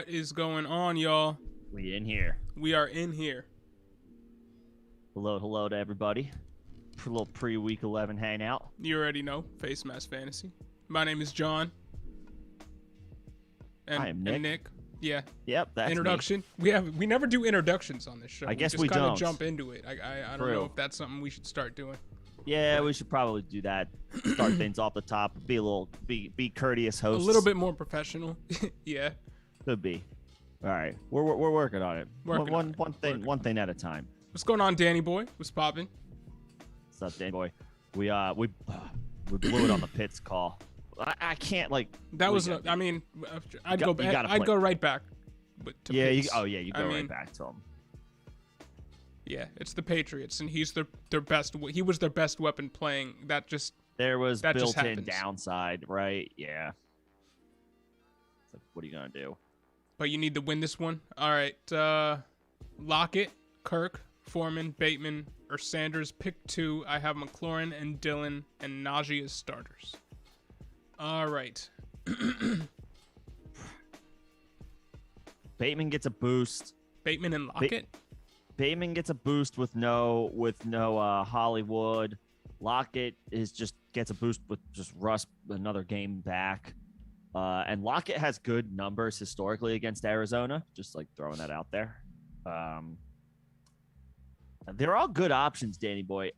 What is going on, y'all? We in here. We are in here. Hello to everybody. A little pre-week 11 hangout. You already know, Face Mask Fantasy. My name is John. And, I am Nick. And Nick. Yeah. Yep, that's Introduction. me. We never do introductions on this show. I guess just we kind of don't. jump into it. I don't know if that's something we should start doing. Yeah, we should probably do that. Start things off the top. Be courteous hosts. A little bit more professional. Yeah. Could be. All right, we're working on it. One thing at a time. What's going on, Danny boy? What's poppin'? What's up, Danny boy? We blew it on the Pitts call. I can't like. That was. I mean, I'd go right back. But to yeah. Pitts. You go right back to him. Yeah, it's the Patriots, and he's their best. He was their best weapon playing. There was that just built-in happens. downside, right? Yeah. It's like, what are you gonna do? But you need to win this one. All right, Lockett, Kirk, Foreman, Bateman, or Sanders. Pick two. I have McLaurin and Dillon and Najee as starters. All right. Bateman gets a boost. Bateman and Lockett. Bateman gets a boost with no Hollywood. Lockett gets a boost with just Russ another game back. And Lockett has good numbers historically against Arizona. Just like throwing that out there. They're all good options, Danny boy.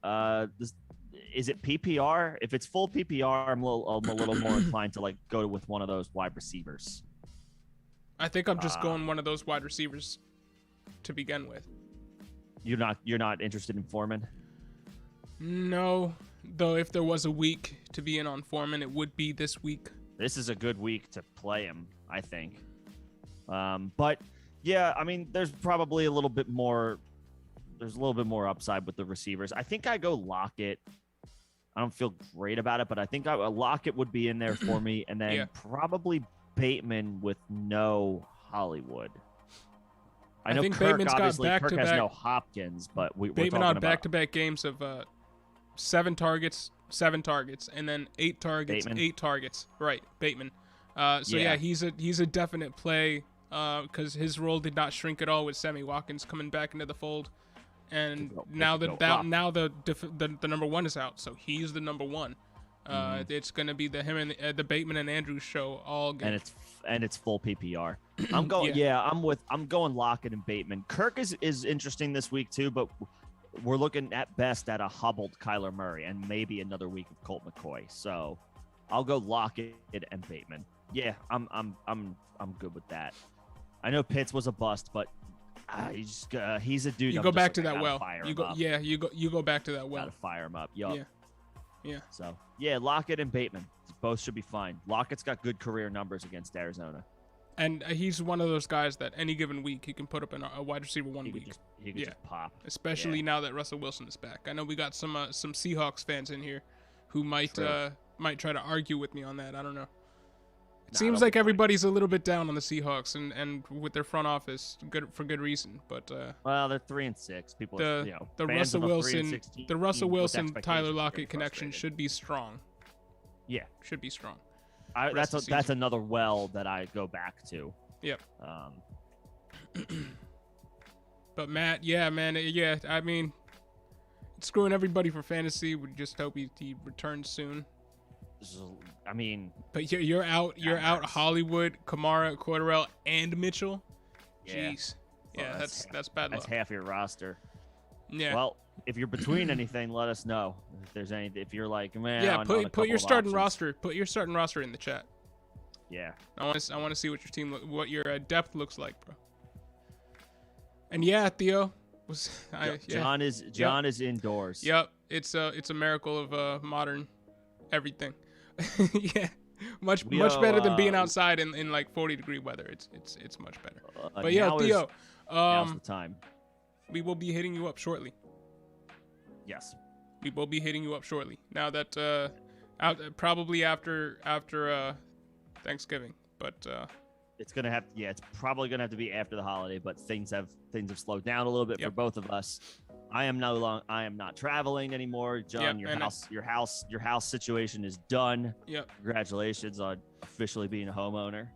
Is it PPR? If it's full PPR, I'm a little more inclined to like go with one of those wide receivers. I think I'm just going one of those wide receivers to begin with. You're not interested in Foreman? No, though if there was a week to be in on Foreman, it would be this week. This is a good week to play him, I think. But yeah, I mean, there's probably a little bit more. There's a little bit more upside with the receivers. I think I go Lockett. I don't feel great about it, but I think Lockett would be in there for me, and then probably Bateman with no Hollywood. I know think Kirk Bateman's obviously got Kirk has back-to-back. no Hopkins, but we're Bateman talking on about back-to-back games of 7 targets, and then 8 targets, Bateman? 8 targets. Right, Bateman. Yeah, he's a definite play because his role did not shrink at all with Sammy Watkins coming back into the fold, and now the number one is out, so he's the number one. It's gonna be the Bateman and Andrews show all game. And it's full PPR. I'm going. I'm going Lockett and Bateman. Kirk is interesting this week too, but we're looking at best at a hobbled Kyler Murray and maybe another week of Colt McCoy. So I'll go Lockett and Bateman. Yeah, I'm good with that. I know Pitts was a bust, but he's a dude. You go back to that well. You go back to that well. Gotta fire him up. Yup. Yeah. So yeah, Lockett and Bateman both should be fine. Lockett's got good career numbers against Arizona, and he's one of those guys that any given week he can put up in a wide receiver one week. He could just pop. Especially now that Russell Wilson is back. I know we got some Seahawks fans in here who might try to argue with me on that. I don't know. It seems like everybody's a little bit down on the Seahawks and with their front office, for good reason. But well, they're 3-6. People, the Russell Wilson Tyler Lockett connection should be strong. Yeah, should be strong. That's another well that I go back to. Yep. But Matt, I mean, it's screwing everybody for fantasy. We just hope he returns soon. I mean, but you're out Hollywood, Kamara, Cordarrelle, and Mitchell. Yeah. Jeez. Yeah, that's bad luck. That's half your roster. Yeah. Well, if you're between anything, let us know. If there's any, if you're like, man, yeah, put your starting roster. Put your starting roster in the chat. Yeah. I want to see what your team, what your depth looks like, bro. And yeah, Theo John is indoors. Yep. It's a miracle of modern everything. Yeah. Much better than being outside in like 40-degree weather. It's much better. But yeah, Theo, now's the time. We will be hitting you up shortly. Yes. We will be hitting you up shortly. Now that probably after Thanksgiving, but it's probably gonna have to be after the holiday. But things have slowed down a little bit for both of us. I am not traveling anymore, John. Your house situation is done. Yep. Congratulations on officially being a homeowner.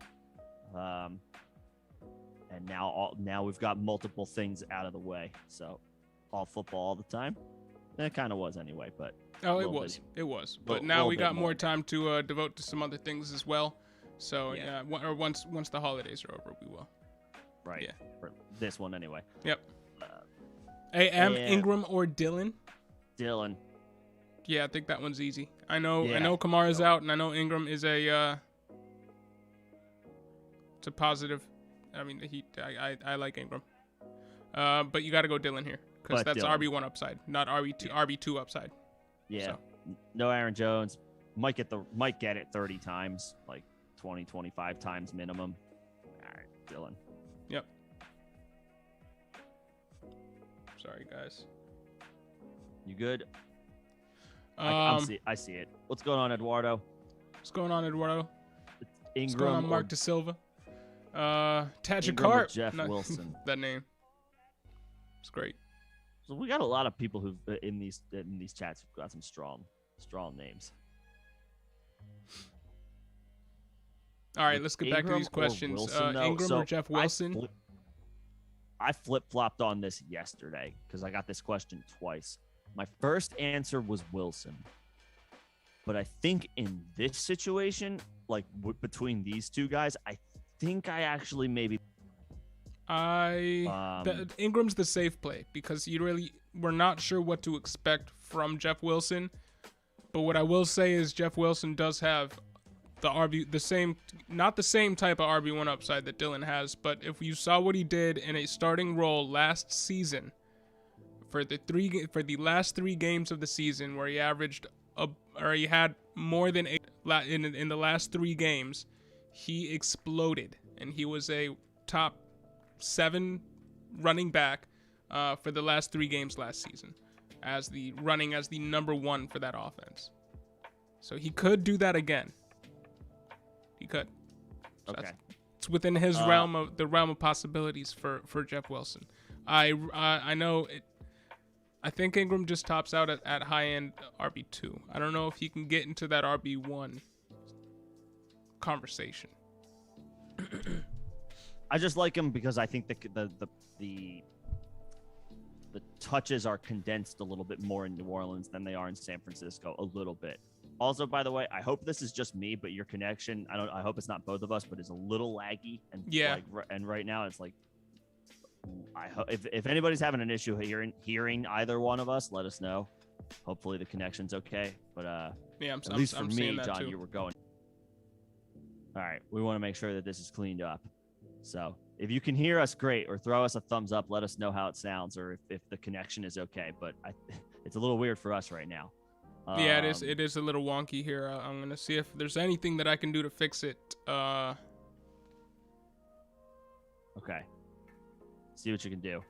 And now we've got multiple things out of the way. So all football all the time. It kind of was anyway, but it was. But now we got more time to devote to some other things as well. So or once the holidays are over, we will. Right. Yeah. For this one anyway. Yep. Ingram or Dillon? Dillon. Yeah, I think that one's easy. I know Kamara's out, and I know Ingram is it's a positive. I mean, I like Ingram. But you got to go Dillon here because that's Dillon. RB1 upside, not RB2 upside. Yeah. So. No Aaron Jones. Might get it 30 times, like 20, 25 times minimum. All right, Dillon. Yep. Sorry, guys. You good? I see it. What's going on, Eduardo? What's going on, Eduardo? Ingram. What's going on, Mark Da Silva? Tajik Carp. Jeff Wilson. That name. It's great. So we got a lot of people who in these chats who've got some strong names. All right, let's get back to these questions. Wilson, Ingram or Jeff Wilson? I flip-flopped on this yesterday because I got this question twice. My first answer was Wilson. But I think in this situation, like between these two guys, I think I actually maybe... Ingram's the safe play because we're not sure what to expect from Jeff Wilson. But what I will say is Jeff Wilson does have not the same type of RB1 upside that Dillon has, but if you saw what he did in a starting role last season for the last 3 games of the season where he he had more than 8 in the last 3 games, he exploded and he was a top 7 running back for the last 3 games last season as the number 1 for that offense. So he could do that again. He could. So okay. It's within his realm of possibilities for Jeff Wilson. I know it. I think Ingram just tops out at high end RB2. I don't know if he can get into that RB1 conversation. I just like him because I think the touches are condensed a little bit more in New Orleans than they are in San Francisco, a little bit. Also, by the way, I hope this is just me, but your connection, I hope it's not both of us, but it's a little laggy. And and right now it's like, I hope if anybody's having an issue hearing either one of us, let us know. Hopefully the connection's okay. But at least for me, John, too. You were going. All right, we want to make sure that this is cleaned up. So if you can hear us, great, or throw us a thumbs up. Let us know how it sounds, or if the connection is okay. But it's a little weird for us right now. Yeah, it is. It is a little wonky here. I'm gonna see if there's anything that I can do to fix it. Okay. See what you can do.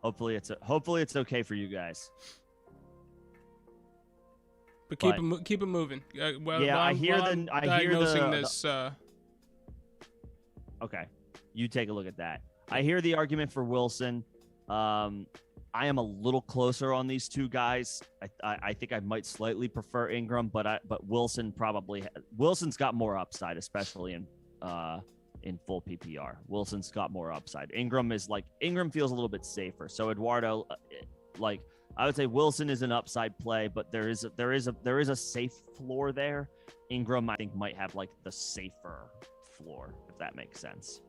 Hopefully it's okay for you guys. But keep it moving. I hear this. Okay, you take a look at that. I hear the argument for Wilson. I am a little closer on these two guys. I think I might slightly prefer Ingram, but Wilson's got more upside, especially in full PPR. Wilson's got more upside. Ingram feels a little bit safer. So Eduardo, I would say Wilson is an upside play, but there is a safe floor there. Ingram, I think, might have like the safer floor, if that makes sense.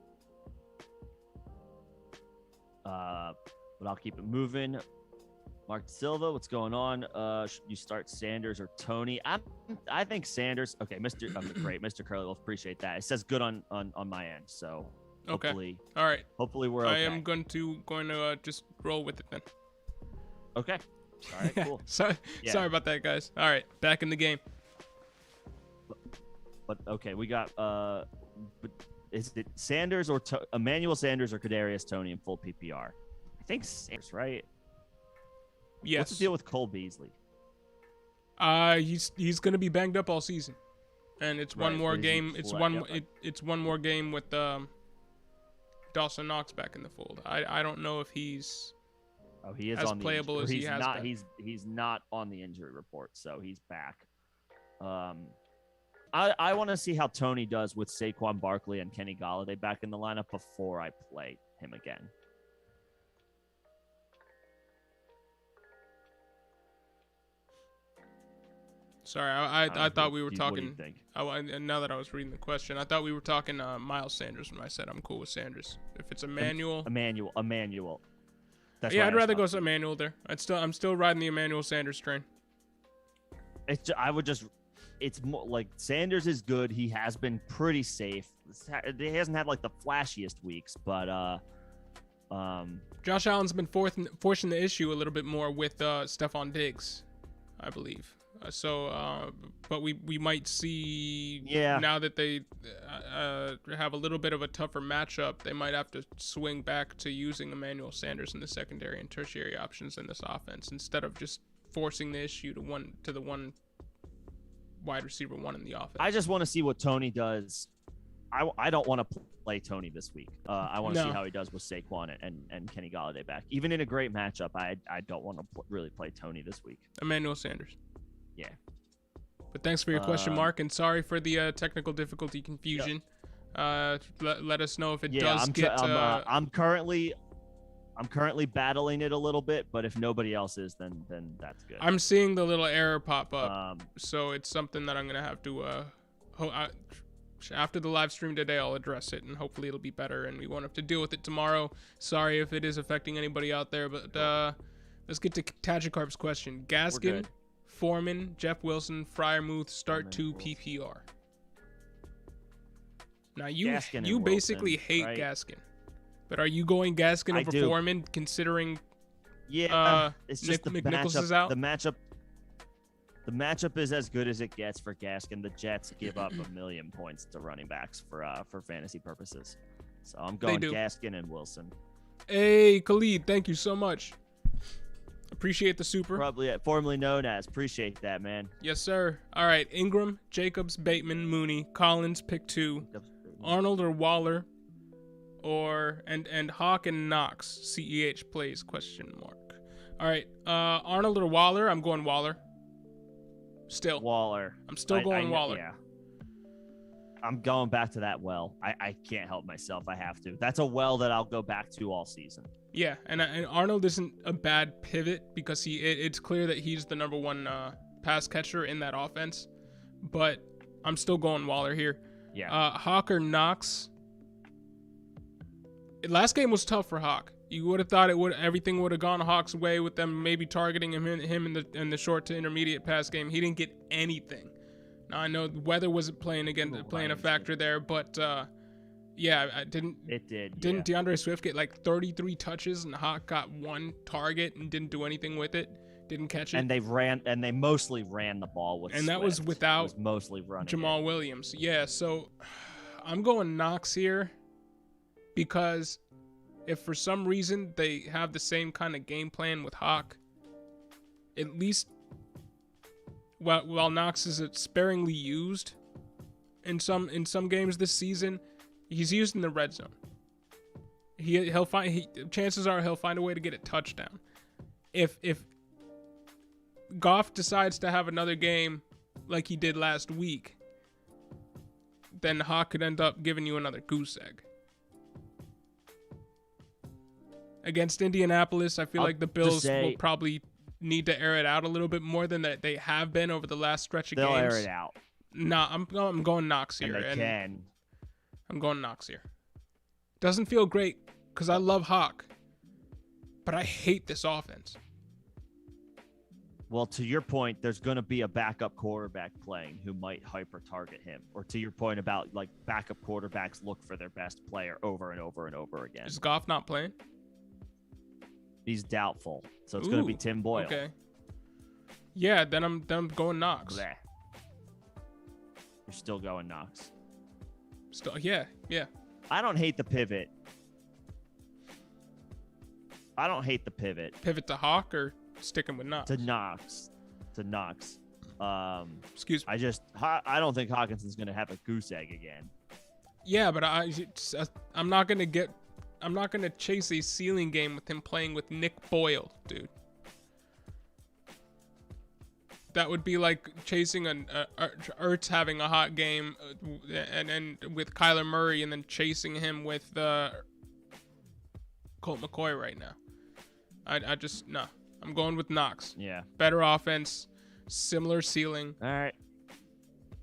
But I'll keep it moving. Mark Silva, what's going on? Should you start Sanders or Tony? I think Sanders. Okay, great, Mr. Curly Wolf, appreciate that. It says good on my end, so hopefully, okay. All right. Hopefully we're okay. I am going to just roll with it then. Okay. All right. Cool. Sorry about that, guys. All right, back in the game. But okay, we got but is it Sanders or Emmanuel Sanders or Kadarius Toney in full PPR? I think Sanders, right? Yes. What's the deal with Cole Beasley? He's going to be banged up all season, and it's one more game. It's one more game with Dawson Knox back in the fold. I don't know if he's he is as on playable as he has been. He's not on the injury report, so he's back. I want to see how Tony does with Saquon Barkley and Kenny Golladay back in the lineup before I play him again. Sorry, I thought we were talking. What do you think? And now that I was reading the question, I thought we were talking Miles Sanders when I said I'm cool with Sanders. If it's Emmanuel. That's yeah, I'd rather go with Emmanuel there. I'm still riding the Emmanuel Sanders train. It's more like Sanders is good. He has been pretty safe. He hasn't had like the flashiest weeks, but Josh Allen's been forcing the issue a little bit more with Stephon Diggs, I believe. But we might see now that they have a little bit of a tougher matchup, they might have to swing back to using Emmanuel Sanders in the secondary and tertiary options in this offense instead of just forcing the issue to the one wide receiver one in the offense. I just want to see what Tony does. I don't want to play Tony this week. I want to see how he does with Saquon and Kenny Golladay back. Even in a great matchup, I don't want to really play Tony this week. Emmanuel Sanders. Yeah. But thanks for your question, Mark, and sorry for the technical difficulty confusion. Yep. Let us know if it does I'm currently battling it a little bit, but if nobody else is, then that's good. I'm seeing the little error pop up, so it's something that I'm gonna have to. After the live stream today, I'll address it, and hopefully it'll be better, and we won't have to deal with it tomorrow. Sorry if it is affecting anybody out there, but let's get to Tajikarp's question. Gaskin, Foreman, Jeff Wilson, Freiermuth, start 2 PPR. Now you basically hate Gaskin, but are you going Gaskin over Foreman considering? Yeah, it's just Nick McNichols is out. The matchup is as good as it gets for Gaskin. The Jets give up 1 million points to running backs for fantasy purposes, so I'm going Gaskin and Wilson. Hey Khalid, thank you so much. Appreciate the super. Probably formerly known as. Appreciate that, man. Yes, sir. All right, Ingram, Jacobs, Bateman, Mooney, Collins, pick 2. Arnold or Waller, and Hawk and Knox. CEH plays ? All right, Arnold or Waller? I'm going Waller. Still. Waller. I'm still going Waller. Yeah. I'm going back to that well. I can't help myself. I have to. That's a well that I'll go back to all season. Yeah, and Arnold isn't a bad pivot because it's clear that he's the number one pass catcher in that offense. But I'm still going Waller here. Yeah. Hawk or Knox. Last game was tough for Hawk. You would have thought everything would have gone Hawk's way with them maybe targeting him in the short to intermediate pass game. He didn't get anything. Now I know the weather wasn't playing a factor there, but didn't DeAndre Swift get like 33 touches and Hawk got 1 target and didn't do anything with it? Didn't catch it. And they mostly ran the ball with and Swift. that was without mostly running Jamal Williams. Yeah, so I'm going Knox here because if for some reason they have the same kind of game plan with Hawk, at least while Knox is sparingly used in some games this season, he's used in the red zone. Chances are he'll find a way to get a touchdown. If Goff decides to have another game like he did last week, then Hawk could end up giving you another goose egg. Against Indianapolis, I feel like the Bills will probably need to air it out a little bit more than that they have been over the last stretch of games. They'll air it out. Nah, I'm going Knox here. And they can. I'm going Knox here. Doesn't feel great because I love Hawk, but I hate this offense. Well, to your point, there's going to be a backup quarterback playing who might hyper target him. Or to your point about like backup quarterbacks look for their best player over and over and over again. Is Goff not playing? He's doubtful, so it's going to be Tim Boyle. Okay. Yeah, then I'm going Knox. Bleh. You're still going Knox. Still, yeah. I don't hate the pivot. Pivot to Hawk or sticking with Knox? To Knox. Excuse me. I don't think Hawkinson's going to have a goose egg again. Yeah, but I'm not going to chase a ceiling game with him playing with Nick Boyle, dude. That would be like chasing Ertz having a hot game and with Kyler Murray and then chasing him with Colt McCoy right now. I just no. I'm going with Knox. Yeah. Better offense, similar ceiling. All right.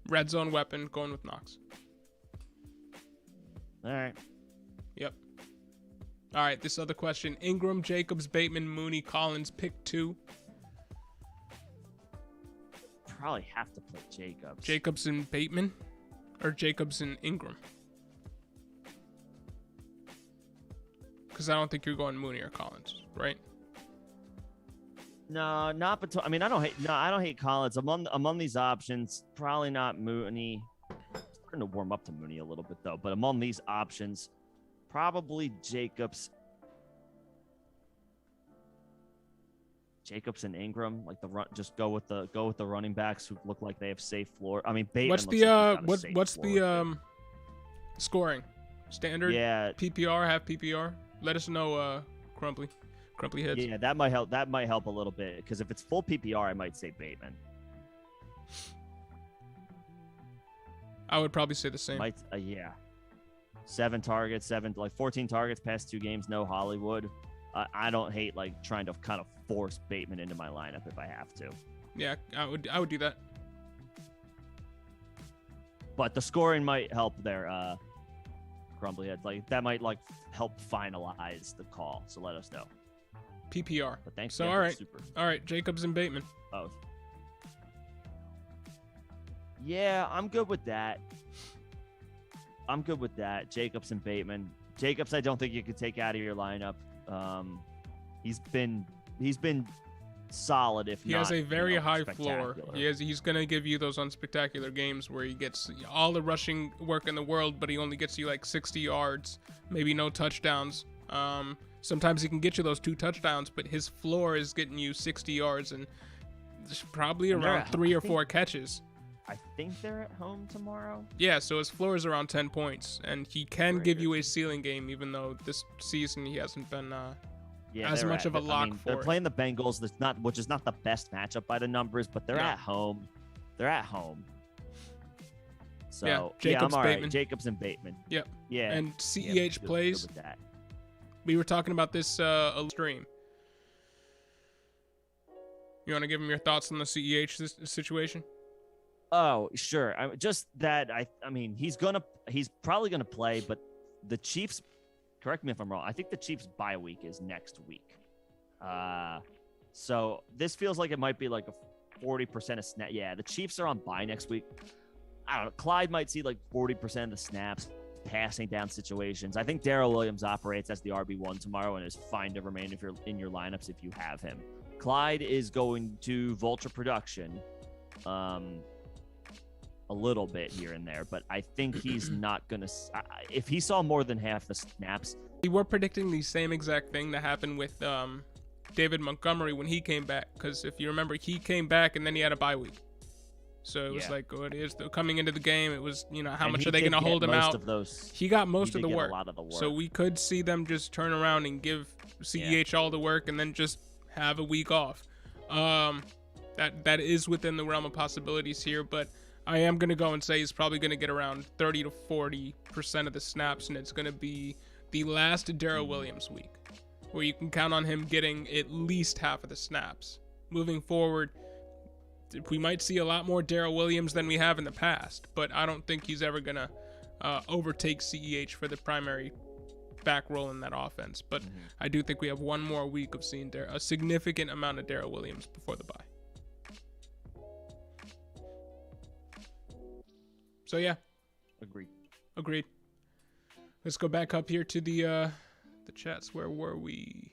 Red zone weapon. Going with Knox. All right. Yep. All right. This other question: Ingram, Jacobs, Bateman, Mooney, Collins. Pick 2. Probably have to play Jacobs. Jacobs and Bateman, or Jacobs and Ingram. Because I don't think you're going Mooney or Collins, right? No, not between. I mean, I don't hate Collins. Among these options, probably not Mooney. Starting to warm up to Mooney a little bit though. But among these options, probably Jacobs and Ingram. Like the run, just go with the running backs who look like they have safe floor. I mean, Bateman. What's the scoring? Standard? Yeah. PPR, half PPR. Let us know, Crumply Hits. Yeah, that might help. That might help a little bit because if it's full PPR, I might say Bateman. I would probably say the same. Yeah. 14 targets past 2 games. No Hollywood. I don't hate like trying to kind of force Bateman into my lineup if I have to. Yeah, I would do that. But the scoring might help there. Crumbly Heads, like that might like help finalize the call. So let us know. PPR. But thanks. So all right, Jacobs and Bateman. Oh. Yeah, I'm good with that. Jacobs and Bateman. Jacobs, I don't think you could take out of your lineup. He's been solid. If he has a very high floor. He's gonna give you those unspectacular games where he gets all the rushing work in the world, but he only gets you like 60 yards, maybe no touchdowns. Sometimes he can get you those 2 touchdowns, but his floor is getting you 60 yards and probably around 3 or 4 catches. I think they're at home tomorrow. Yeah, so his floor is around 10 points, and he can give you a ceiling game, even though this season he hasn't been as much of a lock for They're playing the Bengals, which is not the best matchup by the numbers, but they're at home. So yeah, Jacobs, I'm all right. Bateman. Jacobs and Bateman. Yep. Yeah. And CEH plays. Good with that. We were talking about this stream. You want to give him your thoughts on the CEH situation? Oh, sure. I mean, he's probably gonna play, but the Chiefs. Correct me if I'm wrong. I think the Chiefs' bye week is next week. So this feels like it might be like a 40% of snap. Yeah, the Chiefs are on bye next week. I don't know. Clyde might see like 40% of the snaps, passing down situations. I think Darrell Williams operates as the RB1 tomorrow and is fine to remain if you're in your lineups if you have him. Clyde is going to vulture production. A little bit here and there, but I think he's not gonna. If he saw more than half the snaps, we were predicting the same exact thing that happened with David Montgomery when he came back. Because if you remember, he came back and then he had a bye week, so it was like, it is coming into the game. It was, how much are they gonna hold him out? He got most of the work, so we could see them just turn around and give CEH all the work and then just have a week off. That is within the realm of possibilities here, but I am going to go and say he's probably going to get around 30 to 40% of the snaps, and it's going to be the last Darrell Williams week, where you can count on him getting at least half of the snaps. Moving forward, we might see a lot more Darrell Williams than we have in the past, but I don't think he's ever going to overtake CEH for the primary back role in that offense. But I do think we have one more week of seeing a significant amount of Darrell Williams before the bye. So yeah, agreed. Let's go back up here to the chats. Where were we?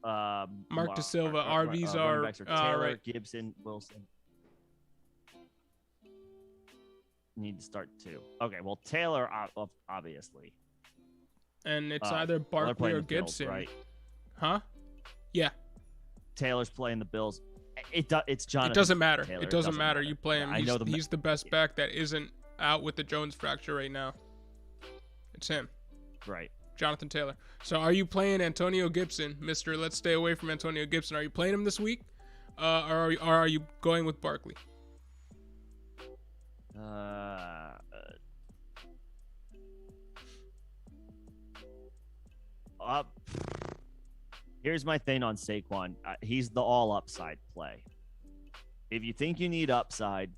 Mark Da Silva. RVs are Taylor, right. Gibson, Wilson. Need to start 2. Okay, well Taylor obviously. And it's either Barkley or Gibson, Bills, right? Huh? Yeah. Taylor's playing the Bills. It's Jonathan. It doesn't matter. Taylor. It doesn't matter. You play him. Yeah, He's the best back that isn't out with the Jones fracture right now. It's him. Right. Jonathan Taylor. So are you playing Antonio Gibson, Mr. Let's stay away from Antonio Gibson? Are you playing him this week? Or are you going with Barkley? Here's my thing on Saquon. He's the all upside play. If you think you need upside,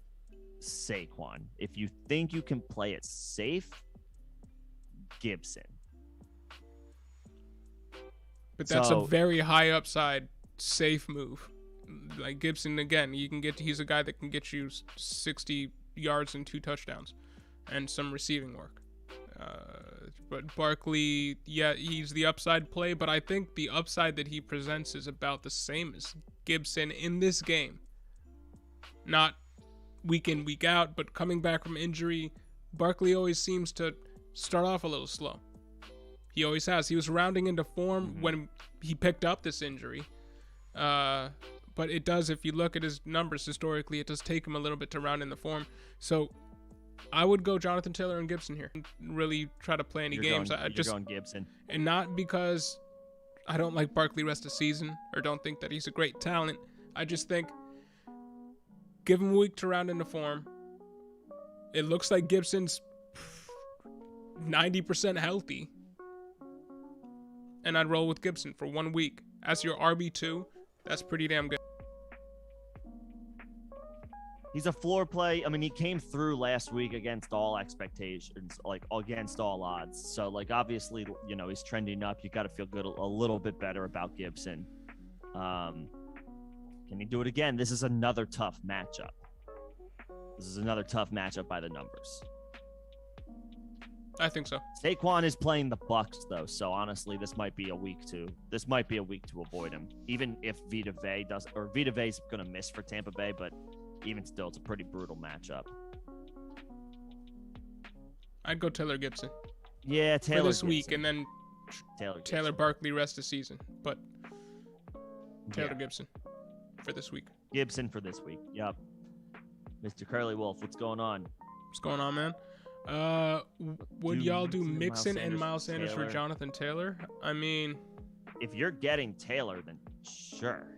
Saquon. If you think you can play it safe, Gibson. But that's a very high upside, safe move. Like Gibson, again, he's a guy that can get you 60 yards and 2 touchdowns and some receiving work. But Barkley, yeah, he's the upside play, but I think the upside that he presents is about the same as Gibson in this game. Not week in, week out, but coming back from injury, Barkley always seems to start off a little slow. He always has. He was rounding into form when he picked up this injury. But it does, if you look at his numbers historically, it does take him a little bit to round in the form. So I would go Jonathan Taylor and Gibson here. Really try to play any games. You're going Gibson. And not because I don't like Barkley rest of season or don't think that he's a great talent. I just think give him a week to round into form. It looks like Gibson's 90% healthy. And I'd roll with Gibson for 1 week. As your RB2, that's pretty damn good. He's a floor play. I mean, he came through last week against all expectations, like against all odds. So, like, obviously, he's trending up. You got to feel good a little bit better about Gibson. Can he do it again? This is another tough matchup. This is another tough matchup by the numbers. I think so. Saquon is playing the Bucks though, so honestly, this might be a week to avoid him. Even if Vita Vea's going to miss for Tampa Bay, but even still, it's a pretty brutal matchup. I'd go Taylor Gibson. Yeah, Taylor for this Gibson. week, and then Taylor Barkley rest of season, but Taylor Gibson for this week. Gibson for this week. Yep. Mr. Curly Wolf, what's going on? What's going on, man? Would y'all do Mixon and Miles Sanders for Jonathan Taylor? I mean, if you're getting Taylor, then sure.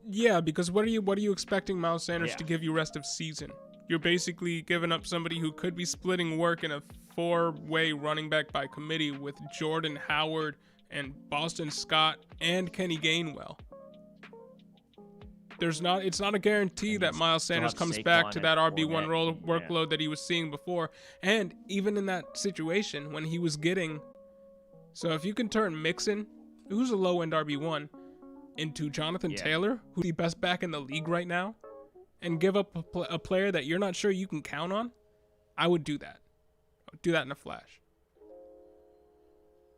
Yeah, because what are you expecting Miles Sanders to give you rest of season? You're basically giving up somebody who could be splitting work in a 4-way running back by committee with Jordan Howard and Boston Scott and Kenny Gainwell. It's not a guarantee that Miles Sanders comes back to that RB1 role workload that he was seeing before. And even in that situation when he was getting... So if you can turn Mixon, who's a low-end RB1, into Jonathan Taylor, who's the best back in the league right now, and give up a player that you're not sure you can count on, I would do that. I would do that in a flash.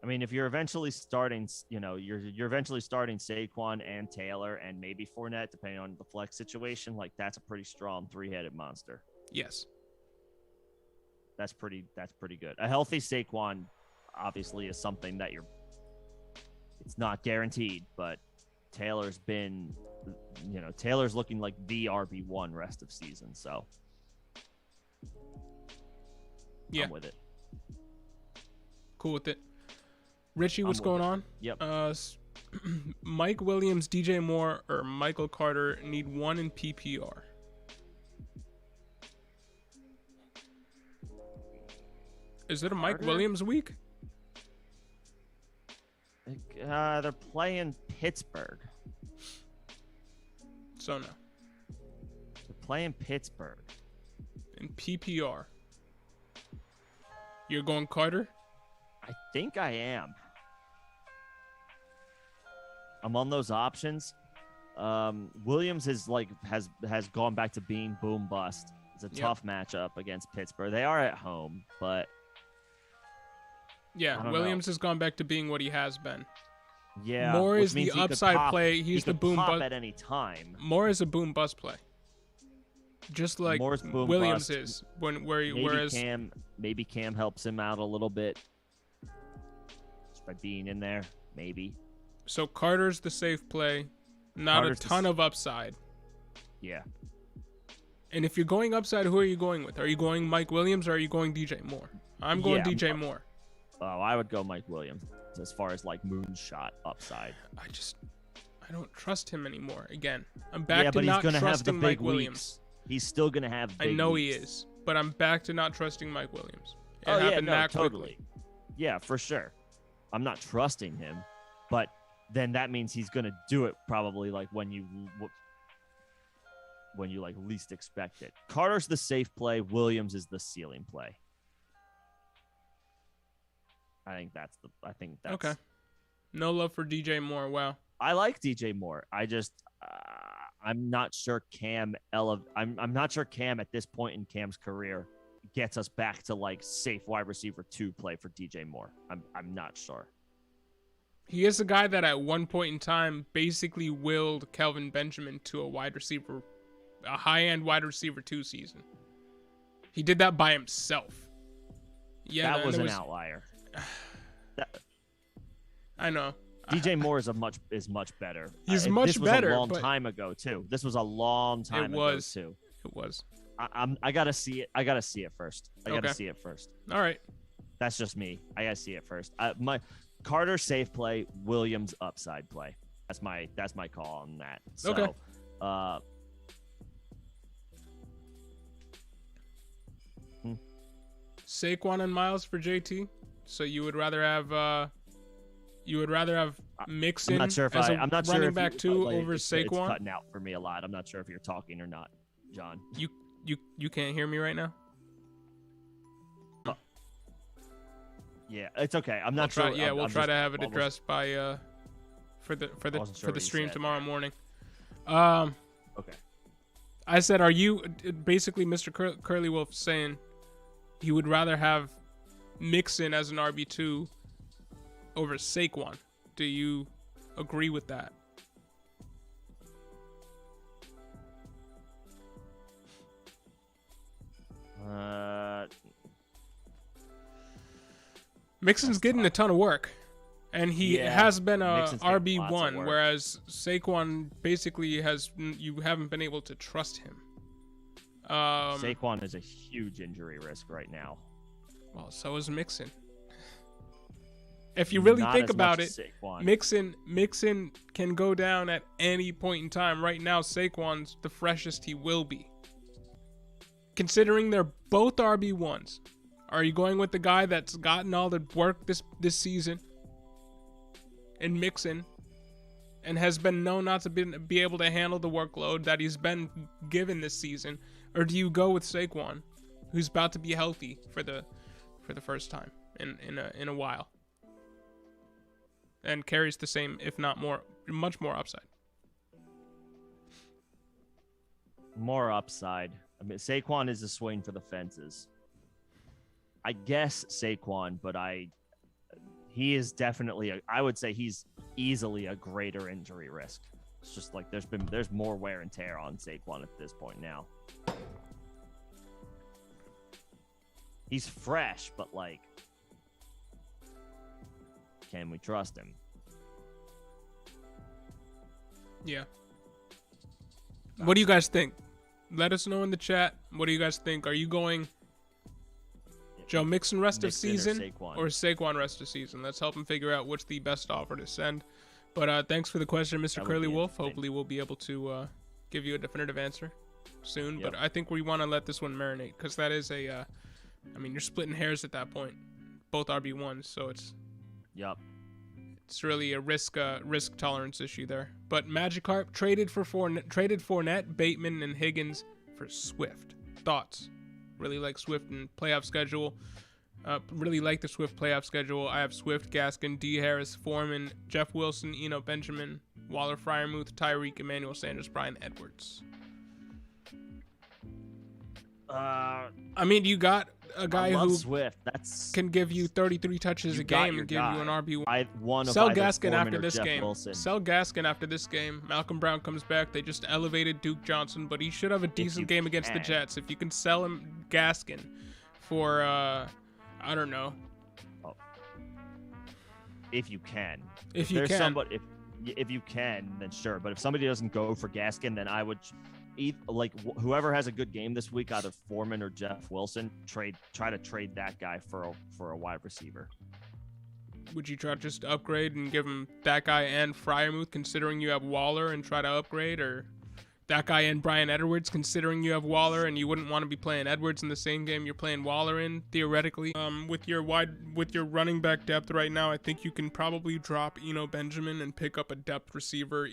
I mean, if you're eventually starting, you're eventually starting Saquon and Taylor and maybe Fournette, depending on the flex situation, like that's a pretty strong 3-headed monster. Yes. That's pretty good. A healthy Saquon obviously is something that it's not guaranteed, but Taylor's looking like the RB1 rest of season. So yeah, I'm with it. Cool with it. Richie, what's going on? Yep. Mike Williams, DJ Moore, or Michael Carter need one in PPR. Is it a Mike Williams week? They're playing Pittsburgh. So no. They're playing Pittsburgh. In PPR. You're going Carter? I think I am. I'm on those options. Williams has gone back to being boom bust. It's a tough matchup against Pittsburgh. They are at home, but Williams has gone back to being what he has been. Yeah, Moore is the upside play. He's the boom bust at any time. Moore is a boom bust play, just like Williams is. Maybe Cam helps him out a little bit just by being in there. Maybe. So Carter's the safe play, not a ton of upside. Yeah. And if you're going upside, who are you going with? Are you going Mike Williams or are you going DJ Moore? I'm going DJ Moore. Oh, I would go Mike Williams as far as like moonshot upside. I don't trust him anymore. Again, I'm back to not trusting Mike Williams. He's still going to have big I know weeks. he is, but I'm back to not trusting Mike Williams. It happened that totally. quickly. Yeah, for sure. I'm not trusting him, but then that means he's going to do it probably like when you like least expect it. Carter's the safe play. Williams is the ceiling play. I think that's okay. No love for DJ Moore. Wow. I like DJ Moore. I just I'm not sure Cam I'm not sure Cam at this point in Cam's career gets us back to like safe wide receiver 2 play for DJ Moore. I'm not sure. He is a guy that at one point in time basically willed Kelvin Benjamin to a high-end wide receiver 2 season. He did that by himself. Yeah, that was an outlier. I know. DJ Moore is much better. He's much better. This was a long time ago too. This was a long time ago too. It was. I gotta see it. I gotta see it first. I gotta see it first. All right. That's just me. I gotta see it first. My Carter safe play, Williams upside play. That's my call on that. So, okay. Saquon and Miles for JT. So you would rather have Mixon I'm not sure if as a I'm not running sure back two over Saquon? It's cutting out for me a lot. I'm not sure if you're talking or not, John. You can't hear me right now? Yeah, it's okay. I'm not sure. Yeah, we'll try to have it addressed by for the stream tomorrow morning. Okay. I said, are you basically Mr. Curly Wolf saying he would rather have Mixon as an RB2 over Saquon? Do you agree with that? Mixon's getting a ton of work, and he has been a RB1, whereas Saquon basically you haven't been able to trust him. Saquon is a huge injury risk right now. Well, so is Mixon. If you really think about it, Mixon can go down at any point in time. Right now, Saquon's the freshest he will be. Considering they're both RB1s, are you going with the guy that's gotten all the work this season in Mixon and has been known not to be able to handle the workload that he's been given this season? Or do you go with Saquon, who's about to be healthy for the first time in a while, and carries the same, if not more, much more upside? More upside. I mean, Saquon is a swing for the fences. I guess Saquon, but he is definitely I would say he's easily a greater injury risk. It's just like there's more wear and tear on Saquon at this point now. He's fresh, but like, can we trust him? Yeah. What do you guys think? Let us know in the chat. What do you guys think? Are you going Joe Mixon rest of season or Saquon rest of season? Let's help him figure out what's the best offer to send. But thanks for the question, Mr. Curly Wolf. Hopefully we'll be able to give you a definitive answer soon. Yep. But I think we want to let this one marinate, because that is you're splitting hairs at that point. Both RB1s, so it's really a risk tolerance issue there. But Magikarp traded Fournette, Bateman, and Higgins for Swift. Thoughts? Really like Swift and playoff schedule. Really like the Swift playoff schedule. I have Swift, Gaskin, D. Harris, Foreman, Jeff Wilson, Eno Benjamin, Waller, Freiermuth, Tyreek, Emmanuel Sanders, Brian Edwards. You got a guy who Swift. Can give you 33 touches a game and give you an RB1. Sell Gaskin after this game. Wilson. Sell Gaskin after this game. Malcolm Brown comes back. They just elevated Duke Johnson, but he should have a decent game against the Jets. If you can sell him Gaskin for, I don't know. Oh. If you can. If you can. If you can, then sure. But if somebody doesn't go for Gaskin, then I would... whoever has a good game this week, either Foreman or Jeff Wilson, try to trade that guy for a wide receiver. Would you try to just upgrade and give him that guy and Freiermuth, considering you have Waller, and try to upgrade? Or that guy and Brian Edwards, considering you have Waller and you wouldn't want to be playing Edwards in the same game you're playing Waller in, theoretically. With your running back depth right now, I think you can probably drop Eno Benjamin and pick up a depth receiver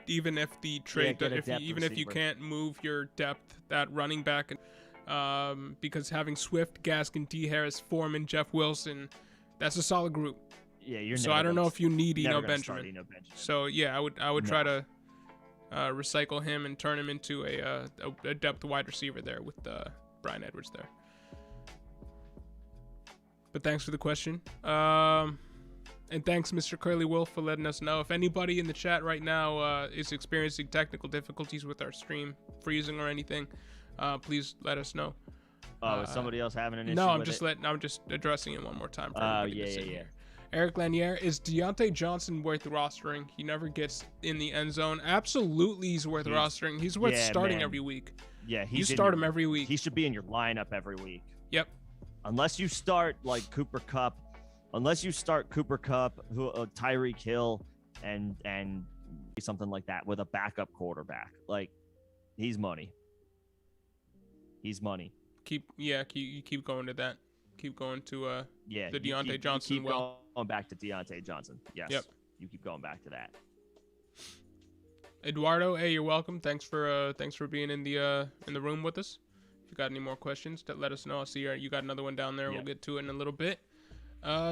even if the trade if you can't move your depth at running back, because having Swift, Gaskin, D Harris, Foreman, Jeff Wilson, that's a solid group. Yeah, so I don't know if you need Eno Benjamin. So yeah, I would try to recycle him and turn him into a depth wide receiver there with Brian Edwards there. But thanks for the question. And thanks, Mr. Curly Wolf, for letting us know. If anybody in the chat right now is experiencing technical difficulties with our stream, freezing or anything, please let us know. Is somebody else having an issue? No, I'm just addressing it one more time. Yeah. Eric Lanier, is Deontay Johnson worth rostering? He never gets in the end zone. Absolutely, he's worth rostering. He's worth starting every week. Yeah, you start him every week. He should be in your lineup every week. Yep. Unless you start like Cooper Kupp, Tyreek Hill, and something like that with a backup quarterback. Like, he's money. Keep going to that. Keep going to the Deontay Johnson. Keep going back to Deontay Johnson. Yes. Yep. You keep going back to that. Eduardo, hey, you're welcome. Thanks for being in the room with us. If you got any more questions, let us know. I see you got another one down there. Yep. We'll get to it in a little bit.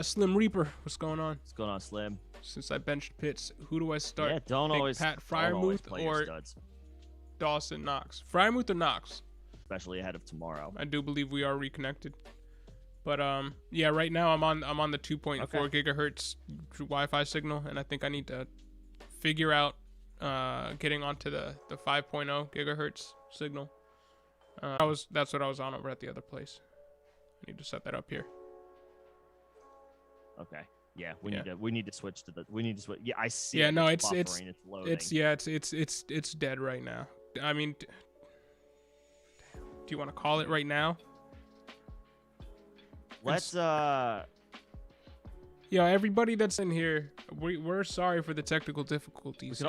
Slim Reaper, what's going on? What's going on, Slim? Since I benched Pitts, who do I start? Yeah, don't always Pat Freiermuth or Dawson Knox. Freiermuth or Knox? Especially ahead of tomorrow. I do believe we are reconnected. But yeah, right now I'm on the 2.4 gigahertz Wi-Fi signal, and I think I need to figure out getting onto the 5.0 gigahertz signal. That's what I was on over at the other place. I need to set that up here. Okay. Yeah, we need to switch. Yeah, I see. Yeah, no, it's dead right now. I mean, do you want to call it right now? Let's everybody that's in here, we're sorry for the technical difficulties.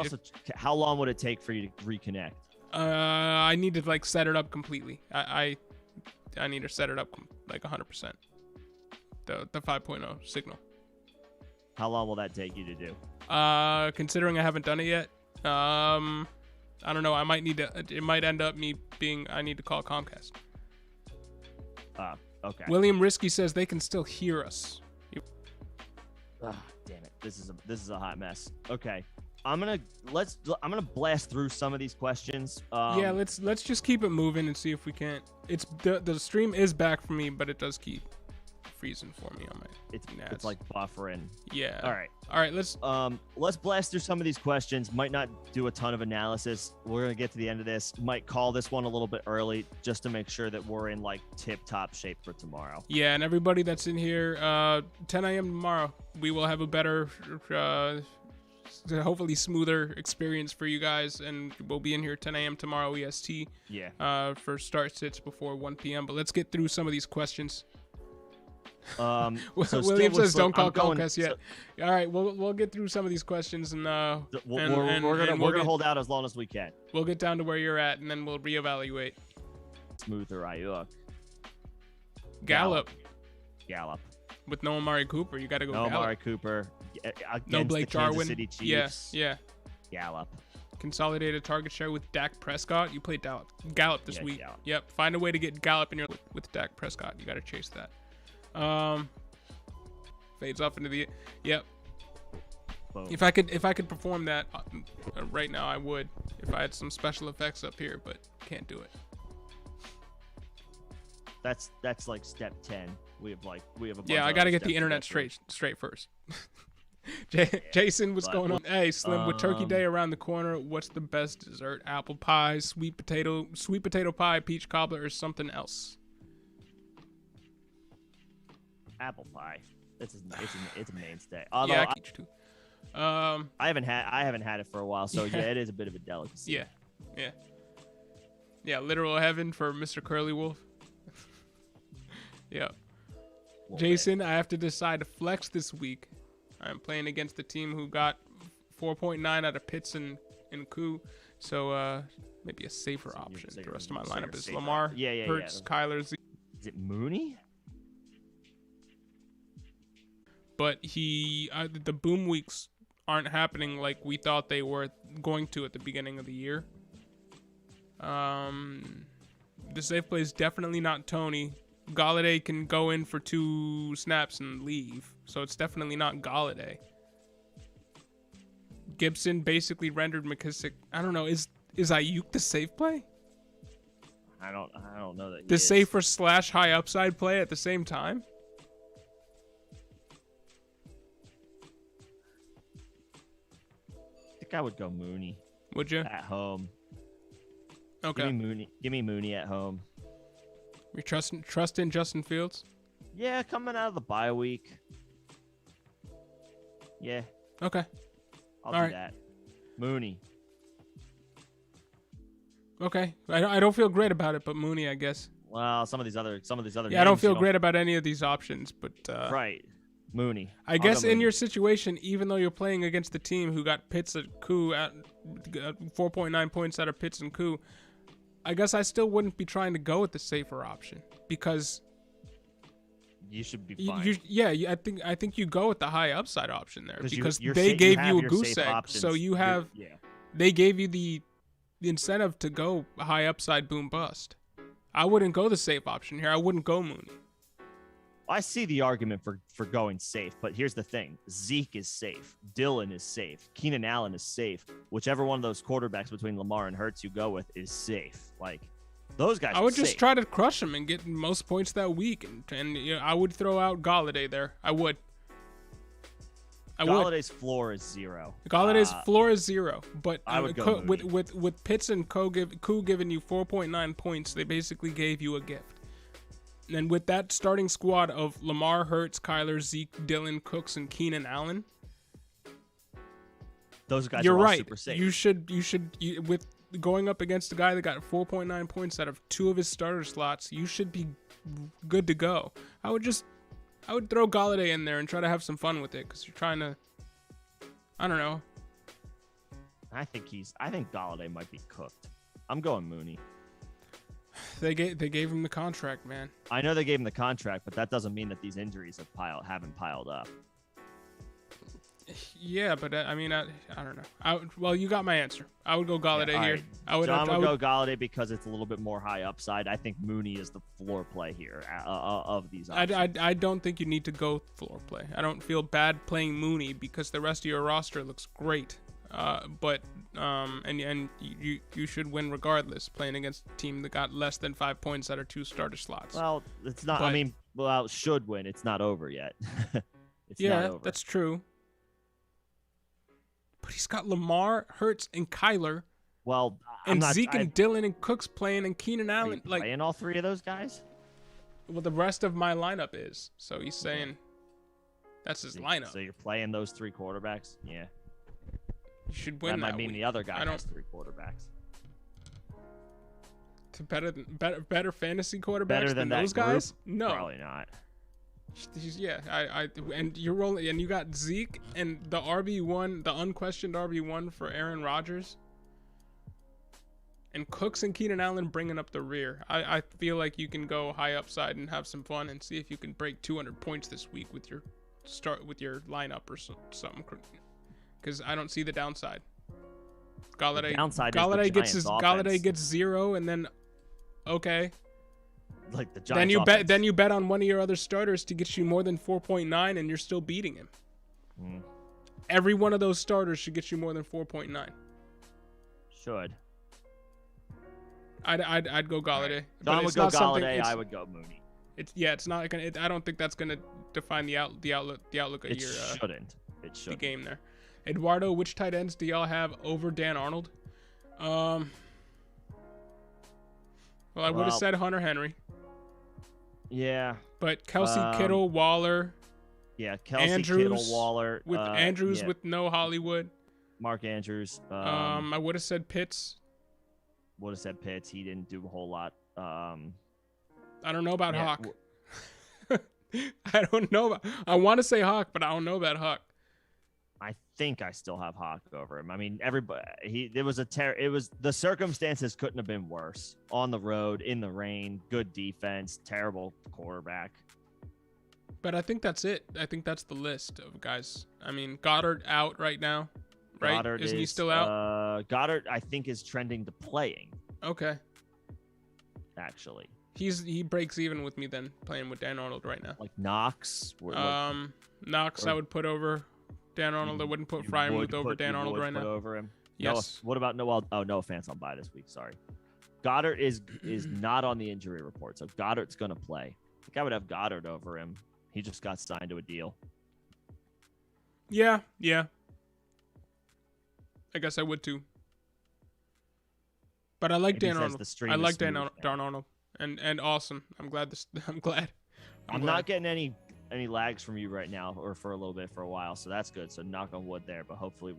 How long would it take for you to reconnect? I need to set it up completely. I need to set it up 100%. The 5.0 signal. How long will that take you to do? Considering I haven't done it yet, I don't know. I might need to. It might end up I need to call Comcast. Okay. William Risky says they can still hear us. Damn it! This is a hot mess. Okay, I'm gonna blast through some of these questions. Yeah, let's just keep it moving and see if we can't. It's the stream is back for me, but it does keep freezing for me on my. It's like buffering. Yeah. All right. Let's blast through some of these questions. Might not do a ton of analysis. We're gonna get to the end of this. Might call this one a little bit early just to make sure that we're in tip-top shape for tomorrow. Yeah, and everybody that's in here, 10 a.m. tomorrow, we will have a better, hopefully smoother experience for you guys, and we'll be in here 10 a.m. tomorrow EST. Yeah. For start sits before 1 p.m. But let's get through some of these questions. William says don't call Comcast yet. All right, we'll get through some of these questions, and we're gonna hold out as long as we can. We'll get down to where you're at, and then we'll reevaluate. Smoother Ayuk. Gallup. With no Amari Cooper, you got to go. No Amari Cooper. No Blake Jarwin. City Chiefs. Yeah. Gallup. Consolidated target share with Dak Prescott. You played Gallup this week. Gallup. Yep. Find a way to get Gallup in your with Dak Prescott. You got to chase that. Fades off into the. Yep. Boom. If I could perform that right now, I would. If I had some special effects up here, but can't do it. That's like step 10. We have a bunch I got to get the internet straight first. Jason, what's going on? Hey, Slim, with Turkey Day around the corner, what's the best dessert? Apple pie, sweet potato pie, peach cobbler, or something else? Apple pie. It's a mainstay. Although yeah, peach too. I haven't had it for a while, so yeah, it is a bit of a delicacy. Yeah. Literal heaven for Mr. Curly Wolf. Yeah. Jason, I have to decide to flex this week. I'm playing against the team who got 4.9 out of Pitts and Koo. So maybe a safer option. The rest of my lineup is Lamar, Hurts, Kyler, Zeke. Is it Mooney? But the boom weeks aren't happening like we thought they were going to at the beginning of the year. The safe play is definitely not Tony. Golladay can go in for 2 snaps and leave, so it's definitely not Golladay. Gibson basically rendered McKissick. I don't know. Is Ayuk the safe play? I don't know that. The safer / high upside play at the same time. I think I would go Mooney. Would you? At home. Okay. Give me Mooney at home. You trust in Justin Fields? Yeah, coming out of the bye week. Yeah. Okay. I'll do that. Mooney. Okay. I don't feel great about it, but Mooney, I guess. Well, some of these other. Yeah, I don't feel great about any of these options, but. Right. Mooney. I guess in your situation, even though you're playing against the team who got Pitts at Koo at 4.9 points out of Pitts and Koo, I guess I still wouldn't be trying to go with the safer option because you should be fine. I think you go with the high upside option there because they gave you a goose egg, so you have they gave you the incentive to go high upside boom bust. I wouldn't go the safe option here. I wouldn't go Mooney. I see the argument for going safe, but here's the thing. Zeke is safe. Dylan is safe. Keenan Allen is safe. Whichever one of those quarterbacks between Lamar and Hurts you go with is safe. Like, those guys I would just safe. try to crush them and get most points that week. And I would throw out Golladay there. I would. Galladay's floor is 0. Galladay's floor is 0. But I would go with Pitts and Koo giving you 4.9 points, they basically gave you a gift. And with that starting squad of Lamar, Hurts, Kyler, Zeke, Dylan, Cooks, and Keenan Allen, those guys are all super safe. You should with going up against a guy that got 4.9 points out of 2 of his starter slots, you should be good to go. I would throw Golladay in there and try to have some fun with it because you're trying to. I don't know. I think Golladay might be cooked. I'm going Mooney. They gave him the contract, man. I know they gave him the contract, but that doesn't mean that these injuries haven't piled up. Yeah, but I mean, I don't know. Well, you got my answer. I would go Golladay here. Right. John would go Golladay because it's a little bit more high upside. I think Mooney is the floor play here of these options. I don't think you need to go floor play. I don't feel bad playing Mooney because the rest of your roster looks great. But you should win regardless playing against a team that got less than 5 points out of 2 starter slots. Well, it's not. Should win. It's not over yet. It's not over. That's true. But he's got Lamar, Hurts, and Kyler. Well, Zeke and Dylan and Cooks playing and Keenan Allen. Playing all 3 of those guys? Well, the rest of my lineup is. So he's saying that's his lineup. So you're playing those 3 quarterbacks? Yeah. You should win. That might mean the other guy has 3 quarterbacks. Better fantasy quarterbacks than those guys? No, probably not. And you're rolling, and you got Zeke and the RB1, the unquestioned RB1 for Aaron Rodgers, and Cooks and Keenan Allen bringing up the rear. I feel like you can go high upside and have some fun and see if you can break 200 points this week with your lineup or something. Because I don't see the downside. Golladay gets 0, and then okay. Like the Giants. Then you bet on one of your other starters to get you more than 4.9, and you're still beating him. Every one of those starters should get you more than 4.9. Should. I'd go Golladay. John would go Golladay. I would go Mooney. It's not gonna. I don't think that's gonna define the outlook of your. It shouldn't. The game there. Eduardo, which tight ends do y'all have over Dan Arnold? Well, I would have said Hunter Henry. Yeah. But Kelsey, Kittle, Waller. Yeah, Kelsey, Kittle, Waller. With Andrews with no Hollywood. Mark Andrews. I would have said Pitts. Would have said Pitts. He didn't do a whole lot. I don't know about Hawk. I don't know. I want to say Hawk, but I don't know about Hawk. I think I still have Hawk over him. I mean, everybody. It was the circumstances couldn't have been worse. On the road, in the rain, good defense, terrible quarterback. But I think that's it. I think that's the list of guys. I mean, Goddard out right now, right? Goddard Isn't he still out? Goddard, I think, is trending to playing. Okay. Actually, he breaks even with me then playing with Dan Arnold right now. Like Knox. Knox, I would put over Dan Arnold. I wouldn't put Freiermuth over Dan Arnold right now. Over him. Yes. What about Noah? Oh, no offense on bye this week. Sorry. Goddard is not on the injury report, so Goddard's going to play. I think I would have Goddard over him. He just got signed to a deal. Yeah. I guess I would too. But I like Dan Arnold. I like Dan Arnold. And awesome. I'm glad. I'm not getting any lags from you right now, or for a little bit for a while, so that's good. So knock on wood there, but hopefully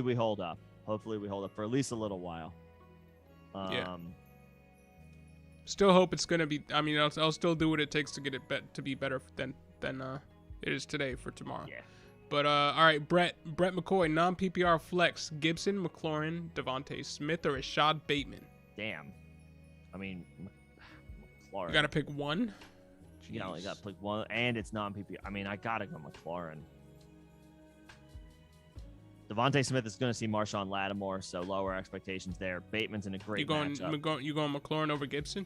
we hold up. Hopefully we hold up for at least a little while. Yeah. Still hope it's gonna be. I mean, I'll still do what it takes to get it to be better than it is today for tomorrow. Yeah. But all right, Brett McCoy, non-PPR flex: Gibson, McLaurin, Devontae Smith, or Rashad Bateman. Damn. I mean, McLaurin. You gotta pick one. Jeez. You only gotta pick one, and it's non-PPR. I mean, I gotta go McLaurin. Devontae Smith is going to see Marshawn Lattimore, so lower expectations there. Bateman's in a great matchup. You going McLaurin over Gibson?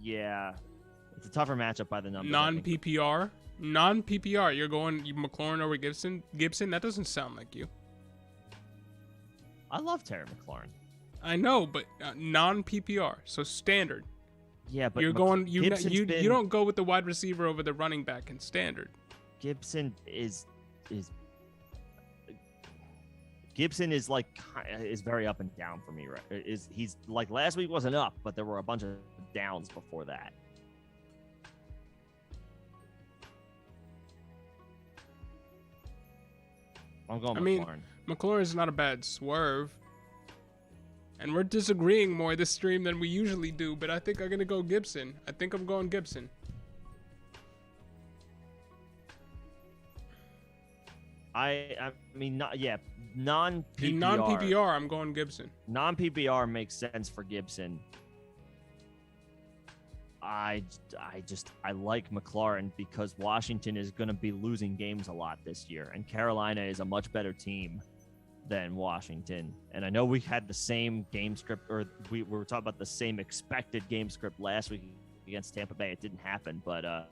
Yeah. It's a tougher matchup by the numbers. Non-PPR? You're going McLaurin over Gibson? Gibson? That doesn't sound like you. I love Terry McLaurin. I know, but non-PPR, so standard. Yeah, but you're going. You don't go with the wide receiver over the running back in standard. Gibson is very up and down for me, right? He's like last week wasn't up, but there were a bunch of downs before that. I'm going McLaurin. McLaurin is not a bad swerve. And we're disagreeing more this stream than we usually do, but I think I'm going to go Gibson. I think I'm going Gibson. I mean, non-PPR. In non-PPR, I'm going Gibson. Non-PPR makes sense for Gibson. I like McLaurin because Washington is going to be losing games a lot this year, and Carolina is a much better team than Washington. And I know we had the same game script, or we were talking about the same expected game script last week against Tampa Bay. It didn't happen, but are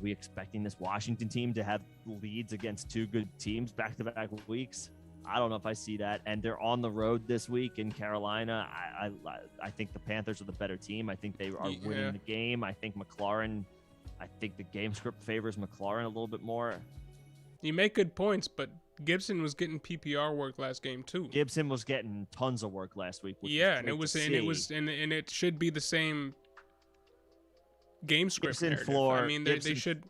we expecting this Washington team to have leads against two good teams back-to-back weeks? I don't know if I see that. And they're on the road this week in Carolina. I think the Panthers are the better team. I think they are winning the game. I think the game script favors McLaurin a little bit more. You make good points, but Gibson was getting PPR work last game too. Gibson was getting tons of work last week. And it should be the same game script. Gibson floor. I mean, they should.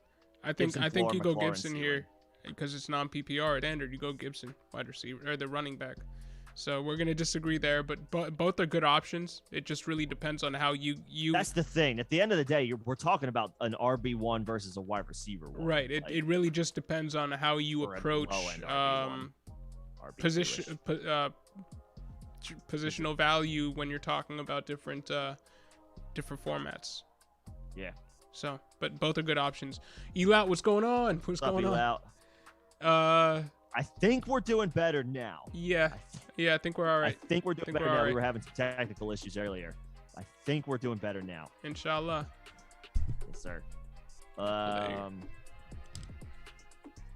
I think you go Gibson here because it's non-PPR at Andrew. You go Gibson, wide receiver or the running back. So we're gonna disagree there, but both are good options. It just really depends on how you. That's the thing. At the end of the day, we're talking about an RB1 versus a wide receiver one. Right. It really just depends on how you approach positional value when you're talking about different formats. Yeah. So, but both are good options. Elout, what's going on? What's going on? I think we're doing better now. Yeah, I think we're all right. I think we're doing better now. Right. We were having some technical issues earlier. I think we're doing better now. Inshallah. Yes, sir. All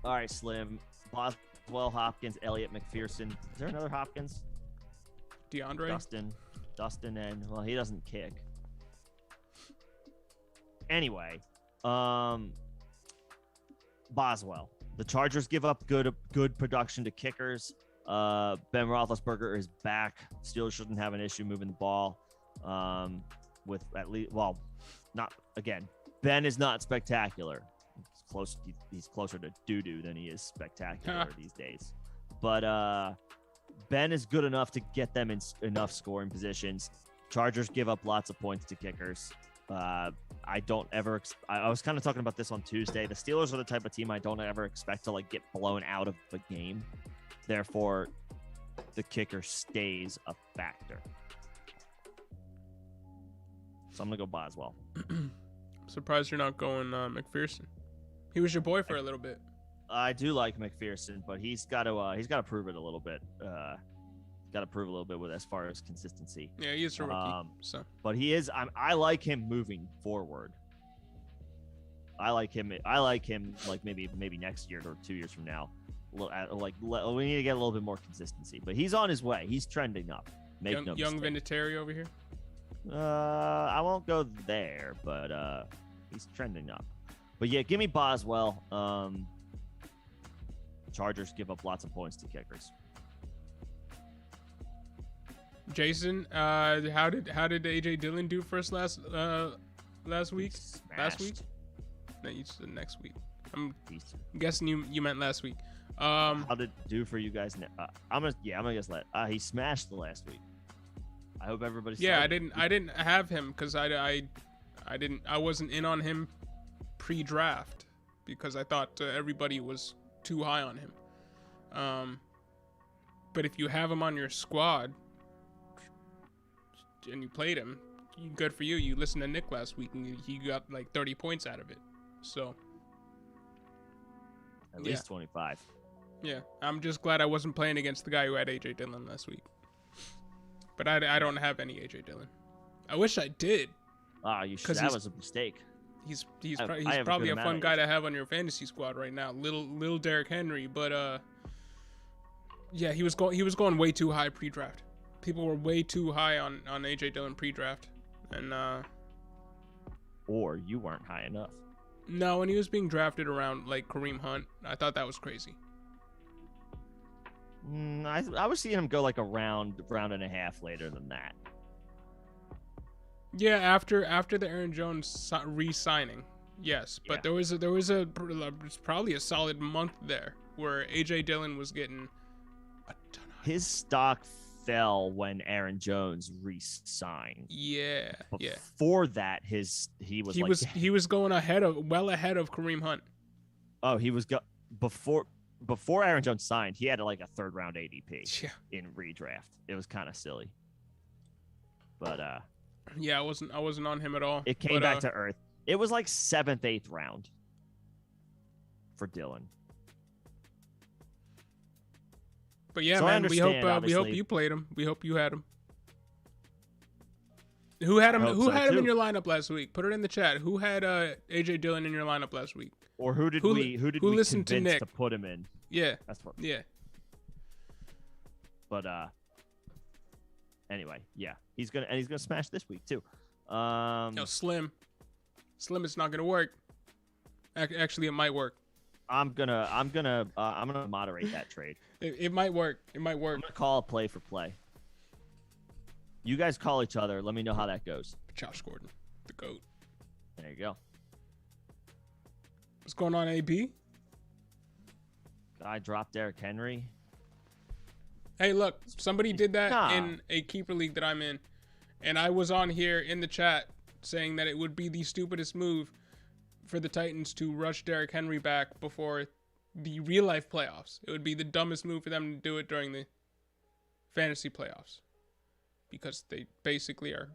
right, Slim. Boswell, Hopkins, Elliott, McPherson. Is there another Hopkins? DeAndre? Dustin, and, well, he doesn't kick. Anyway, Boswell. The Chargers give up good production to kickers. Ben Roethlisberger is back. Steelers shouldn't have an issue moving the ball. With at least, well, not again. Ben is not spectacular. He's closer to doo-doo than he is spectacular these days. But Ben is good enough to get them in enough scoring positions. Chargers give up lots of points to kickers. I don't ever. I was kind of talking about this on Tuesday. The Steelers are the type of team I don't ever expect to like get blown out of the game. Therefore, the kicker stays a factor. So I'm gonna go Boswell. I'm surprised you're not going McPherson. He was your boy for a little bit. I do like McPherson, but he's got to prove it a little bit. Got to prove a little bit with as far as consistency. Yeah, he is a rookie. But he is. I like him moving forward. I like him. Like maybe next year or 2 years from now. We need to get a little bit more consistency. But he's on his way. He's trending up. Young Vinatieri over here. I won't go there, but he's trending up. But yeah, give me Boswell. Chargers give up lots of points to kickers. Jason, how did AJ Dillon do for us last week? Last week? No, you said next week. I'm guessing you meant last week. How did it do for you guys? I'm gonna guess he smashed the last week. I hope everybody. Yeah, I didn't have him because I wasn't in on him pre-draft because I thought everybody was too high on him. But if you have him on your squad and you played him, good for you. You listened to Nick last week and he got like 30 points out of it. So at least 25. Yeah, I'm just glad I wasn't playing against the guy who had AJ Dillon last week. But I don't have any AJ Dillon. I wish I did. You should. That was a mistake. He's probably a fun guy to have on your fantasy squad right now. Little Derrick Henry, but yeah, he was going way too high pre-draft. People were way too high on AJ Dillon pre-draft, and or you weren't high enough. No, when he was being drafted around like Kareem Hunt, I thought that was crazy. I was seeing him go like a round and a half later than that. Yeah, after the Aaron Jones re-signing, yes, but there was probably a solid month there where AJ Dillon was getting a ton of his stock fell when Aaron Jones re-signed. Yeah, Before that, he was going well ahead of Kareem Hunt. Oh, he was before Aaron Jones signed, he had like a third round ADP in redraft. It was kind of silly, but yeah, I wasn't on him at all. It came back to earth. It was like 7th, 8th round for Dillon. But yeah, so man, we hope you played him. We hope you had him. Who had him? Who had him in your lineup last week? Put it in the chat. Who had AJ Dillon in your lineup last week? Or who did we listened to Nick to put him in? Yeah, that's what. Yeah. But anyway, yeah, he's gonna smash this week too. No, Slim, it's not gonna work. Actually, it might work. I'm gonna moderate that trade. It might work. I'm gonna call a play for play. You guys call each other. Let me know how that goes. Josh Gordon, the GOAT. There you go. What's going on, AB? I dropped Derrick Henry. Hey, look, somebody did that in a keeper league that I'm in, and I was on here in the chat saying that it would be the stupidest move for the Titans to rush Derrick Henry back before the real life playoffs. It would be the dumbest move for them to do it during the fantasy playoffs because they basically are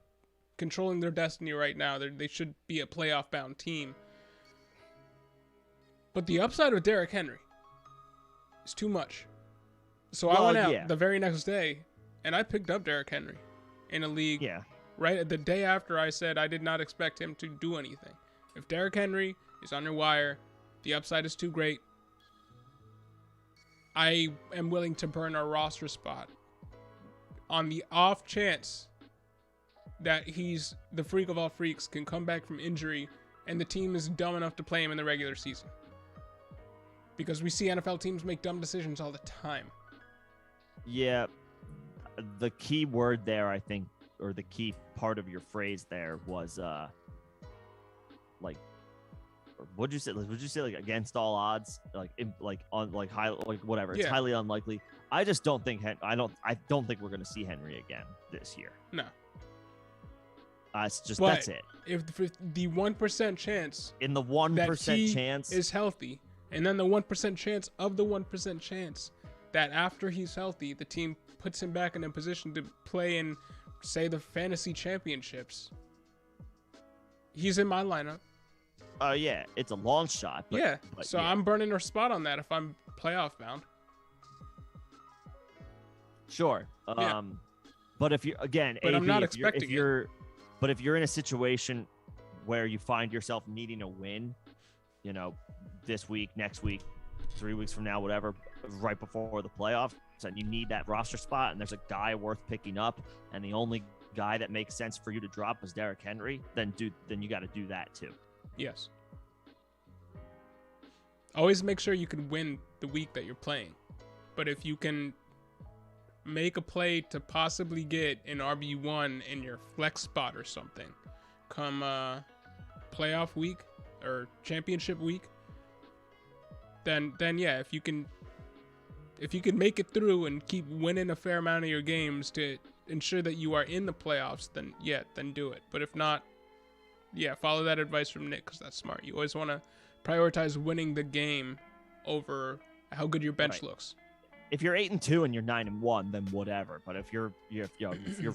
controlling their destiny right now. They should be a playoff bound team. But the upside of Derrick Henry is too much. So I went out the very next day and I picked up Derrick Henry in a league right at the day after I said I did not expect him to do anything. If Derrick Henry is on your wire, the upside is too great. I am willing to burn a roster spot on the off chance that he's the freak of all freaks, can come back from injury, and the team is dumb enough to play him in the regular season. Because we see NFL teams make dumb decisions all the time. Yeah, the key word there, I think, or the key part of your phrase there was like, what'd you say? Would you say like against all odds, whatever? It's highly unlikely. I just don't think I don't think we're going to see Henry again this year. No. It's just that's it. if the 1% chance in the 1% chance is healthy, and then the 1% chance of the 1% chance that after he's healthy, the team puts him back in a position to play in, say, the fantasy championships. He's in my lineup. Yeah, it's a long shot. But, so yeah. I'm burning a spot on that if I'm playoff bound. Sure. But if you're again, but I'm not expecting it. But if you're in a situation where you find yourself needing a win, this week, next week, 3 weeks from now, whatever, right before the playoffs, and you need that roster spot, and there's a guy worth picking up, and the only guy that makes sense for you to drop is Derrick Henry, then you got to do that too. Yes. Always make sure you can win the week that you're playing. But if you can make a play to possibly get an RB1 in your flex spot or something come playoff week or championship week, then yeah, if you can make it through and keep winning a fair amount of your games to ensure that you are in the playoffs, then do it. But if not, yeah, follow that advice from Nick, because that's smart. You always want to prioritize winning the game over how good your bench looks. If you're 8-2 and you're 9-1, then whatever. But if you're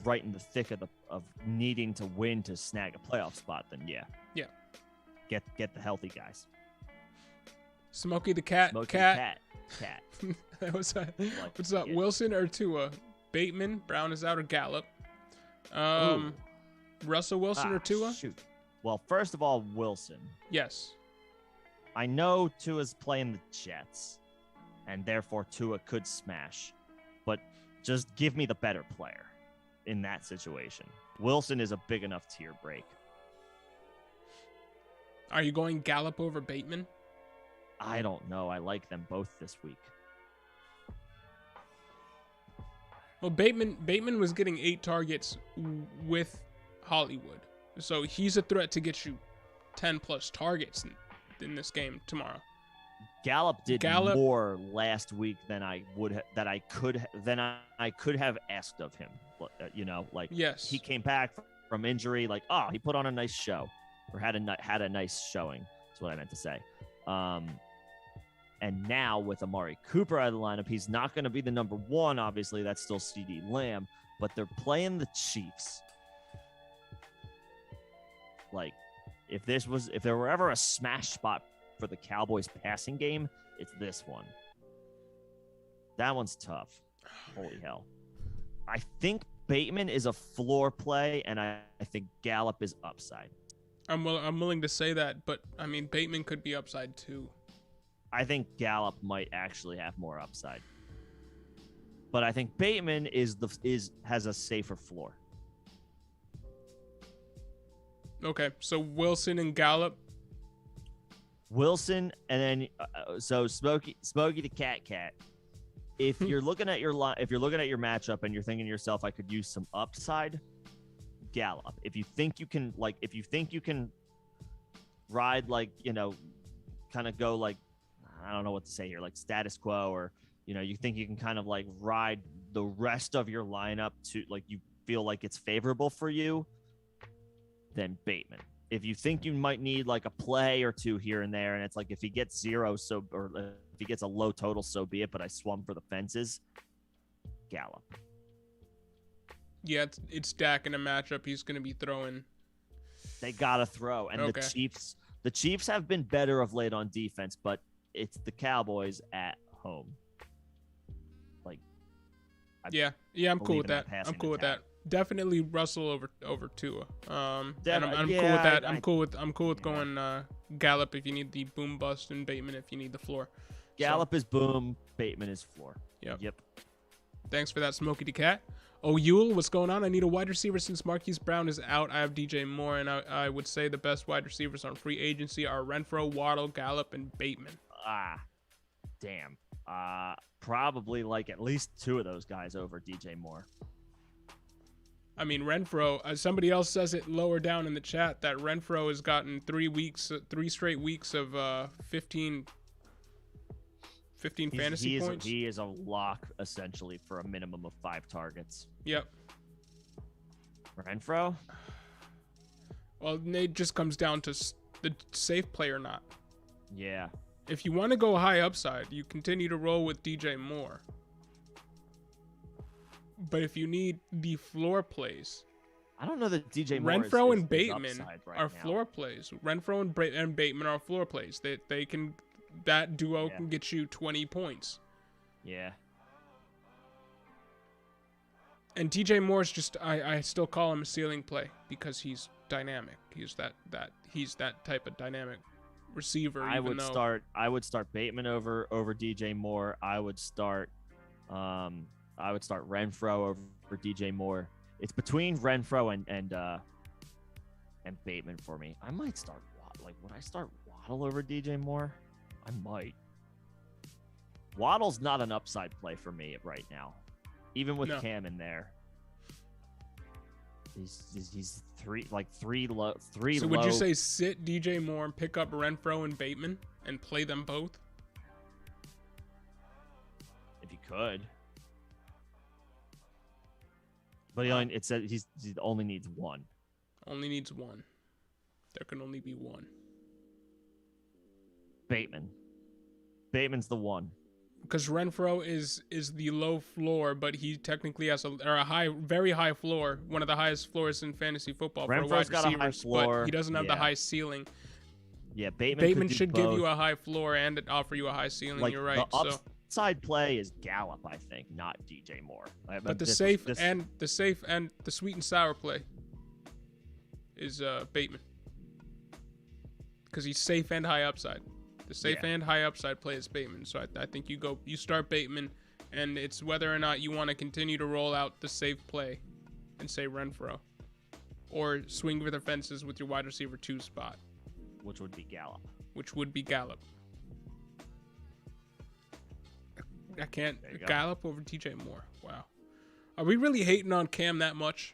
right in the thick of needing to win to snag a playoff spot, then yeah, get the healthy guys. Smokey the cat. Cat. What's up? Wilson or Tua? Bateman. Brown is out, or Gallup? Russell Wilson or Tua? Shoot. Well, first of all, Wilson. Yes. I know Tua's playing the Jets, and therefore Tua could smash. But just give me the better player in that situation. Wilson is a big enough tier break. Are you going Gallup over Bateman? I don't know. I like them both this week. Well, Bateman was getting 8 targets with Hollywood. So he's a threat to get you 10 plus targets in this game tomorrow. Gallup did more last week than I could have asked of him. Yes. He came back from injury, he put on a nice show, or had a nice showing. That's what I meant to say. And now with Amari Cooper out of the lineup, he's not going to be the number 1. Obviously, that's still CeeDee Lamb, but they're playing the Chiefs. If there were ever a smash spot for the Cowboys passing game, it's this one. That one's tough. Holy hell. I think Bateman is a floor play, and I think Gallup is upside. I'm willing to say that, but I mean, Bateman could be upside too. I think Gallup might actually have more upside, but I think Bateman has a safer floor. Okay, so Wilson and Gallup. Wilson, and then so Smokey the cat. If you're looking at your matchup and you're thinking to yourself, I could use some upside, Gallup. If you think you can ride, kind of go I don't know what to say here, status quo, or you think you can kind of ride the rest of your lineup to you feel like it's favorable for you, then Bateman. If you think you might need a play or two here and there, and it's if he gets 0, or if he gets a low total, so be it, but I swung for the fences, Gallup. Yeah, it's Dak in a matchup he's going to be throwing. They got to throw. And okay. The Chiefs have been better of late on defense, but it's the Cowboys at home. I'm cool with that. I'm cool with that. Definitely Russell over Tua. I'm cool with that. I'm cool with going Gallup if you need the boom bust, and Bateman if you need the floor. Gallup is boom, Bateman is floor. Yep. Thanks for that, Smokey the Cat. Yule, what's going on? I need a wide receiver since Marquise Brown is out. I have DJ Moore, and I would say the best wide receivers on free agency are Renfro, Waddle, Gallup, and Bateman. Damn. Probably at least 2 of those guys over DJ Moore. I mean, Renfro, somebody else says it lower down in the chat that Renfro has gotten 3 straight weeks of 15 fantasy points. He is a lock, essentially, for a minimum of 5 targets. Yep. Renfro? Well, it just comes down to the safe play or not. Yeah. If you want to go high upside, you continue to roll with DJ Moore. But if you need the floor plays, I don't know that DJ Moore Renfroe and is Bateman right are now. floor plays. Renfroe and Bateman are floor plays. They can, that duo can get you 20 points. Yeah. And DJ Moore's just, I still call him a ceiling play because he's dynamic. He's that type of dynamic receiver. I would start Bateman over DJ Moore. I would start Renfroe over DJ Moore. It's between Renfroe and Bateman for me. I might start would I start Waddle over DJ Moore? I might. Waddle's not an upside play for me right now, even with Cam in there. He's three low. So would you say sit DJ Moore and pick up Renfroe and Bateman and play them both? If you could. But it said he only needs one. Only needs one. There can only be one. Bateman's the one. Because Renfroe is the low floor, but he technically has a very high floor, one of the highest floors in fantasy football Renfroe's for wide got receivers, a high floor. But he doesn't have the high ceiling. Yeah, Bateman should give you a high floor and offer you a high ceiling. You're right. The upside play is Gallup, I think, not DJ Moore. But the safe and the sweet and sour play is Bateman, because he's safe and high upside. The safe and high upside play is Bateman. So I think you start Bateman, and it's whether or not you want to continue to roll out the safe play and say Renfroe, or swing for the fences with your wide receiver 2 spot, which would be Gallup. I can't Gallup over DJ Moore. Wow. Are we really hating on Cam that much?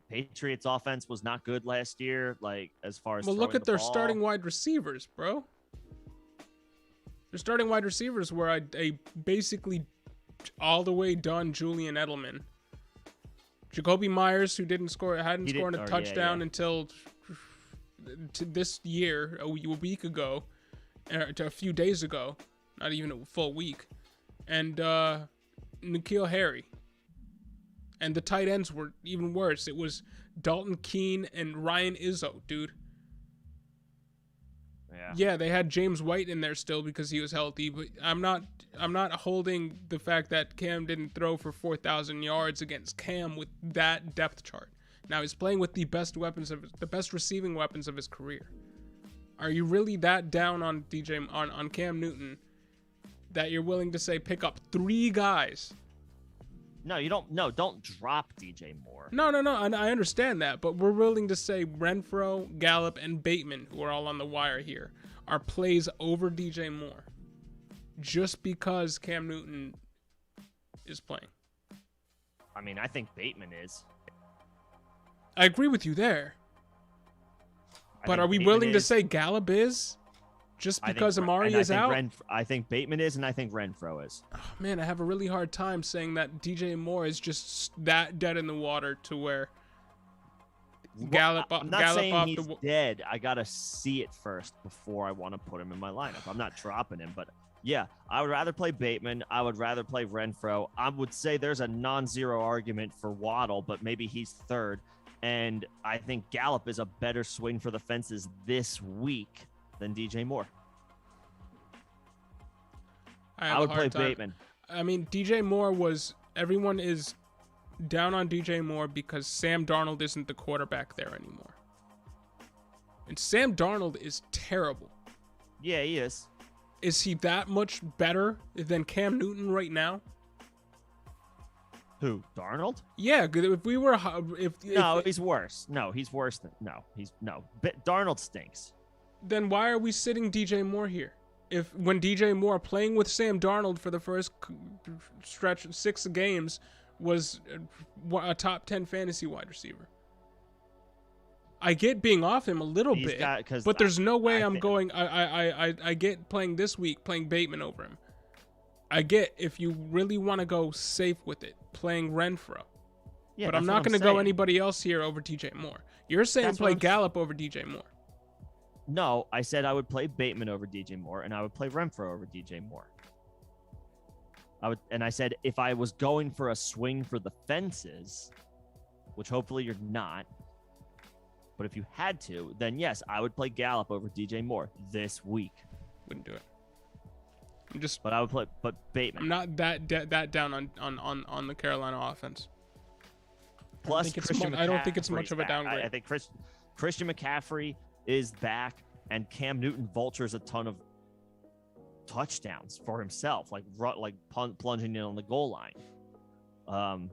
Patriots offense was not good last year, as far as look at their starting wide receivers, bro. Their starting wide receivers were a basically all the way done Julian Edelman. Jacoby Myers, who hadn't scored a touchdown until this year, a week ago, a few days ago, not even a full week, and N'Keal Harry. And the tight ends were even worse. It was Dalton Keene and Ryan Izzo, dude. Yeah, they had James White in there still because he was healthy, but I'm not holding the fact that Cam didn't throw for 4,000 yards against Cam with that depth chart. Now he's playing with the best receiving weapons of his career. Are you really that down on on Cam Newton that you're willing to say pick up 3 guys? No, you don't. No, don't drop DJ Moore. No. And I understand that, but we're willing to say Renfroe, Gallup, and Bateman, who are all on the wire here, are plays over DJ Moore, just because Cam Newton is playing. I mean, I think Bateman is. I agree with you there. But are we willing to say Gallup is? Just because Amari is out? I think Bateman is, and I think Renfroe is. Oh, man, I have a really hard time saying that DJ Moore is just that dead in the water to where Gallup. I'm not saying he's dead. I gotta see it first before I want to put him in my lineup. I'm not dropping him, but yeah, I would rather play Bateman. I would rather play Renfroe. I would say there's a non-zero argument for Waddle, but maybe he's third. And I think Gallup is a better swing for the fences this week than DJ Moore. I would play Bateman. I mean, DJ Moore everyone is down on DJ Moore because Sam Darnold isn't the quarterback there anymore. And Sam Darnold is terrible. Yeah, he is. Is he that much better than Cam Newton right now? Who, Darnold? Yeah, if we were he's worse. Darnold stinks. Then why are we sitting DJ Moore here? When DJ Moore playing with Sam Darnold for the first stretch 6 games was a top 10 fantasy wide receiver. I get being off him a little bit, but there's no way I get playing this week, playing Bateman over him. I get if you really want to go safe with it, playing Renfroe. Yeah, but I'm not going to go anybody else here over DJ Moore. You're saying play Gallup over DJ Moore. No, I said I would play Bateman over DJ Moore, and I would play Renfroe over DJ Moore. I said if I was going for a swing for the fences, which hopefully you're not, but if you had to, then yes, I would play Gallup over DJ Moore this week. Wouldn't do it. But I would play, Bateman. I'm not that down on the Carolina offense. Plus, I don't think it's much of a downgrade. I think Christian McCaffrey is back, and Cam Newton vultures a ton of touchdowns for himself, plunging in on the goal line.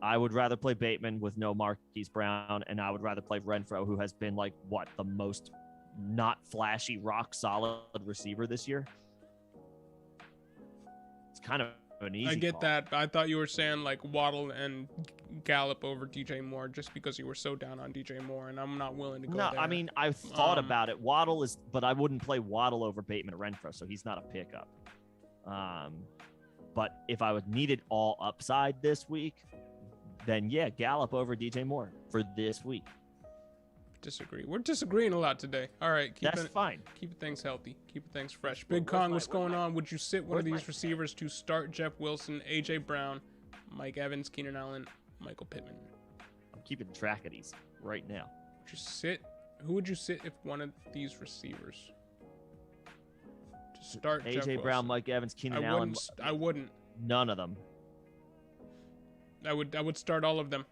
I would rather play Bateman with no Marquise Brown, and I would rather play Renfroe, who has been the most not flashy, rock solid receiver this year. It's kind of an easy I get call. that, but I thought you were saying Waddle and Gallup over DJ Moore just because you were so down on DJ Moore, and I'm not willing to go there. I mean, I've thought about it. Waddle is, but I wouldn't play Waddle over Bateman or Renfroe, so he's not a pickup. But if I would need it all upside this week, then yeah, Gallup over DJ Moore for this week. Disagree. We're disagreeing a lot today. All right, that's fine. Keep things healthy. Keep things fresh. Big Kong, what's going on? Would you sit one of these receivers to start Jeff Wilson, AJ Brown, Mike Evans, Keenan Allen, Michael Pittman? I'm keeping track of these right now. Would you sit? Who would you sit if one of these receivers to start Jeff Wilson? AJ Brown, Mike Evans, Keenan Allen. I wouldn't. None of them. I would start all of them.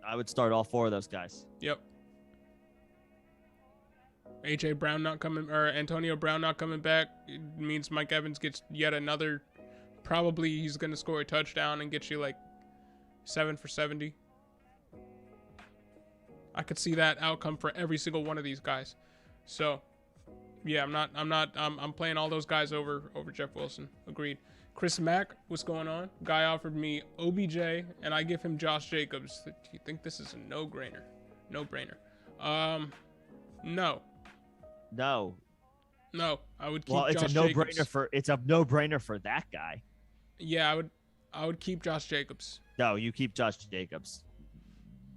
I would start all four of those guys. Yep. AJ Brown not coming, or Antonio Brown not coming back, it means Mike Evans gets yet another. Probably he's going to score a touchdown and get you 7 for 70. I could see that outcome for every single one of these guys. So, yeah, I'm playing all those guys over Jeff Wilson. Agreed. Chris Mack, what's going on? Guy offered me OBJ, and I give him Josh Jacobs. Do you think this is a no-brainer? No-brainer. No. No, I would keep Josh Jacobs. It's a no-brainer for that guy. Yeah, I would keep Josh Jacobs. No, you keep Josh Jacobs.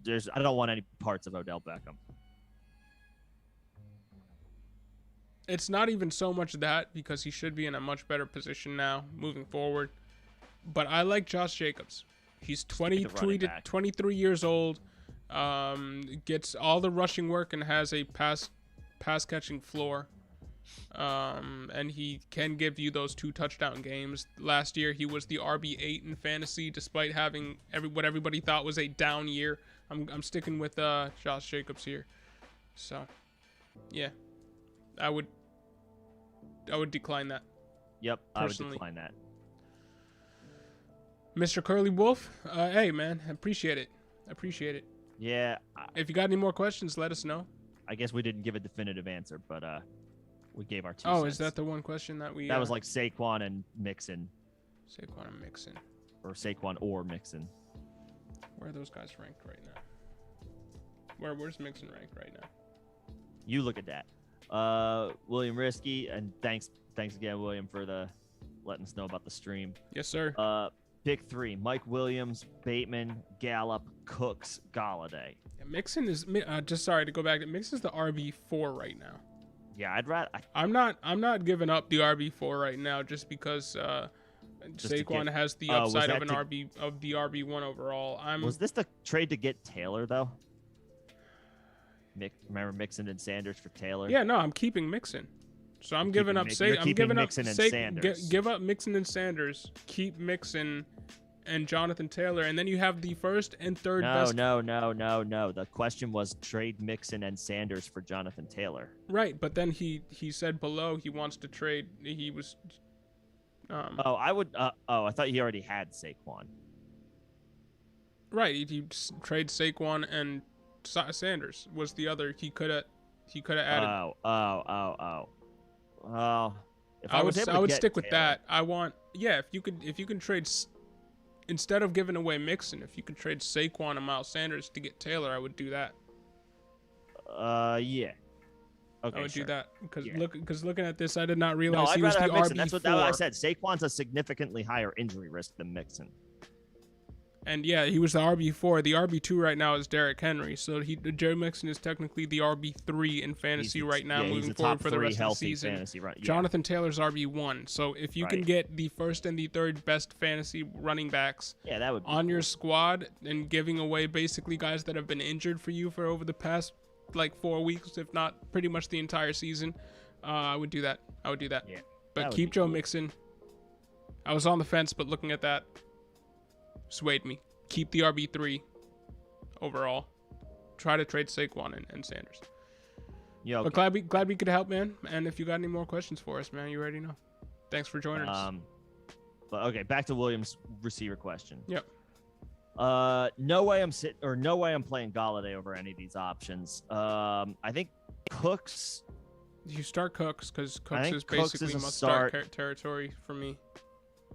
I don't want any parts of Odell Beckham. It's not even so much that, because he should be in a much better position now moving forward. But I like Josh Jacobs. He's 23 years old, gets all the rushing work and has a pass catching floor. And he can give you those 2 touchdown games. Last year he was the RB8 in fantasy, despite having what everybody thought was a down year. I'm sticking with Josh Jacobs here. So, yeah, I would decline that. Yep, personally. I would decline that. Mr. Curly Wolf, hey man, appreciate it. Yeah. If you got any more questions, let us know. I guess we didn't give a definitive answer, but we gave our 2 cents. Oh, is that the one question that we? That was Saquon and Mixon. Saquon and Mixon. Or Saquon or Mixon. Where are those guys ranked right now? Where's Mixon ranked right now? You look at that. William Risky, and thanks again, William, for letting us know about the stream. Yes, sir. Pick 3: Mike Williams, Bateman, Gallup, Cooks, Golladay. Yeah, Mixon is just sorry to go back. Mixon's the RB4 right now. Yeah, I'd rather. I'm not giving up the RB4 right now just because Saquon has the upside of the RB1 overall. Was this the trade to get Taylor though? Remember Mixon and Sanders for Taylor? Yeah, no, I'm keeping Mixon. So I'm giving up. Sanders. Give up Mixon and Sanders. Keep Mixon and Jonathan Taylor, and then you have the first and third best. No. The question was trade Mixon and Sanders for Jonathan Taylor. Right, but then he said below he wants to trade. He was. I would. I thought he already had Saquon. Right, he trade Saquon and Sanders was the other. He could have added. I would stick with that. If you can trade instead of giving away Mixon, if you could trade Saquon and Miles Sanders to get Taylor, I would do that. Yeah. Okay, I would do that because looking at this, I did not realize he was the RB4. RB4. That's what I said. Saquon's a significantly higher injury risk than Mixon. And yeah, he was the RB4. The RB2 right now is Derrick Henry. So Joe Mixon is technically the RB3 in fantasy right now, moving forward for the rest of the season. Fantasy, right? Jonathan Taylor's RB1. So if you can get the first and the third best fantasy running backs that would be on your squad and giving away basically guys that have been injured for you for over the past like 4 weeks, if not pretty much the entire season, I would do that. Yeah, but keep Joe Mixon. I was on the fence, but looking at that swayed me. Keep the RB3 overall. Try to trade Saquon and Sanders. Yeah, okay. But glad we could help, man. And if you got any more questions for us, man, you already know. Thanks for joining us. But okay, back to Williams' receiver question. Yep. No way I'm playing Golladay over any of these options. I think Cooks. You start Cooks because Cooks is basically must-start territory for me.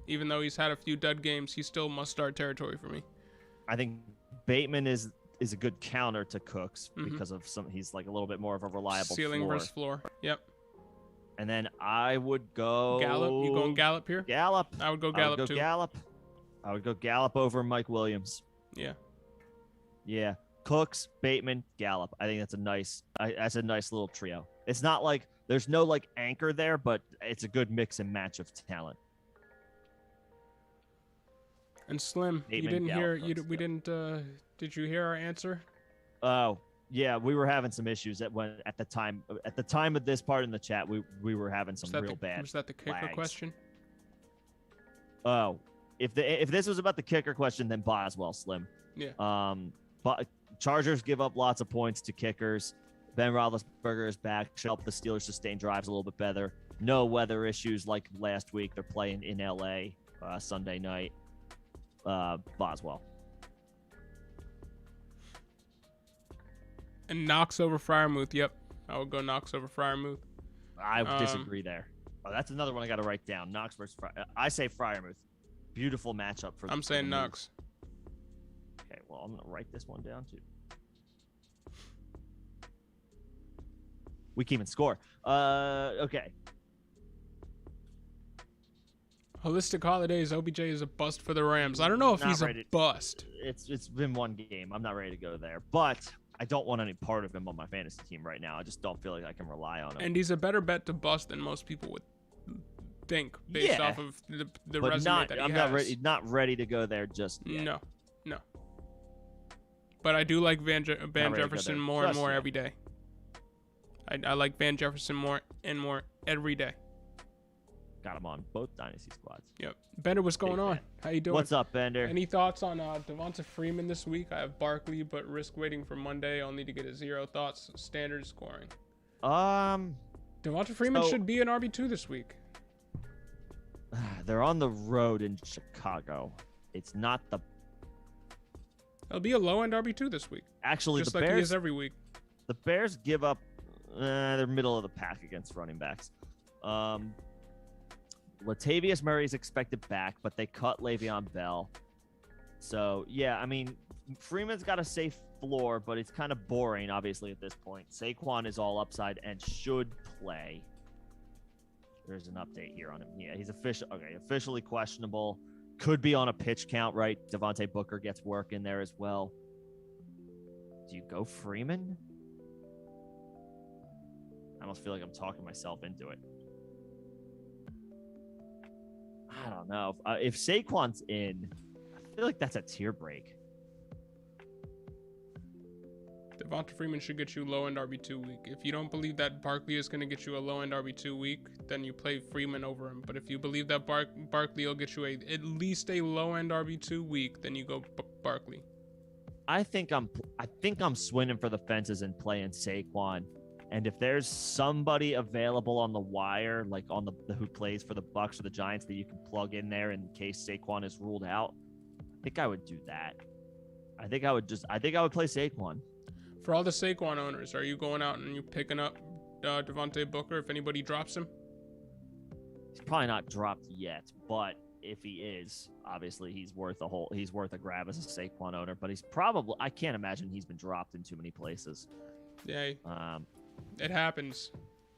Even though he's had a few dud games, he's still must-start territory for me. I think Bateman is a good counter to Cooks because of he's like a little bit more of a reliable ceiling versus floor. Yep. And then I would go Gallup. You going Gallup here? Gallup. I would go Gallup too. I would go Gallup over Mike Williams. Yeah. Cooks, Bateman, Gallup. I think that's a nice little trio. It's not like there's no like anchor there, but it's a good mix and match of talent. And Slim, Bateman, you didn't Gallup, hear. We didn't. Did you hear our answer? Oh yeah, we were having some issues at the time of this part in the chat. We were having some real bad. Was that the kicker lags. question? Oh, if this was about the kicker question, then Boswell, Slim. Yeah. But Chargers give up lots of points to kickers. Ben Roethlisberger is back. Should help the Steelers sustain drives a little bit better. No weather issues like last week. They're playing in LA Sunday night. Boswell. And Knox over Freiermuth. Yep. I would go Knox over Freiermuth. I disagree there. Oh, that's another one I got to write down. Knox versus I say Freiermuth. Beautiful matchup for. I'm saying Knox. Okay, well, I'm gonna write this one down too. We can't even score. Okay. Holistic Holidays, OBJ is a bust for the Rams. I don't know if he's a bust. It's been one game. I'm not ready to go there, but I don't want any part of him on my fantasy team right now. I just don't feel like I can rely on him. And he's a better bet to bust than most people would think based off of the resume that he has. I'm not ready to go there just yet. No. But I do like Van Jefferson more and more every day. I like Van Jefferson more and more every day. Got him on both dynasty squads. Yep. Bender, what's going on? How you doing? What's up, Bender? Any thoughts on Devonta Freeman this week? I have Barkley, but risk waiting for Monday. I'll need to get a 0 thoughts. Standard scoring. Devonta Freeman should be an RB2 this week. They're on the road in Chicago. It's not the. It'll be a low-end RB2 this week. Actually, just the like Bears, he is every week. The Bears give up. They're middle of the pack against running backs. Latavius Murray is expected back, but they cut Le'Veon Bell. So, yeah, I mean, Freeman's got a safe floor, but it's kind of boring, obviously, at this point. Saquon is all upside and should play. There's an update here on him. Yeah, he's officially questionable. Could be on a pitch count, right? Devontae Booker gets work in there as well. Do you go Freeman? I almost feel like I'm talking myself into it. I don't know. If Saquon's in, I feel like that's a tier break. Devonta Freeman should get you low-end RB2 week. If you don't believe that Barkley is going to get you a low-end RB2 week, then you play Freeman over him. But if you believe that Barkley will get you at least a low-end RB2 week, then you go Barkley. I think I'm swinging for the fences and playing Saquon. And if there's somebody available on the wire, like on the who plays for the Bucs or the Giants, that you can plug in there in case Saquon is ruled out, I think I would do that. I think I would play Saquon. For all the Saquon owners, are you going out and you picking up Devontae Booker if anybody drops him? He's probably not dropped yet, but if he is, obviously he's worth a grab as a Saquon owner. But I can't imagine he's been dropped in too many places. Yeah. It happens.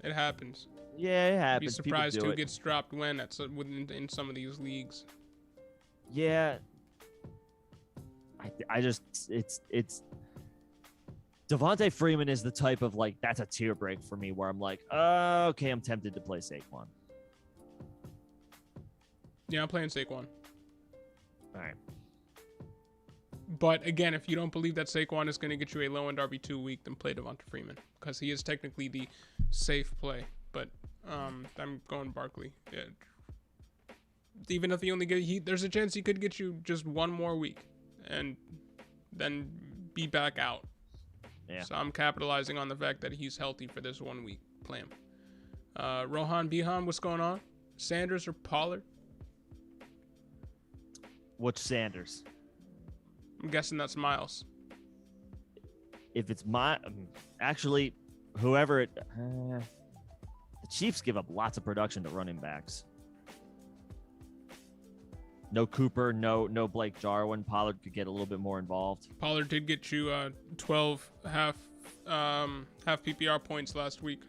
Yeah, it happens. Be surprised who gets dropped when in some of these leagues. Yeah. I just it's Devontae Freeman is the type of like that's a tear break for me where I'm like, okay, I'm tempted to play Saquon. Yeah, I'm playing Saquon. All right. But again, if you don't believe that Saquon is going to get you a low-end RB2 week, then play Devonta Freeman because he is technically the safe play. But I'm going Barkley. Yeah. Even if he only there's a chance he could get you just one more week and then be back out. Yeah. So I'm capitalizing on the fact that he's healthy for this 1 week. Play him. Rohan Bihan, what's going on? Sanders or Pollard? Which Sanders? I'm guessing that's Miles. If it's actually, whoever it, the Chiefs give up lots of production to running backs. No Cooper, no Blake Jarwin. Pollard could get a little bit more involved. Pollard did get you 12 half PPR points last week.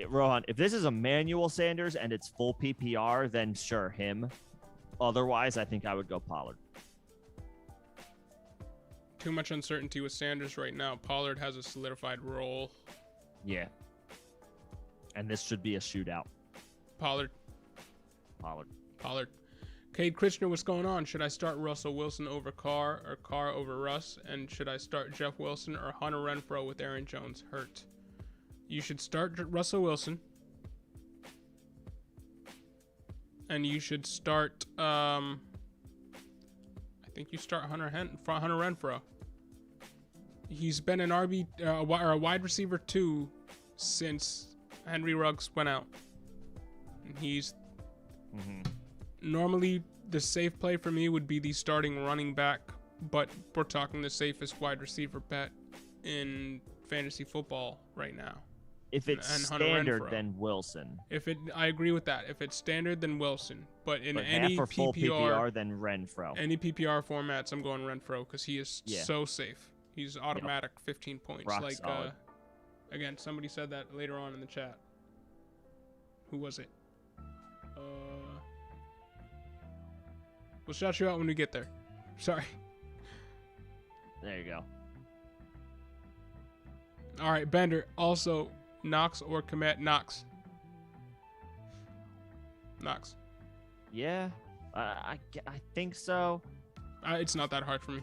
Rohan, if this is Emmanuel Sanders and it's full PPR, then sure, him. Otherwise, I think I would go Pollard. Too much uncertainty with Sanders right now. Pollard has a solidified role. Yeah. And this should be a shootout. Pollard. Cade Krishner, what's going on? Should I start Russell Wilson over Carr or Carr over Russ? And should I start Jeff Wilson or Hunter Renfrow with Aaron Jones hurt? You should start Russell Wilson. And you should start, I think you start Hunter Renfrow. He's been an RB, or a wide receiver 2 since Henry Ruggs went out. And he's normally the safe play for me would be the starting running back, but we're talking the safest wide receiver bet in fantasy football right now. If it's standard, then Wilson. I agree with that. If it's standard, then Wilson. But in any half or full PPR, then Renfrow. Any PPR formats, I'm going Renfrow because he is so safe. He's automatic 15 points. Rock solid. Again, somebody said that later on in the chat. Who was it? We'll shout you out when we get there. Sorry. There you go. All right, Bender. Also, Knox or Kmet? Knox. Yeah, I think so. It's not that hard for me.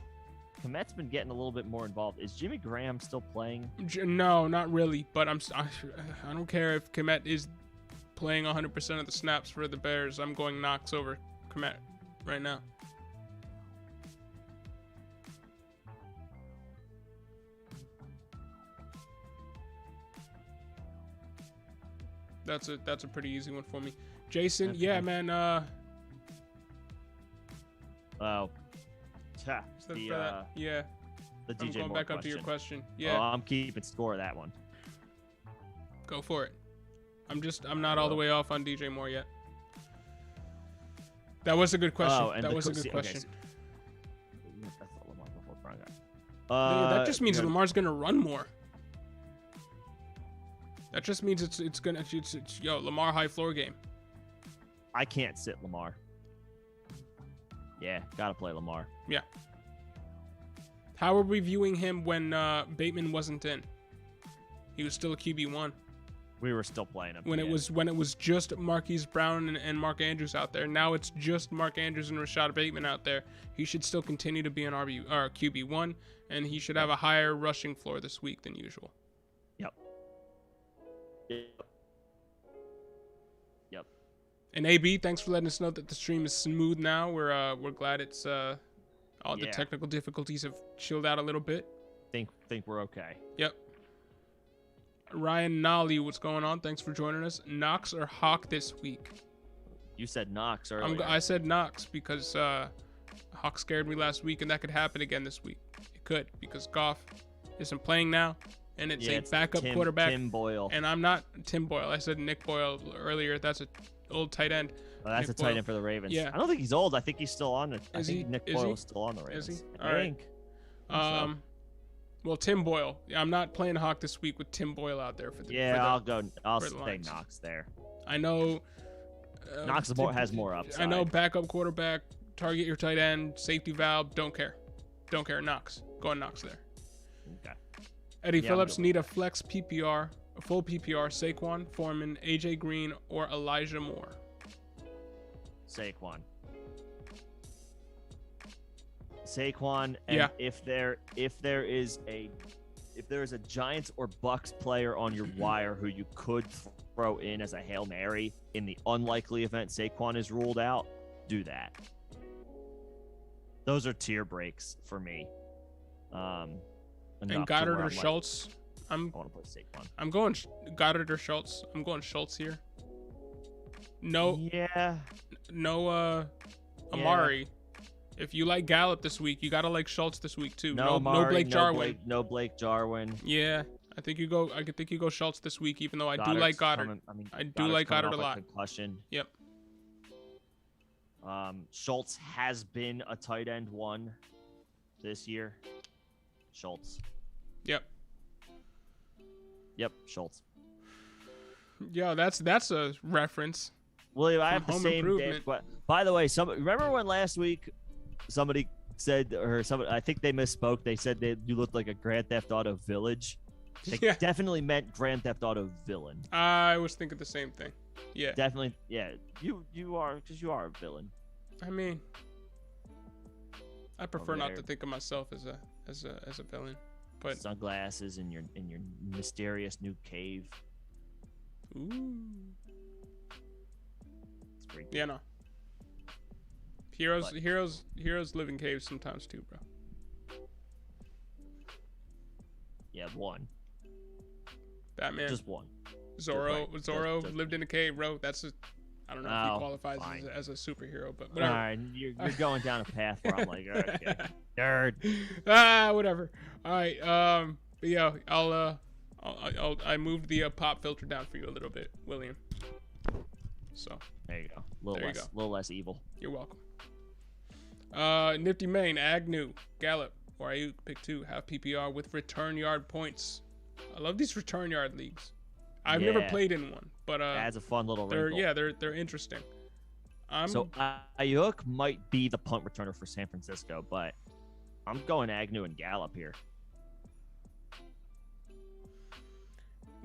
Kmet's been getting a little bit more involved. Is Jimmy Graham still playing? No, not really. But I don't care if Kmet is playing 100% of the snaps for the Bears. I'm going Knox over Kmet right now. That's a pretty easy one for me. Jason, yeah, man. Oh. Yeah. The DJ I'm going Moore back question. up to your question. Yeah. Oh, I'm keeping score of that one. Go for it. I'm not all the way off on DJ Moore yet. That was a good question. That was a good question. That just means Lamar's gonna run more. That just means it's Lamar high floor game. I can't sit Lamar. Yeah, gotta play Lamar. Yeah. How are we viewing him when Bateman wasn't in? He was still a QB1. We were still playing him. When it was just Marquise Brown and Mark Andrews out there. Now it's just Mark Andrews and Rashad Bateman out there. He should still continue to be an QB1, and he should have a higher rushing floor this week than usual. Yep. And AB, thanks for letting us know that the stream is smooth now. We're glad it's all the technical difficulties have chilled out a little bit. Think we're okay. Yep. Ryan Nolly, what's going on? Thanks for joining us. Knox or Hawk this week? You said Knox earlier. I said Knox because Hawk scared me last week, and that could happen again this week. It could, because Goff isn't playing now, and it's a backup quarterback. Tim Boyle. And I'm not Tim Boyle. I said Nick Boyle earlier. That's an old tight end. Oh, that's Nick a tight end for the Ravens. Yeah. I don't think he's old. I think he's still on it. I think Nick Boyle is still on the Ravens. Is he? All right. Well, Tim Boyle. I'm not playing Hawk this week with Tim Boyle out there for the. I'll stay Knox there. I know. Knox has more upside. I know backup quarterback target your tight end, safety valve, don't care. Don't care. Knox. Go on Knox there. Okay. Eddie Phillips need a flex PPR, a full PPR, Saquon, Foreman, AJ Green, or Elijah Moore. Saquon, and if there is a Giants or Bucks player on your wire who you could throw in as a Hail Mary in the unlikely event Saquon is ruled out, do that. Those are tier breaks for me. And Goddard or Schultz. I want to play Saquon. I'm going Goddard or Schultz. I'm going Schultz here. No. Yeah. No. Amari. If you like Gallup this week, you gotta like Schultz this week too. No Blake Jarwin. No Blake Jarwin. Yeah, I think you go Schultz this week, even though I do like Goddard. I do like Goddard a lot. Concussion. Yep. Schultz has been a tight end 1 this year. Schultz. Yep. Schultz. Yo, that's a reference. William, I have the same day. By the way, remember when last week somebody said, I think they misspoke. They said that you looked like a Grand Theft Auto Village. They definitely meant Grand Theft Auto villain. I was thinking the same thing. Yeah. Definitely. Yeah. You are, because you are a villain. I mean, I prefer not to think of myself as a villain. But sunglasses in your mysterious new cave. Ooh. Yeah, no. Heroes live in caves sometimes too, bro. Yeah, 1. Batman. Just 1. Zorro lived in a cave, bro. I don't know if he qualifies as a superhero, but whatever. All right, you're going down a path where I'm like, okay, nerd. Whatever. All right. But yeah, I moved the pop filter down for you a little bit, William. So there you go. A little less evil. You're welcome. Nifty Main, Agnew, Gallup, or Ayuk pick 2, have PPR with return yard points. I love these return yard leagues. I've never played in one, but adds a fun little wrinkle. They're interesting. So Ayuk might be the punt returner for San Francisco, but I'm going Agnew and Gallup here.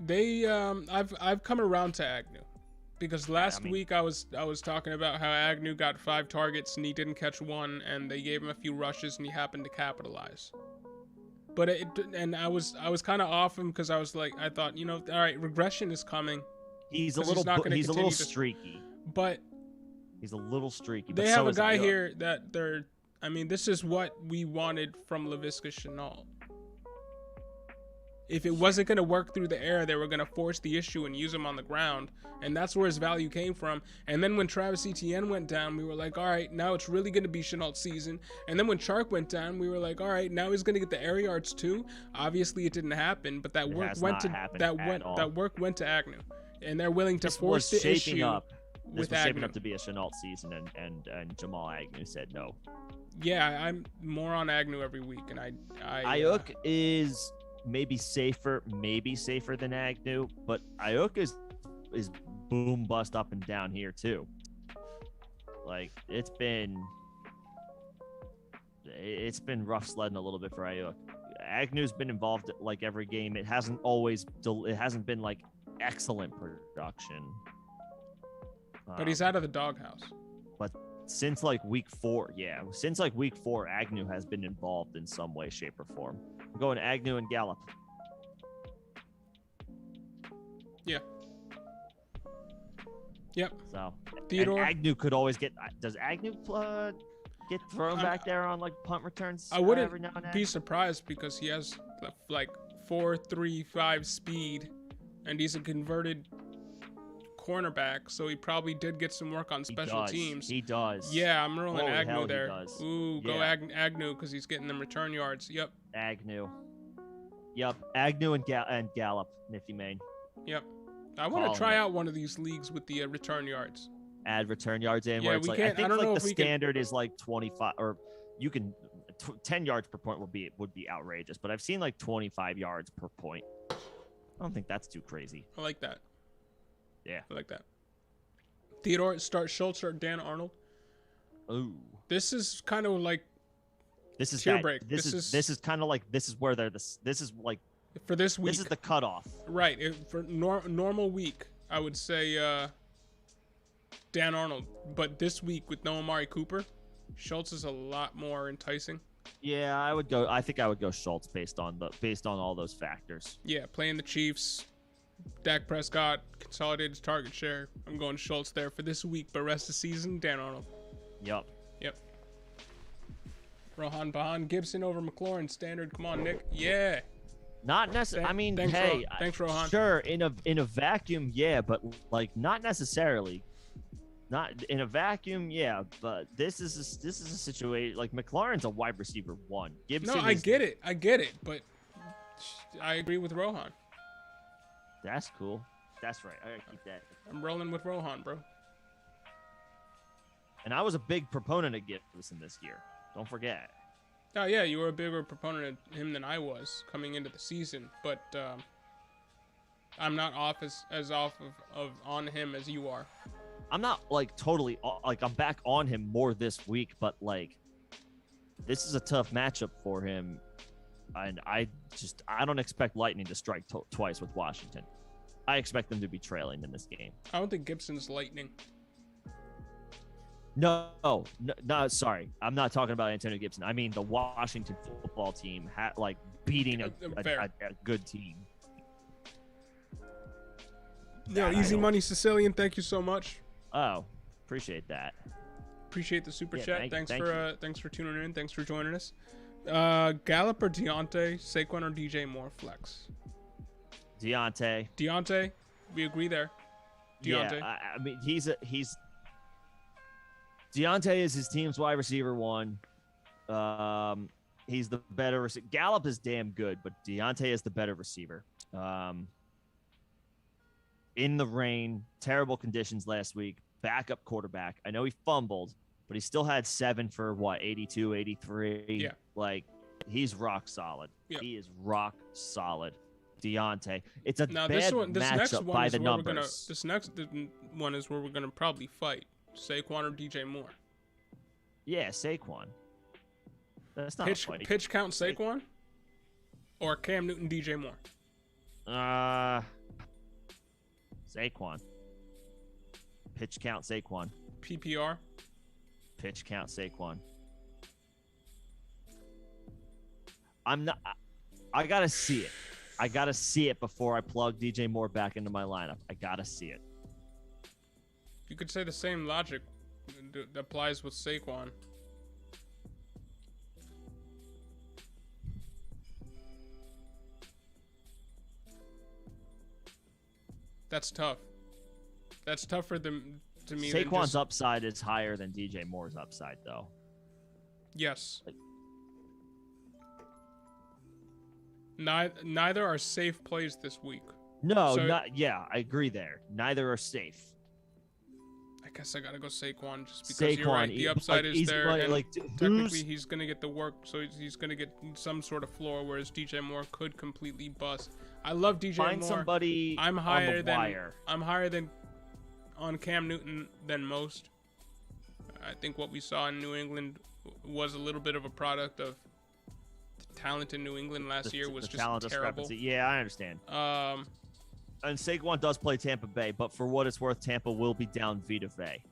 I've come around to Agnew. Because last week I was talking about how Agnew got 5 targets and he didn't catch 1, and they gave him a few rushes and he happened to capitalize. But I was kind of off him because I thought, all right, regression is coming. He's a little streaky. But he's a little streaky. They have a guy here that this is what we wanted from Laviska Shenault. If it wasn't going to work through the air, they were going to force the issue and use him on the ground. And that's where his value came from. And then when Travis Etienne went down, we were like, all right, now it's really going to be Shenault's season. And then when Chark went down, we were like, all right, now he's going to get the air yards too. Obviously, it didn't happen, but that work went to Agnew. And they're willing to force the issue. This was shaping up to be a Shenault season, and Jamal Agnew said no. Yeah, I'm more on Agnew every week, and Ayuk is maybe safer than Agnew, but Ayuk is boom bust up and down here too. Like it's been rough sledding a little bit for Ayuk. Agnew's been involved like every game. It hasn't been like excellent production. But he's out of the doghouse. But since week 4, Agnew has been involved in some way, shape, or form. I'm going Agnew and Gallup. Yeah. Yep. So Theodore, Agnew could always get. Does Agnew get thrown back there on punt returns? I wouldn't be surprised because he has 4.35 speed, and he's a converted cornerback, so he probably did get some work on special teams. He does. Yeah, I'm rolling Agnew there. Ooh, go Agnew because he's getting them return yards. Yep. Agnew. Yep. Agnew and Gallup, Nifty Main. Yep. I want to try out one of these leagues with the return yards. Add return yards in. Where it's I think the standard is 25, or you can 10 yards per point would be outrageous, but I've seen 25 yards per point. I don't think that's too crazy. I like that. Yeah. I like that. Theodore, start Schultz or Dan Arnold. Ooh. This is kind of like this is tier that, break. This is kind of like this is where they're this is like for this week. This is the cutoff. Right. For normal week, I would say Dan Arnold, but this week with no Amari Cooper, Schultz is a lot more enticing. Yeah, I think I would go Schultz based on all those factors. Yeah, playing the Chiefs, Dak Prescott, consolidated target share. I'm going Schultz there for this week, but rest of the season, Dan Arnold. Yep. Rohan Bahan Gibson over McLaurin standard. Come on, Nick. Yeah. Not necessarily. I mean, thanks, Rohan. Sure, in a vacuum, yeah, but like not necessarily. Not in a vacuum, yeah, but this is a situation like McLaurin's a wide receiver 1. Gibson. No, I get it, but I agree with Rohan. That's cool. That's right. I gotta keep that. I'm rolling with Rohan, bro. And I was a big proponent of Gibson this year. Don't forget. Oh yeah, you were a bigger proponent of him than I was coming into the season, but I'm not off as off of on him as you are. I'm not like totally like I'm back on him more this week, but like this is a tough matchup for him, and I don't expect Lightning to strike twice with Washington. I expect them to be trailing in this game. I don't think Gibson's Lightning. No, sorry. I'm not talking about Antonio Gibson. I mean the Washington football team beating a good team. Yeah, easy money Sicilian. Thank you so much. Oh, appreciate that. Appreciate the super chat. Thanks for tuning in. Thanks for joining us. Gallup or Deontay, Saquon or DJ Moore flex. Deontay. We agree there. Deontay. Yeah, I mean Deontay is his team's wide receiver 1. He's the better receiver. Gallup is damn good, but Deontay is the better receiver. In the rain, terrible conditions last week, backup quarterback. I know he fumbled, but he still had 7 for 82, 83. Yeah. Like, he's rock solid. Yeah. He is rock solid. Deontay. It's a now, bad matchup by the numbers. This next one is where we're going to probably fight. Saquon or DJ Moore? Yeah, Saquon. That's not pitch count Saquon? Or Cam Newton, DJ Moore? Saquon. Pitch count Saquon. PPR? Pitch count Saquon. I gotta see it. I gotta see it before I plug DJ Moore back into my lineup. I gotta see it. You could say the same logic applies with Saquon. That's tough. That's tough for them to me. Saquon's upside is higher than DJ Moore's upside, though. Yes. Neither are safe plays this week. No, I agree there. Neither are safe. I guess I gotta go Saquon just because you're right. The upside is there, and technically he's gonna get the work, so he's gonna get some sort of floor. Whereas DJ Moore could completely bust. I love DJ Moore. Find somebody on the wire. I'm higher than on Cam Newton than most. I think what we saw in New England was a little bit of a product of the talent in New England last year was just terrible. Yeah, I understand. And Saquon does play Tampa Bay, but for what it's worth, Tampa will be down Vita Vea.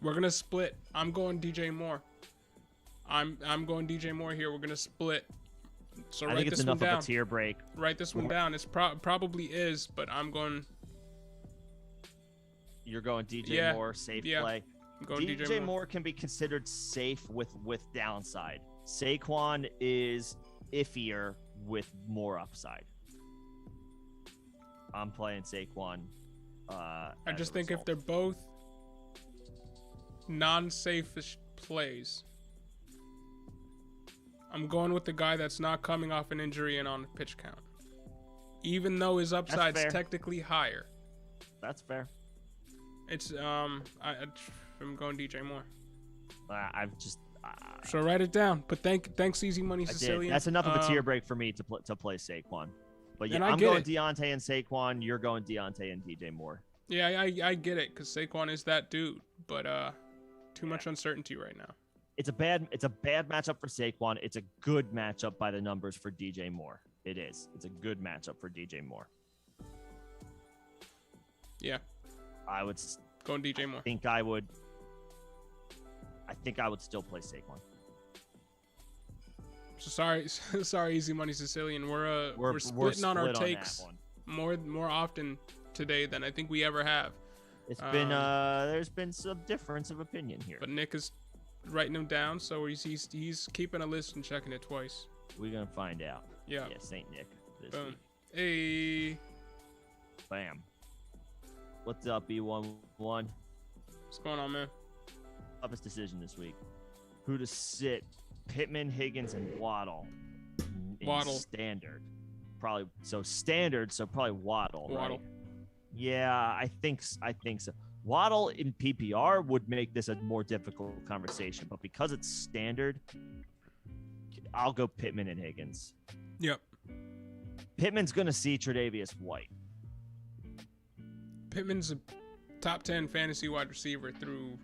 We're gonna split. I'm going DJ Moore. I'm going DJ Moore here. We're gonna split. So I think it's enough of a tier break. Write this one down. It's probably is, but I'm going. You're going DJ Moore, safe play. I'm going DJ Moore can be considered safe with downside. Saquon is iffier with more upside. I'm playing Saquon. I just think if they're both non-safe plays, I'm going with the guy that's not coming off an injury and on the pitch count, even though his upside's technically higher. That's fair. It's I'm going DJ Moore. So write it down. But thanks, Easy Money Sicilian. That's enough of a tier break for me to play Saquon. But yeah, I'm going Deontay and Saquon. You're going Deontay and DJ Moore. Yeah, I get it because Saquon is that dude, but too much uncertainty right now. It's a bad matchup for Saquon. It's a good matchup by the numbers for DJ Moore. It is. It's a good matchup for DJ Moore. Yeah. I would go on DJ Moore. I think I would still play Saquon. So sorry, Easy Money Sicilian. We're splitting on our takes more often today than I think we ever have. It's been there's been some difference of opinion here. But Nick is writing them down, so he's keeping a list and checking it twice. We're gonna find out. Yeah. Yeah, Saint Nick. Boom. Hey. Bam. What's up, B11? What's going on, man? Toughest decision this week. Who to sit? Pittman, Higgins, and Waddle. Waddle. Standard. Probably standard, so probably Waddle. Waddle. Right? Yeah, I think so. Waddle in PPR would make this a more difficult conversation, but because it's standard, I'll go Pittman and Higgins. Yep. Pittman's going to see Tre'Davious White. Pittman's a top 10 fantasy wide receiver through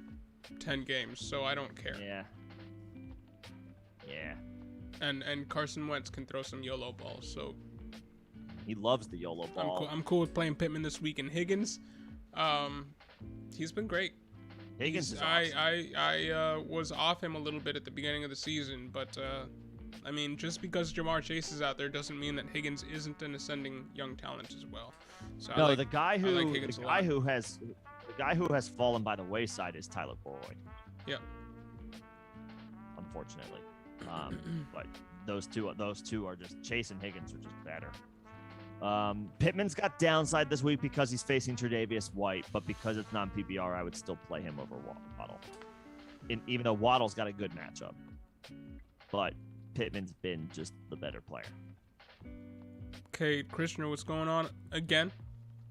10 games, so I don't care. Yeah. And Carson Wentz can throw some YOLO balls, so he loves the YOLO ball. I'm cool with playing Pittman this week. And Higgins, he's been great. Higgins is awesome. I was off him a little bit at the beginning of the season, but I mean, just because Jamar Chase is out there doesn't mean that Higgins isn't an ascending young talent as well. So no, the guy who has fallen by the wayside is Tyler Boyd. Yeah. Unfortunately, but those two are just Chase and Higgins are just better. Pittman's got downside this week because he's facing Tre'Davious White, but because it's non-PPR, I would still play him over Waddle. Even though Waddle's got a good matchup, but Pittman's been just the better player. Okay, Krishna, what's going on again?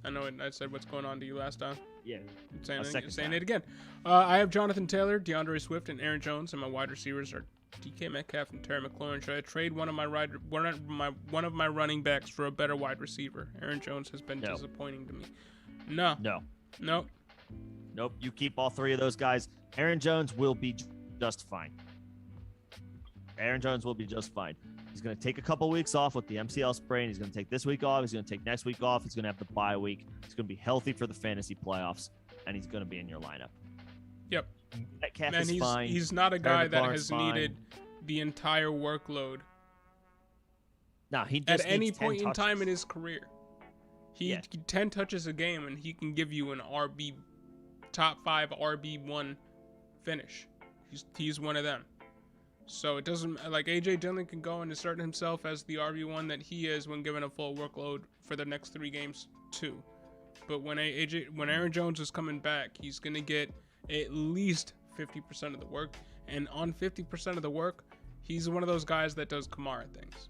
I know I said what's going on to you last time. Yeah. Saying it again. I have Jonathan Taylor, DeAndre Swift, and Aaron Jones, and my wide receivers are DK Metcalf and Terry McLaurin. Should I trade one of my running backs for a better wide receiver? Aaron Jones has been disappointing to me. No. Nope. You keep all three of those guys. Aaron Jones will be just fine. He's going to take a couple weeks off with the MCL sprain. He's going to take this week off. He's going to take next week off. He's going to have the bye week. He's going to be healthy for the fantasy playoffs, and he's going to be in your lineup. Yep. Metcalf is fine. He's not a guy that has needed the entire workload. No, he just at any point touches. in time in his career. He 10 touches a game, and he can give you an top 5 RB1 finish. He's one of them. So it doesn't like AJ Dillon can go and assert himself as the RB1 that he is when given a full workload for the next 3 games too. But when Aaron Jones is coming back, he's gonna get at least 50% of the work, and on 50% of the work, he's one of those guys that does Kamara things.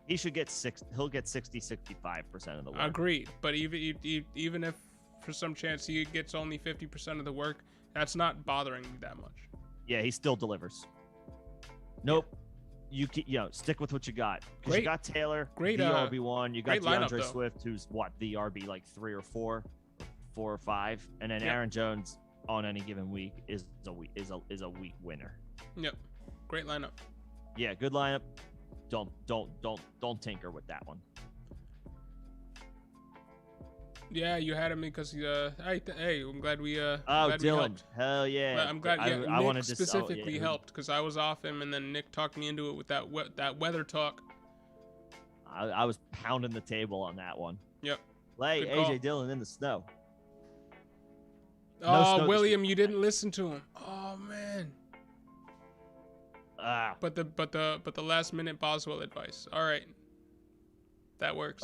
He should get he'll get 65% of the work. Agreed, but even if for some chance he gets only 50% of the work, that's not bothering me that much. Yeah, he still delivers. Nope. You stick with what you got. Because you got Taylor, great the RB1. You got DeAndre lineup, Swift, who's the RB like 3 or 4 or 5, and then Aaron Jones on any given week is a week winner. Yep. Great lineup. Yeah, good lineup. Don't tinker with that one. Yeah, you had him because hey, I'm glad we Dylan, hell yeah! I'm glad. I wanted to specifically helped because I was off him, and then Nick talked me into it with that weather talk. I was pounding the table on that one. Yep. Lay AJ Dillon in the snow. William, you didn't listen to him. Oh man. But the last minute Boswell advice. All right. That works.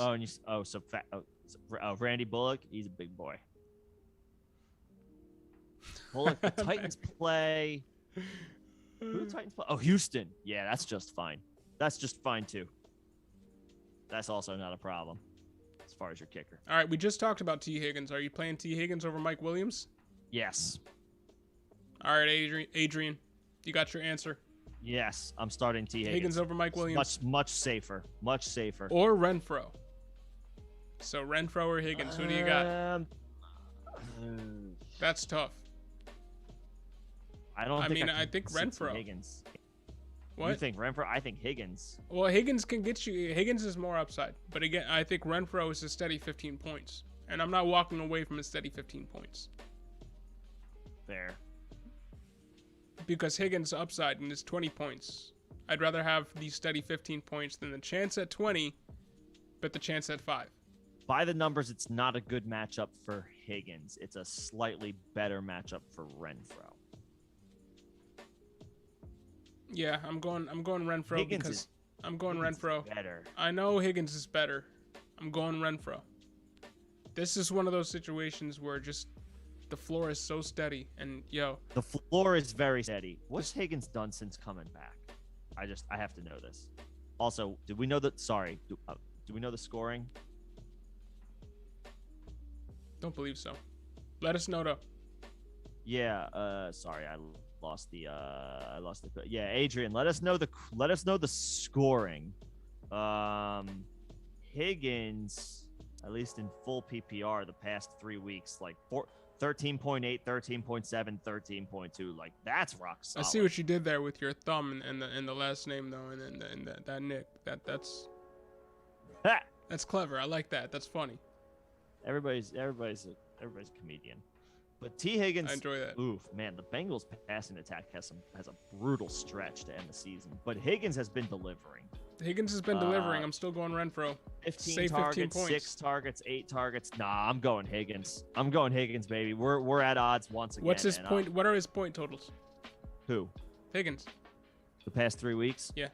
Randy Bullock, he's a big boy. Bullock, the Titans play. Who do the Titans play? Oh, Houston. Yeah, that's just fine. That's just fine too. That's also not a problem as far as your kicker. All right, we just talked about T. Higgins. Are you playing T. Higgins over Mike Williams? Yes. All right, Adrian, you got your answer. Yes, I'm starting T. Higgins over Mike Williams. Much safer. Much safer. Or Renfro. So Renfro or Higgins, who do you got? That's tough. I think Renfroe. Higgins. What? You think Renfroe? I think Higgins. Well, Higgins can get you. Higgins is more upside, but again, I think Renfroe is a steady 15 points, and I'm not walking away from a steady 15 points. Fair. Because Higgins' upside and his 20 points. I'd rather have the steady 15 points than the chance at 20, but the chance at 5. By the numbers, it's not a good matchup for Higgins. It's a slightly better matchup for Renfroe. Yeah, I'm going Renfroe Higgins because I'm going Renfroe. Better. I know Higgins is better. I'm going Renfroe. This is one of those situations where just the floor is so steady, and the floor is very steady. What's Higgins done since coming back? I have to know this. Also, did we know that? Sorry, do we know the scoring? Don't believe so. Let us know though. Yeah. Sorry, I lost the. Yeah, Adrian, let us know the scoring. Higgins, at least in full PPR, the past 3 weeks, like 13.8, 13.7, 13.2. Like, that's rock solid. I see what you did there with your thumb and the last name though, and that Nick. That's clever. I like that. That's funny. Everybody's a comedian. But T. Higgins, I enjoy that. Oof, man, the Bengals passing attack has a brutal stretch to end the season. But Higgins has been delivering. Higgins has been delivering. I'm still going Renfroe. 15 targets, 6 targets, 8 targets. Nah, I'm going Higgins. I'm going Higgins, baby. We're at odds once again. What's his point? What are his point totals? Who? Higgins. The past 3 weeks? Yeah.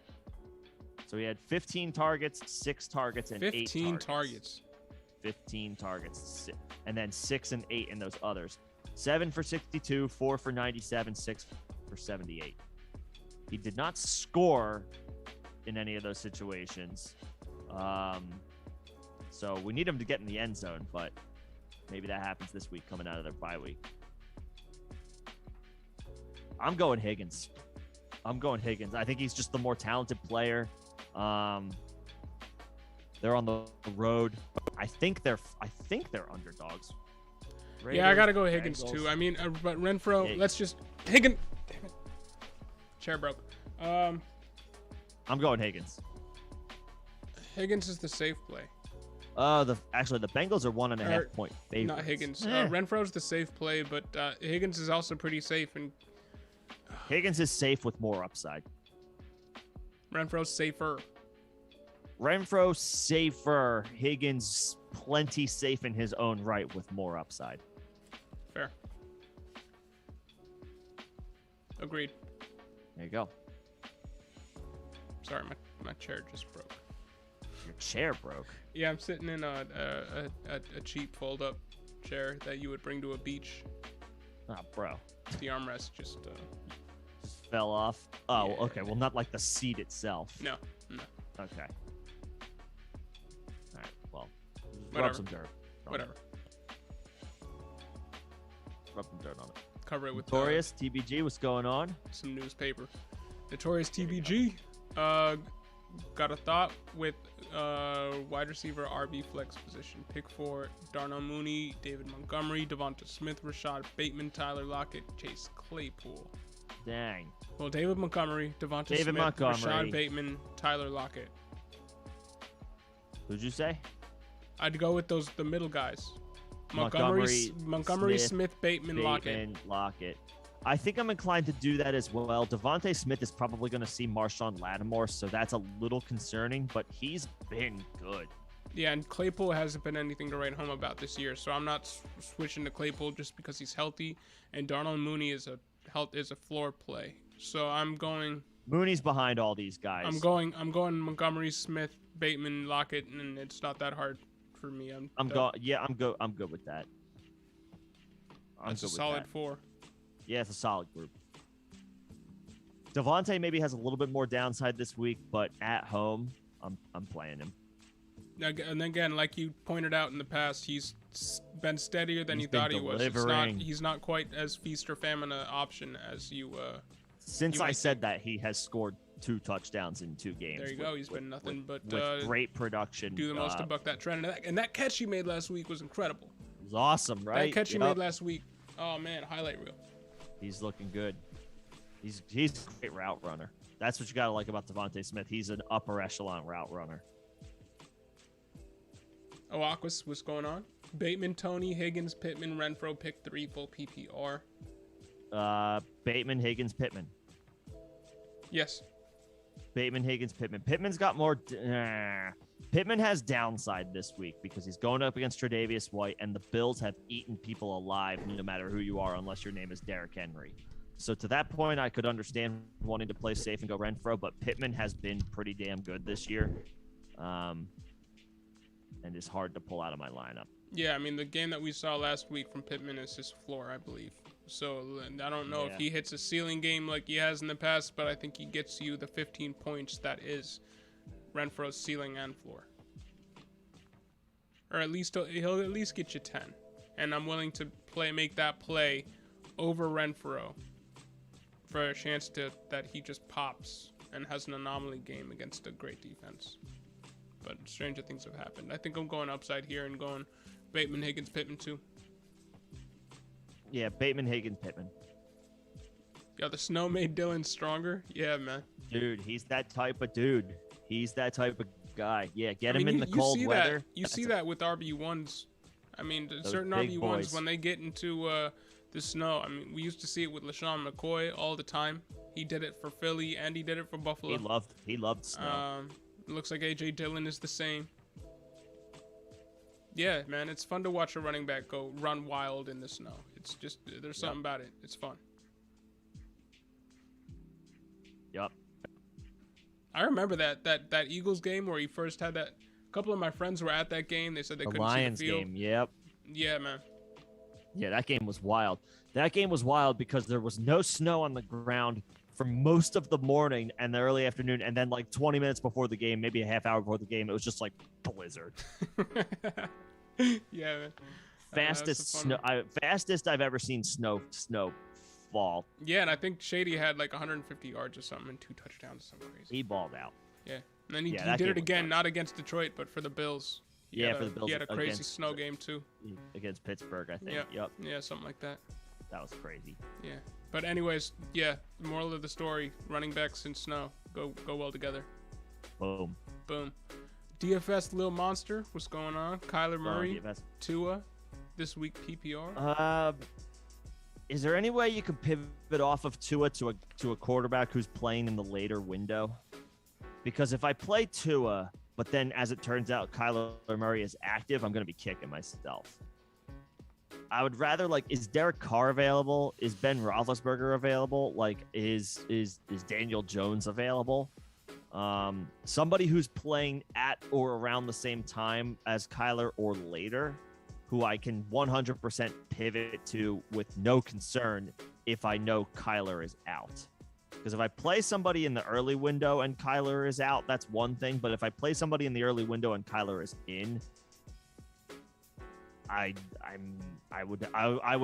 So he had 15 targets, 6 targets, and 8 targets. 15 targets. 15 targets, and then 6 and 8 in those others. 7 for 62, 4 for 97, 6 for 78. He did not score in any of those situations. So we need him to get in the end zone, but maybe that happens this week coming out of their bye week. I'm going Higgins. I think he's just the more talented player. They're on the road. I think they're underdogs. Raiders, yeah, I gotta go Higgins Bengals. Too. I mean, but Renfroe. Let's just Higgins. Damn it. Chair broke. I'm going Higgins. Higgins is the safe play. The Bengals are 1.5 point favorites. Not Higgins. Renfroe's the safe play, but Higgins is also pretty safe. And Higgins is safe with more upside. Renfroe's safer. Renfroe safer. Higgins plenty safe in his own right with more upside. Fair. Agreed. There you go. Sorry, my chair just broke. Your chair broke? Yeah, I'm sitting in a cheap fold-up chair that you would bring to a beach. Oh, bro. The armrest just fell off? Oh, yeah. Okay. Well, not like the seat itself. No. Okay. All right. Well, whatever. Rub some dirt. Whatever. Rub some dirt on it. Cover it with Notorious TBG. What's going on? Some newspaper. Notorious TBG. Got a thought with wide receiver RB flex position. Pick 4, Darnell Mooney, David Montgomery, Devonta Smith, Rashad Bateman, Tyler Lockett, Chase Claypool. Dang. Well, David Montgomery, Devonta Smith, Rashad Bateman, Tyler Lockett. Who'd you say? I'd go with the middle guys. Montgomery, Smith, Bateman, Lockett. I think I'm inclined to do that as well. Devonta Smith is probably going to see Marshawn Lattimore, so that's a little concerning, but he's been good. Yeah, and Claypool hasn't been anything to write home about this year, so I'm not switching to Claypool just because he's healthy, and Darnell Mooney is a floor play. So I'm going Mooney's behind all these guys. I'm going Montgomery, Smith, Bateman, Lockett, and it's not that hard for me. I'm good with that. It's a solid 4. Yeah, it's a solid group. Devontae maybe has a little bit more downside this week, but at home, I'm playing him. And again, like you pointed out in the past, he's been steadier than you thought he was. He's not quite as feast or famine an option as you. Since I said that, he has scored 2 touchdowns in 2 games. There you go. He's been nothing but with great production. Do the most to buck that trend, and that catch he made last week was incredible. was awesome, right? That catch he made last week. Oh man, highlight reel. He's looking good. He's a great route runner. That's what you gotta like about Devontae Smith. He's an upper echelon route runner. Oh, Aquas, what's going on? Bateman, Tony, Higgins, Pittman, Renfro, pick 3, full PPR. Bateman, Higgins, Pittman. Yes. Bateman, Higgins, Pittman. Pittman's got more. Pittman has downside this week because he's going up against Tre'Davious White, and the Bills have eaten people alive no matter who you are, unless your name is Derrick Henry. So to that point, I could understand wanting to play safe and go Renfro, but Pittman has been pretty damn good this year, and is hard to pull out of my lineup. Yeah, I mean, the game that we saw last week from Pittman is his floor, I believe. So I don't know if he hits a ceiling game like he has in the past, but I think he gets you the 15 points that is Renfro's ceiling and floor. Or at least he'll at least get you 10. And I'm willing to make that play over Renfro for a chance that he just pops and has an anomaly game against a great defense. But stranger things have happened. I think I'm going upside here and going Bateman, Higgins, Pittman too. Yeah, Bateman, Higgins, Pittman. Yeah, the snow made Dylan stronger. Yeah, man. Dude, he's that type of dude. He's that type of guy. Yeah, get him in the cold weather. You see that with RB1s. I mean, certain RB1s, boys, when they get into the snow. I mean, we used to see it with LaShawn McCoy all the time. He did it for Philly, and he did it for Buffalo. He loved snow. It looks like A.J. Dillon is the same. Yeah, man, it's fun to watch a running back run wild in the snow. It's just, there's something about it. It's fun. Yep. I remember that Eagles game where he first had that. A couple of my friends were at that game. They said they couldn't Lions see the field. Game, yep. Yeah, man. Yeah, that game was wild. That game was wild because there was no snow on the ground for most of the morning and the early afternoon, and then like 20 minutes before the game, maybe a half hour before the game, it was just like blizzard. Yeah, man. Fastest I've ever seen snow fall. Yeah, and I think Shady had like 150 yards or something and 2 touchdowns, something crazy. He balled out. Yeah, and then he did it again, not against Detroit, but for the Bills. For the Bills. He had a crazy snow game too. Against Pittsburgh, I think. Yep. Yeah, something like that. That was crazy. Yeah. But anyways, yeah, the moral of the story, running backs in snow go well together. Boom. DFS Lil Monster, what's going on? Kyler Murray, Tua, this week PPR. Is there any way you could pivot off of Tua to a quarterback who's playing in the later window? Because if I play Tua, but then as it turns out Kyler Murray is active, I'm going to be kicking myself. I would rather, like, is Derek Carr available? Is Ben Roethlisberger available? Like, is Daniel Jones available? Somebody who's playing at or around the same time as Kyler or later, who I can 100% pivot to with no concern if I know Kyler is out. Because if I play somebody in the early window and Kyler is out, that's one thing. But if I play somebody in the early window and Kyler is in, I would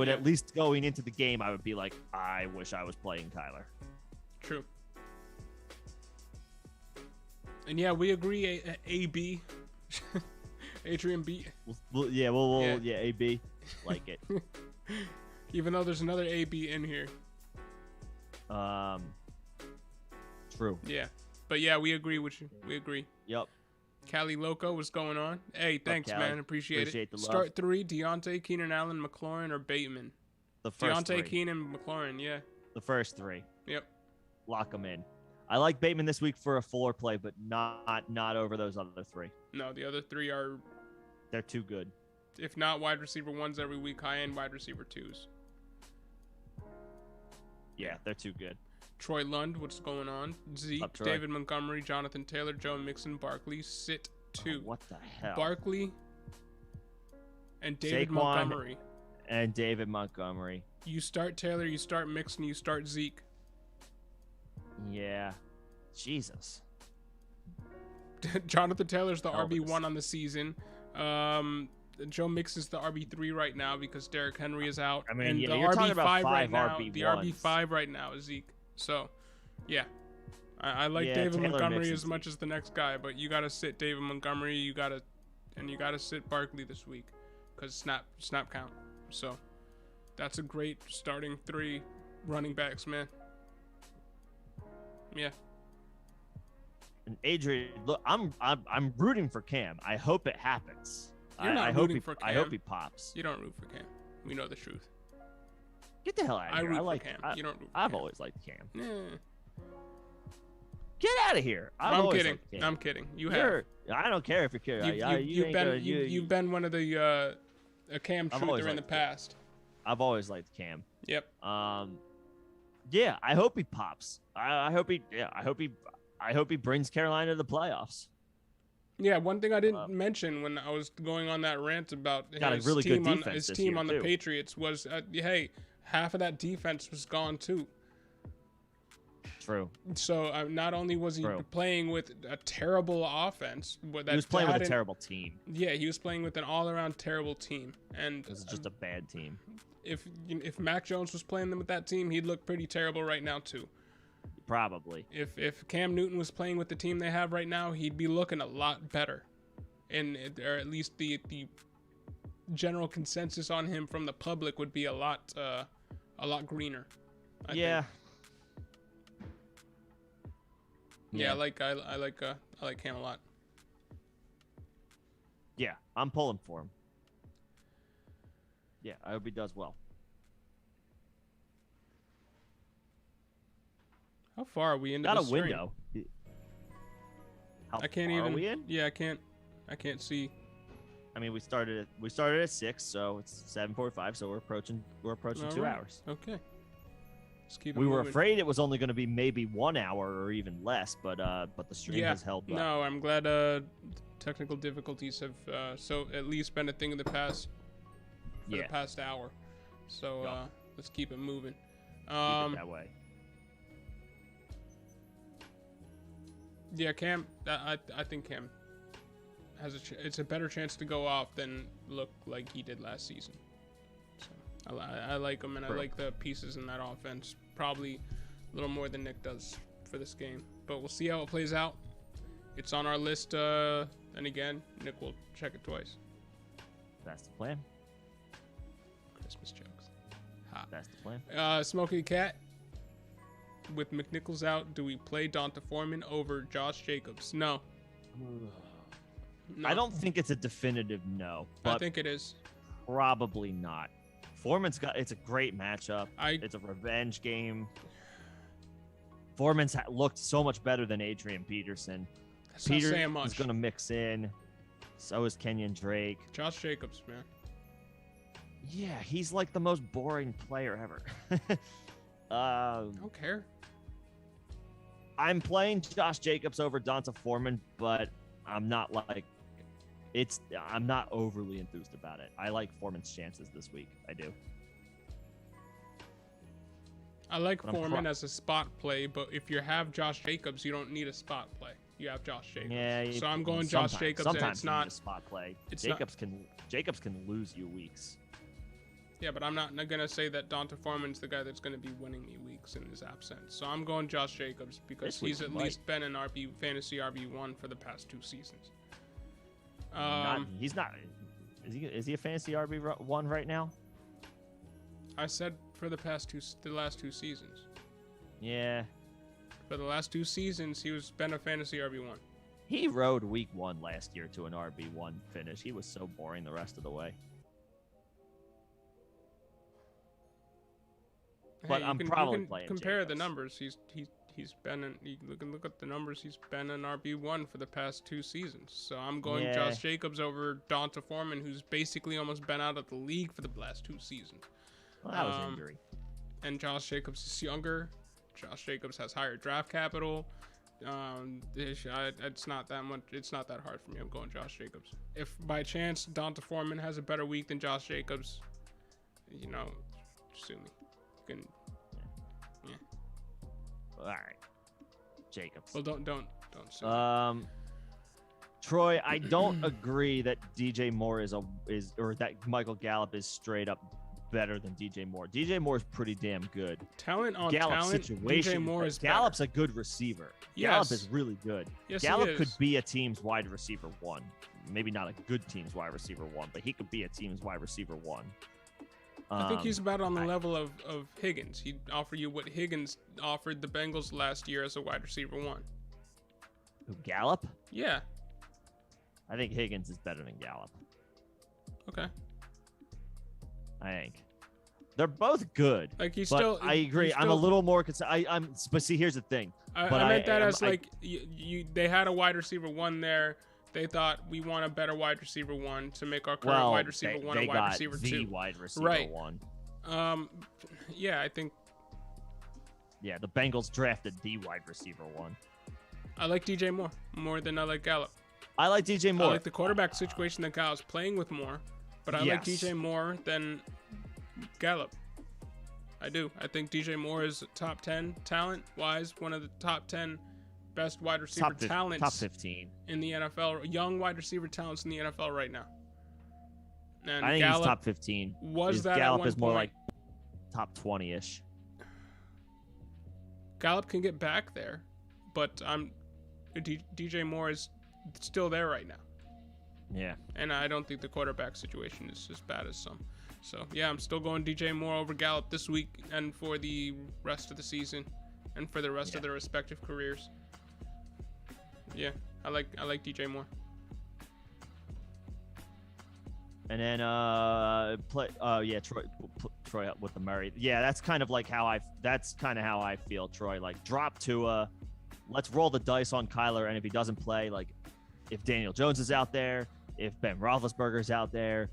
at least going into the game, I would be like, I wish I was playing Kyler. True. And yeah, we agree. AB, Adrian B. Yeah, AB, like it. Even though there's another AB in here. True. Yeah, but yeah, we agree with you. We agree. Yep. Cali Loco, what's going on? Hey, thanks, man. Appreciate it. The love. Start 3, Deontay, Keenan Allen, McLaurin, or Bateman? The first Deontay, 3. Keenan, McLaurin, yeah. The first 3. Yep. Lock them in. I like Bateman this week for a floor play, but not over those other 3. No, the other 3 are... They're too good. If not wide receiver 1s every week, high-end wide receiver 2s. Yeah, they're too good. Troy Lund, what's going on? Zeke, David Montgomery, Jonathan Taylor, Joe Mixon, Barkley, sit 2. What the hell? Barkley and David Saquon Montgomery. And David Montgomery. You start Taylor, you start Mixon, you start Zeke. Yeah. Jesus. Jonathan Taylor's the RB1 on the season. Joe Mixon's the RB3 right now because Derrick Henry is out. I mean, and yeah, the you're talking RB5 about 5 right now, RB1s. the RB5 right now is Zeke. So, yeah. I like David Taylor Montgomery Mixon, as much as the next guy, but you got to sit David Montgomery, you got to sit Barkley this week. because snap count. So that's a great starting 3 running backs, man. Yeah. And Adrian, look, I'm rooting for Cam. I hope it happens. You're not rooting for Cam. I hope he pops. You don't root for Cam. We know the truth. Get the hell out of here. I like Cam. You don't root for I've Cam. always liked Cam. Yeah. Get out of here. I'm kidding. I'm kidding. I don't care if you're kidding. You've been one of the a Cam truther in the past. I've always liked Cam. Yep. Yeah, I hope he pops. I hope he brings Carolina to the playoffs. Yeah, one thing I didn't mention when I was going on that rant about his team on the Patriots was, hey, half of that defense was gone too. True. So not only was he playing with a terrible offense, but he was playing with a terrible team. Yeah, he was playing with an all-around terrible team, and this is just a bad team. If Mac Jones was playing with that team, he'd look pretty terrible right now too. Probably. If Cam Newton was playing with the team they have right now, he'd be looking a lot better, or at least the general consensus on him from the public would be a lot greener. I think. Yeah, I like Cam a lot. Yeah, I'm pulling for him. Yeah, I hope he does well. How far are we into Not the a window. I can't even. Are we in? Yeah, I can't see. I mean, we started at 6, so it's 7:45. So we're approaching 2 hours. Okay. Let's keep it we were moving. Afraid it was only going to be maybe 1 hour or even less, but the stream has held up. No, I'm glad technical difficulties have so at least been a thing in the past for the past hour. So let's keep it moving. Keep it that way. Yeah, Cam. I think Cam has it's a better chance to go off than look like he did last season. So I like him, and I like the pieces in that offense. Probably a little more than Nick does for this game, but we'll see how it plays out. It's on our list, and again, Nick will check it twice. That's the plan. Christmas jokes. Ha. That's the plan. Smokey the Cat. With McNichols out, do we play Donta Foreman over Josh Jacobs? No. I don't think it's a definitive no. But I think it is. Probably not. Foreman's it's a great matchup. It's a revenge game. Foreman's looked so much better than Adrian Peterson. That's not saying much. Is going to mix in. So is Kenyon Drake. Josh Jacobs, man. Yeah, he's like the most boring player ever. I don't care. I'm playing Josh Jacobs over Donta Foreman, but I'm not overly enthused about it. I like Foreman's chances this week. I do. I like Foreman as a spot play, but if you have Josh Jacobs, you don't need a spot play. You have Josh Jacobs. Yeah, so I'm going Josh Jacobs, and it's not a spot play. Jacobs can lose you weeks. Yeah, but I'm not gonna say that Donta Foreman's the guy that's gonna be winning me weeks in his absence. So I'm going Josh Jacobs because he's at least been an fantasy RB1 for the past 2 seasons. He's not. Is he a fantasy RB1 right now? I said for the last 2 seasons. Yeah. For the last 2 seasons, he's been a fantasy RB1. He rode week 1 last year to an RB1 finish. He was so boring the rest of the way. But I'm probably playing. Compare Jacobs. the numbers. He's been in. You look at the numbers. He's been an RB1 for the past 2 seasons. So I'm going Josh Jacobs over Donta Foreman, who's basically almost been out of the league for the last 2 seasons. Well, that was injury. And Josh Jacobs is younger. Josh Jacobs has higher draft capital. It's not that much. It's not that hard for me. I'm going Josh Jacobs. If by chance Donta Foreman has a better week than Josh Jacobs, sue me. All right, Jacobs. Well, don't sue. Troy, I don't agree that DJ Moore or that Michael Gallup is straight up better than DJ Moore. DJ Moore is pretty damn good. Talent on Gallup's talent. Situation, DJ Moore is Gallup's better. a good receiver. Yes. Gallup is really good. Yes, Gallup he is. could be a team's wide receiver 1. maybe not a good team's wide receiver 1, but he could be a team's wide receiver 1. I think he's about on the level of Higgins. He'd offer you what Higgins offered the Bengals last year as a wide receiver 1. Who, Gallup? Yeah. I think Higgins is better than Gallup. Okay. I think. They're both good. Like I agree. I'm a little more concerned. But see, here's the thing. I meant that as they had a wide receiver 1 there. They thought we want a better wide receiver 1 to make our current wide receiver 1 a wide receiver 2. The wide receiver 1. Yeah, I think. Yeah, the Bengals drafted the wide receiver 1. I like DJ more than I like Gallup. I like DJ Moore. I like the quarterback situation that Gallup's playing with more, but I like DJ more than Gallup. I do. I think DJ Moore is top 10 talent-wise, one of the top 10 best wide receiver talents. Top 15 in the NFL. Young wide receiver talents in the NFL right now. And I think Gallup, he's top 15. Gallup is more like top 20-ish. Gallup can get back there, but DJ Moore is still there right now. Yeah. And I don't think the quarterback situation is as bad as some. So, yeah, I'm still going DJ Moore over Gallup this week and for the rest of the season and for the rest of their respective careers. Yeah, I like DJ Moore. And then Troy with the Murray. Yeah, that's kind of how I feel, Troy. Like, drop Tua, let's roll the dice on Kyler, and if he doesn't play, like if Daniel Jones is out there, if Ben Roethlisberger's out there,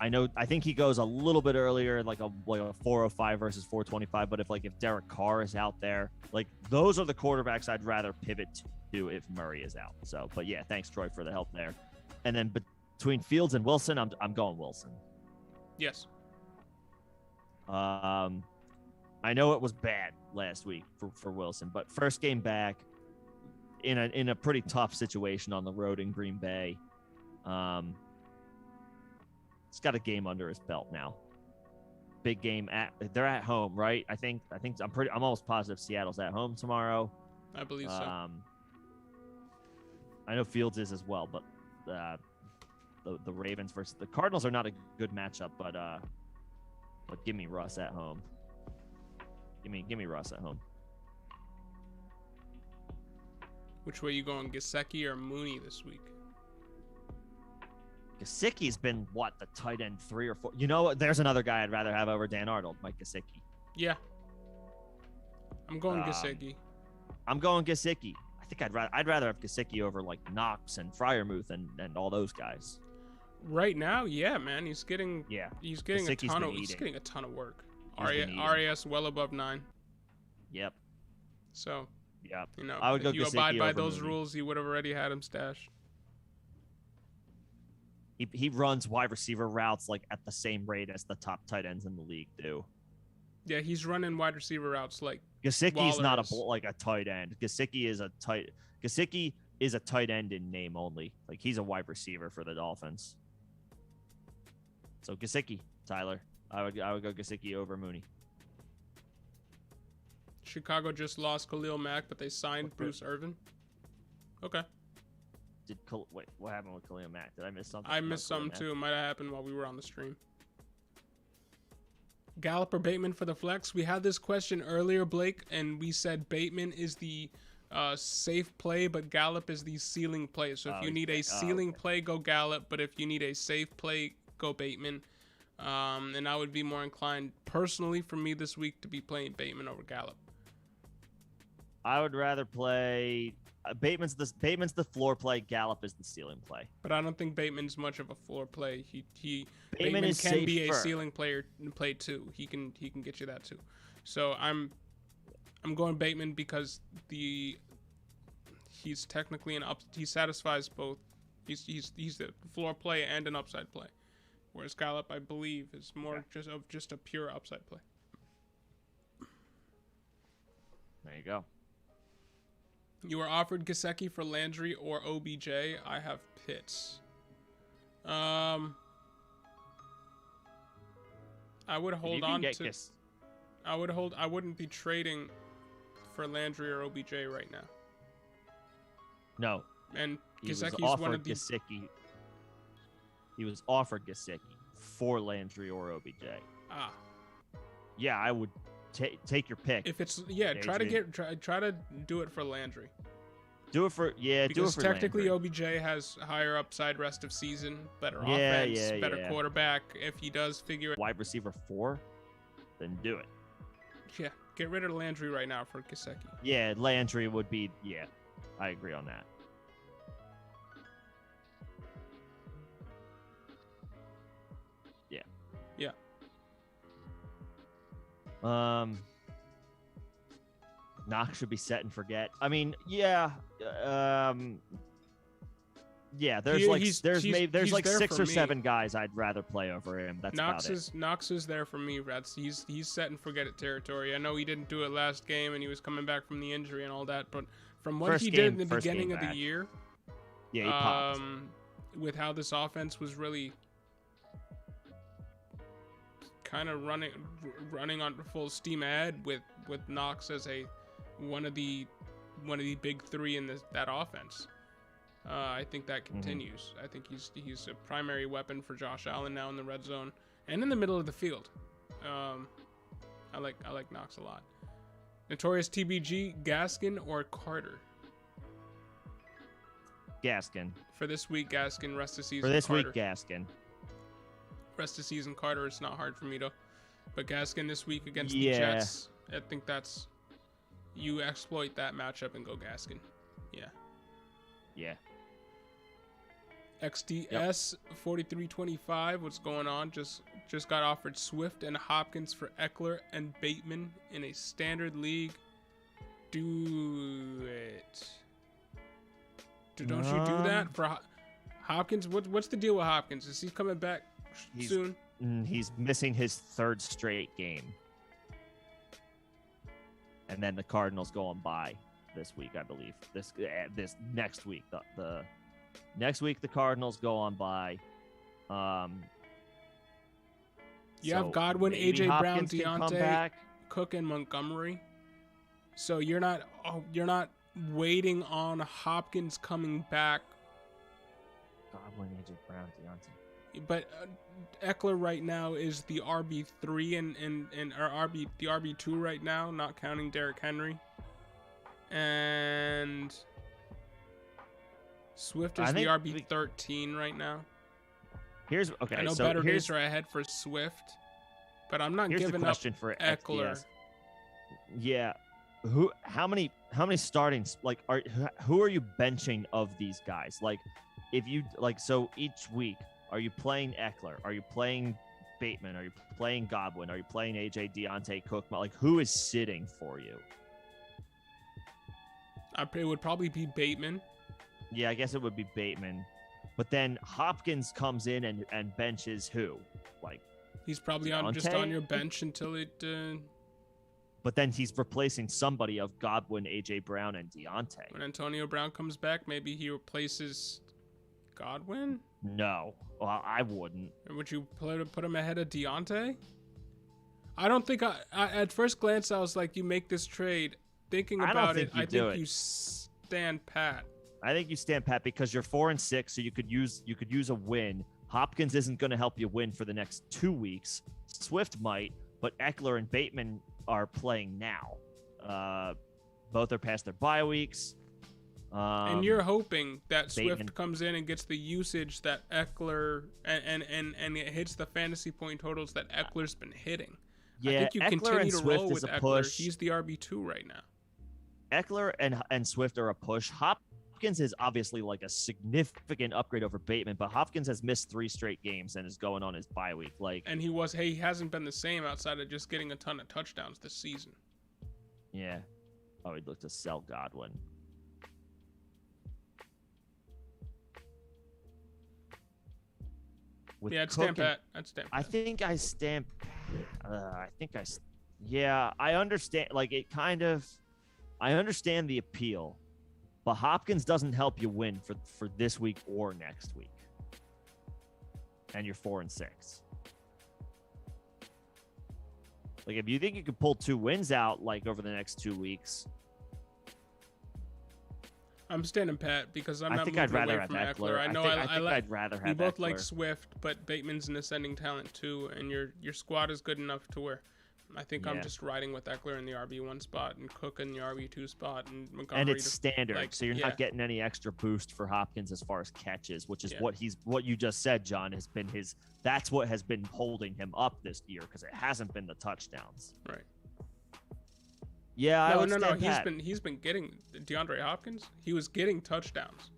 I think he goes a little bit earlier, like a 405 versus 425, but if Derek Carr is out there, like those are the quarterbacks I'd rather pivot to if Murray is out. So, but yeah, thanks Troy for the help there. And then between Fields and Wilson, I'm going Wilson. Yes. I know it was bad last week for Wilson, but first game back in a pretty tough situation on the road in Green Bay. He's got a game under his belt now. Big game they're at home, right? I'm almost positive Seattle's at home tomorrow. I believe so. I know Fields is as well, but the Ravens versus the Cardinals are not a good matchup, but give me Russ at home. Give me Russ at home. Which way you going, Gesicki or Mooney this week? Gesicki's been the tight end 3 or 4. You know what? There's another guy I'd rather have over Dan Arnold, Mike Gesicki. Yeah. I'm going Gesicki. I'm going Gesicki. I think I'd rather have Gesicki over like Knox and Freiermuth and all those guys. Right now, yeah, man, he's getting a ton of work. RAS well above 9. Yep. So, yep. I would if you abide by those rules, you would have already had him stashed. He runs wide receiver routes like at the same rate as the top tight ends in the league do. Yeah, he's running wide receiver routes like Gesicki's not a tight end. Gesicki is a tight end in name only. Like he's a wide receiver for the Dolphins. So Gesicki, Tyler. I would go Gesicki over Mooney. Chicago just lost Khalil Mack, but they signed Bruce Irvin. Okay. What happened with Khalil Mack? Did I miss something? I missed something too. It might have happened while we were on the stream. Gallup or Bateman for the flex? We had this question earlier, Blake, and we said Bateman is the safe play, but Gallup is the ceiling play. So if you need a ceiling play, go Gallup. But if you need a safe play, go Bateman. And I would be more inclined, personally, for me this week to be playing Bateman over Gallup. I would rather play Bateman's the floor play. Gallup is the ceiling play. But I don't think Bateman's much of a floor play. Bateman can be a ceiling player and play too. He can get you that too. So I'm going Bateman because he's technically he satisfies both. He's a floor play and an upside play. Whereas Gallup, I believe, is more just a pure upside play. There you go. You were offered Gesicki for Landry or OBJ. I have Pitts. I would hold on to. I wouldn't be trading for Landry or OBJ right now. No. And Gesicki's one of the. Gesicki. He was offered Gesicki for Landry or OBJ. Ah. Yeah, I would take your pick. If it's try to do it for Landry. Do it for because do it for technically Landry. OBJ has higher upside rest of season, better offense, better quarterback. If he does figure it, wide receiver 4, then do it. Yeah, get rid of Landry right now for Gesicki. Yeah, Landry would be. Yeah, I agree on that. Yeah. Knox should be set and forget. I mean, yeah. There's like 6 or 7 guys I'd rather play over him. That's Knox about it. Knox is there for me, Reds. He's set and forget it territory. I know he didn't do it last game and he was coming back from the injury and all that, but from what he did in the beginning of the year, he popped. With how this offense was really kind of running on full steam ahead with Knox as one of the big 3 in that offense. I think that continues. I think he's a primary weapon for Josh Allen now in the red zone and in the middle of the field. I like Knox a lot. Notorious TBG, Gaskin or Carter? Gaskin. For this week, Gaskin. Rest of season, For this Carter. week, Gaskin. Rest of season, Carter. It's not hard for me to. But Gaskin this week against the Jets, I think that's... You exploit that matchup and go Gaskin. Yeah. XDS 4325, what's going on? Just got offered Swift and Hopkins for Eckler and Bateman in a standard league. Do it. Don't you do that for Hopkins? What's the deal with Hopkins? Is he coming back soon? He's missing his 3rd straight game. And then the Cardinals go on bye this week, I believe. This next week. The next week the Cardinals go on bye. You have Godwin, AJ Brown, Deontay, Cook, and Montgomery. So you're not waiting on Hopkins coming back. Godwin, AJ Brown, Deontay. But Eckler right now is the RB3 and the RB2 right now, not counting Derrick Henry. And Swift is the RB13 right now. I know better days are ahead for Swift, but I'm not giving up for Eckler. Yeah, how many startings who are you benching of these guys? Like, if you so each week, are you playing Eckler? Are you playing Bateman? Are you playing Godwin? Are you playing AJ, Deontay, Cook? Like, who is sitting for you? It would probably be Bateman. Yeah, I guess it would be Bateman. But then Hopkins comes in and benches who? Like, he's probably just on your bench until it. But then he's replacing somebody of Godwin, AJ Brown, and Deontay. When Antonio Brown comes back, maybe he replaces Godwin? No, well, I wouldn't. Would you put him ahead of Deontay? I don't think at first glance I was like, you make this trade. Thinking about it, I think you stand pat. I think you stand pat because you're 4-6, so you could use a win. Hopkins isn't going to help you win for the next 2 weeks. Swift might, but Eckler and Bateman are playing now. Both are past their bye weeks. And you're hoping that Swift comes in and gets the usage that Eckler and it hits the fantasy point totals that Eckler's been hitting. Yeah, I think you Eckler continue to Swift roll with Eckler. Push. He's the RB2 right now. Eckler and Swift are a push. Hopkins is obviously like a significant upgrade over Bateman, but Hopkins has missed 3 straight games and is going on his bye week. And he hasn't been the same outside of just getting a ton of touchdowns this season. Yeah. Oh, he'd look to sell Godwin. I'd stamp pat. I think I stamp. Yeah, I understand. Like, it kind of. I understand the appeal, but Hopkins doesn't help you win for this week or next week. And you're 4-6. Like, if you think you could pull 2 wins out, like, over the next 2 weeks. I'm standing pat because I'm not think moving I'd rather away from have Eckler. I know I'd rather have we both Eckler. like Swift, but Bateman's an ascending talent too, and your squad is good enough to where I think I'm just riding with Eckler in the RB1 spot and Cook in the RB2 spot and Montgomery. And it's standard, so you're not getting any extra boost for Hopkins as far as catches, which is what you just said, John, has been his. That's what has been holding him up this year because it hasn't been the touchdowns. Right. Yeah, no. He's been getting DeAndre Hopkins. He was getting touchdowns.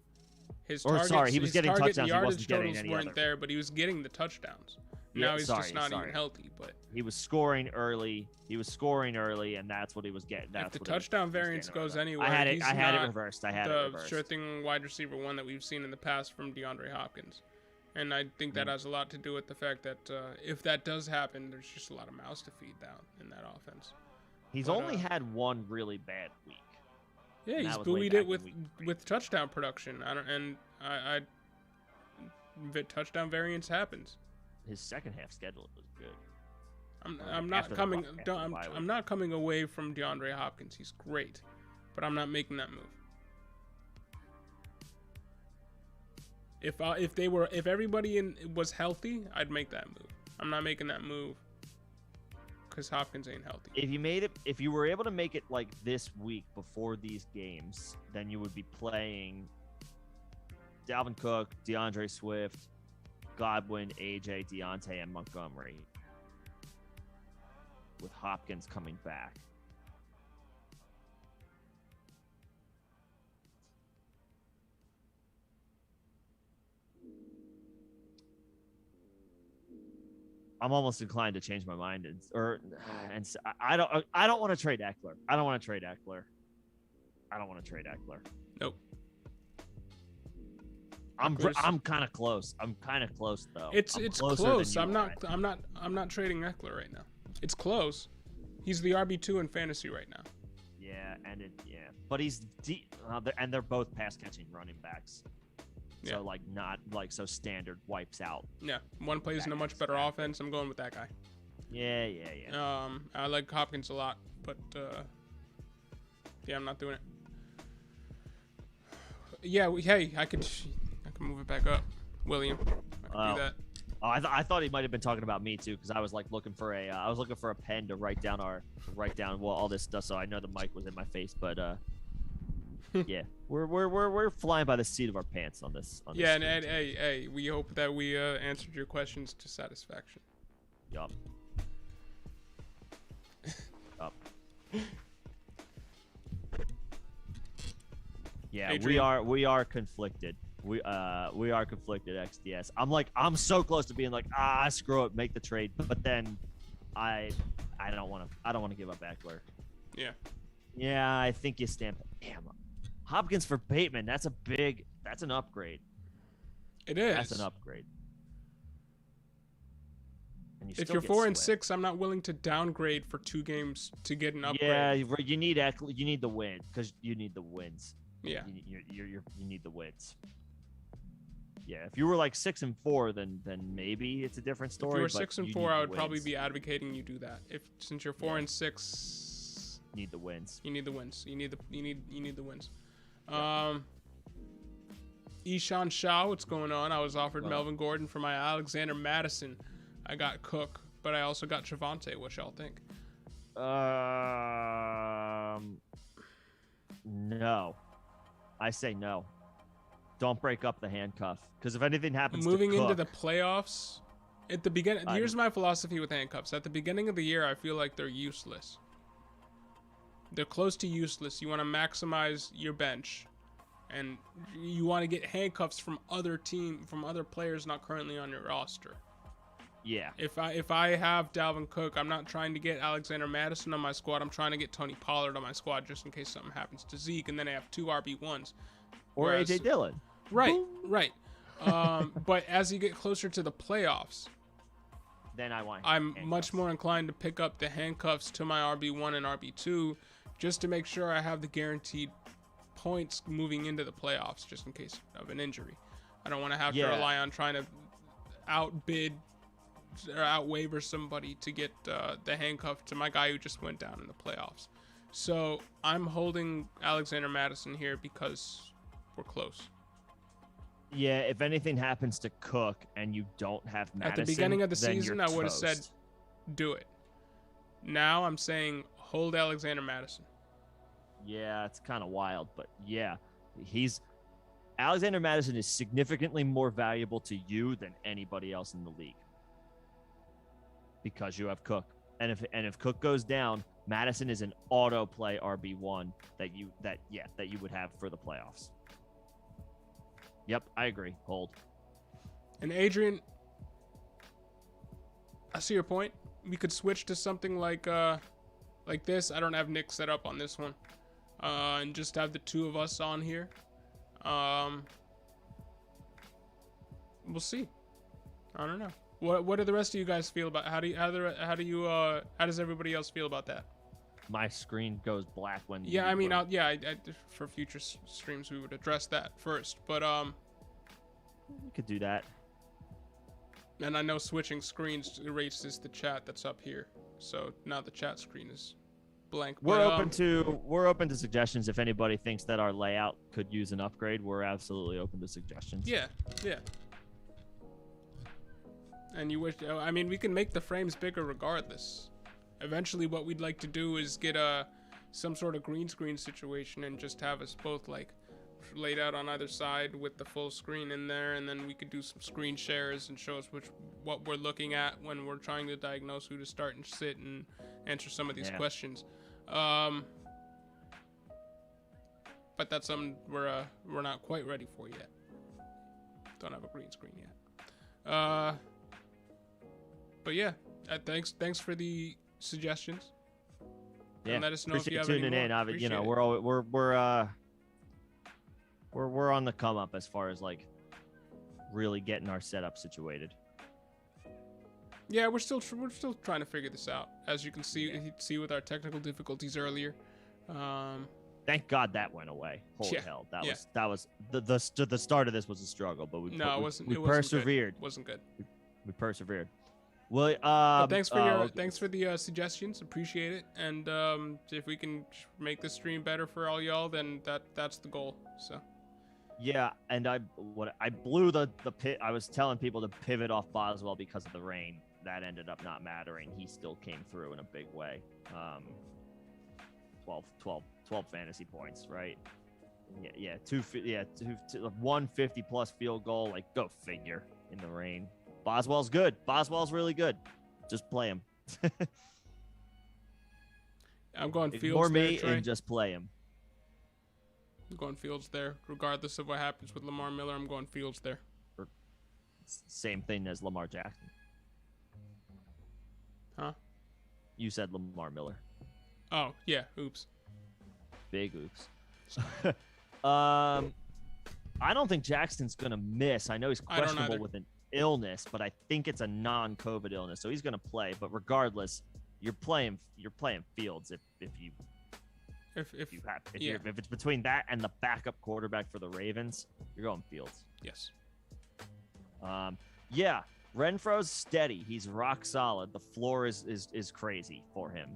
He was getting touchdowns. He wasn't getting any weren't there, but he was getting the touchdowns. Now he's just not even healthy. But he was scoring early. And that's what he was getting. If the touchdown variance goes anywhere, I had it reversed. The sure thing wide receiver one that we've seen in the past from DeAndre Hopkins. And I think that has a lot to do with the fact that if that does happen, there's just a lot of mouths to feed down in that offense. He's only had one really bad week. Yeah, he's buoyed it with touchdown production. Touchdown variance happens. His second half schedule was good. I'm not coming away from DeAndre Hopkins. He's great, but I'm not making that move. If everybody was healthy, I'd make that move. I'm not making that move because Hopkins ain't healthy. If you were able to make it like this week before these games, then you would be playing Dalvin Cook, DeAndre Swift, Godwin, AJ, Deontay, and Montgomery, with Hopkins coming back. I'm almost inclined to change my mind, I don't want to trade Eckler. Nope. I'm kind of close. Though. It's close. I'm not trading Eckler right now. It's close. He's the RB2 in fantasy right now. Yeah, but he's and they're both pass catching running backs. So so standard wipes out. Yeah, one plays in a much better offense. I'm going with that guy. Yeah. I like Hopkins a lot, but I'm not doing it. Yeah, I can move it back up, William. I can do that. Oh, I thought he might have been talking about me too, because I was like looking for a pen to write down all this stuff, so I know the mic was in my face, but yeah, we're flying by the seat of our pants on this. Yeah, and hey, we hope that we answered your questions to satisfaction. Yup. Yeah, Adrian. we are conflicted. We are conflicted, XDS. I'm so close to being like, screw it, make the trade, but then I don't want to give up Eckler. Yeah, I think you stamp it. Damn, Hopkins for Bateman. That's an upgrade. It is. That's an upgrade. If you're 4-6, I'm not willing to downgrade for 2 games to get an upgrade. Yeah, you need Eckler. You need the win because you need the wins. Yeah, you need the wins. Yeah, if you were like 6-4, then maybe it's a different story. If you were 6-4, I would probably be advocating you do that. Since you're 4-6, you need the wins. You need the wins. You need the wins. Ishan Shah, what's going on? I was offered Melvin Gordon for my Alexander Madison. I got Cook, but I also got Javonte. What y'all think? No. I say no. Don't break up the handcuff, because if anything happens moving to Cook, into the playoffs, at the beginning, here's my philosophy with handcuffs. At the beginning of the year, I feel like they're useless. They're close to useless. You want to maximize your bench, and you want to get handcuffs from other players not currently on your roster. Yeah. If I have Dalvin Cook, I'm not trying to get Alexander Madison on my squad. I'm trying to get Tony Pollard on my squad just in case something happens to Zeke, and then I have 2 RB1s. Or AJ Dillon. Right. But as you get closer to the playoffs, then I'm much more inclined to pick up the handcuffs to my RB1 and RB2 just to make sure I have the guaranteed points moving into the playoffs just in case of an injury. I don't want to have to rely on trying to outbid or out-waiver somebody to get the handcuff to my guy who just went down in the playoffs. So I'm holding Alexander Madison here because we're close. Yeah, if anything happens to Cook and you don't have Madison, at the beginning of the then season, I would have said, do it. Now I'm saying hold Alexander Mattison. Yeah, it's kind of wild, but yeah, Alexander Mattison is significantly more valuable to you than anybody else in the league because you have Cook, and if Cook goes down, Madison is an auto play RB1 that you would have for the playoffs. Yep, I agree. Hold. And Adrian, I see your point. We could switch to something like this. I don't have Nick set up on this one, and just have the two of us on here. We'll see. I don't know. What do the rest of you guys feel about? How does everybody else feel about that? My screen goes black when. Yeah, I mean, for future streams we would address that first, but we could do that. And I know switching screens erases the chat that's up here, so now the chat screen is blank. We're open to suggestions. If anybody thinks that our layout could use an upgrade, we're absolutely open to suggestions. Yeah. And we can make the frames bigger regardless. Eventually, what we'd like to do is get some sort of green screen situation and just have us both like laid out on either side with the full screen in there, and then we could do some screen shares and show us what we're looking at when we're trying to diagnose who to start and sit and answer some of these questions. But that's something we're not quite ready for yet. Don't have a green screen yet. But yeah, thanks for the suggestions. Yeah, and let us know if you have tuning any more. in. You know, we're on the come up as far as like really getting our setup situated. Yeah, we're still trying to figure this out, as you can see with our technical difficulties earlier. Thank God that went away. Holy hell, that was the start of this was a struggle, but we persevered. It wasn't good. We persevered. Well, but thanks for the suggestions. Appreciate it. And if we can make the stream better for all y'all, then that's the goal. So. Yeah, and I blew the pit. I was telling people to pivot off Boswell because of the rain. That ended up not mattering. He still came through in a big way. 12 fantasy points, right? Yeah, 150 plus field goal. Like, go figure in the rain. Boswell's good. Boswell's really good. Just play him. I'm going Fields Ignore me there, and just play him. I'm going Fields there. Regardless of what happens with Lamar Miller, I'm going Fields there. Same thing as Lamar Jackson. Huh? You said Lamar Miller. Oh, yeah. Oops. Big oops. I don't think Jackson's going to miss. I know he's questionable with an illness, but I think it's a non-COVID illness, so he's going to play. But regardless, you're playing Fields if it's between that and the backup quarterback for the Ravens, you're going Fields. Yes. Yeah, Renfro's steady. He's rock solid. The floor is crazy for him.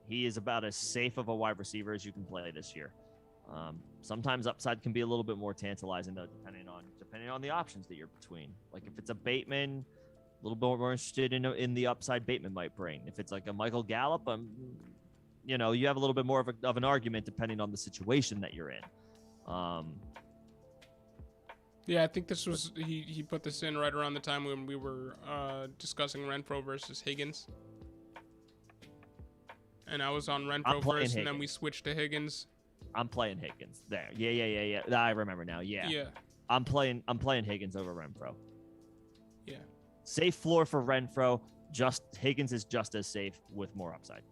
He is about as safe of a wide receiver as you can play this year. Sometimes upside can be a little bit more tantalizing though, depending on the options that you're between. Like if it's a Bateman, a little bit more interested in the upside Bateman might bring. If it's like a Michael Gallup, you have a little bit more of an argument depending on the situation that you're in. Yeah, I think this was he put this in right around the time when we were discussing Renfro versus Higgins. And I was on Renfro first, and then we switched to Higgins. I'm playing Higgins there. Yeah. I remember now. Yeah. I'm playing Higgins over Renfro. Yeah. Safe floor for Renfro. Higgins is just as safe with more upside.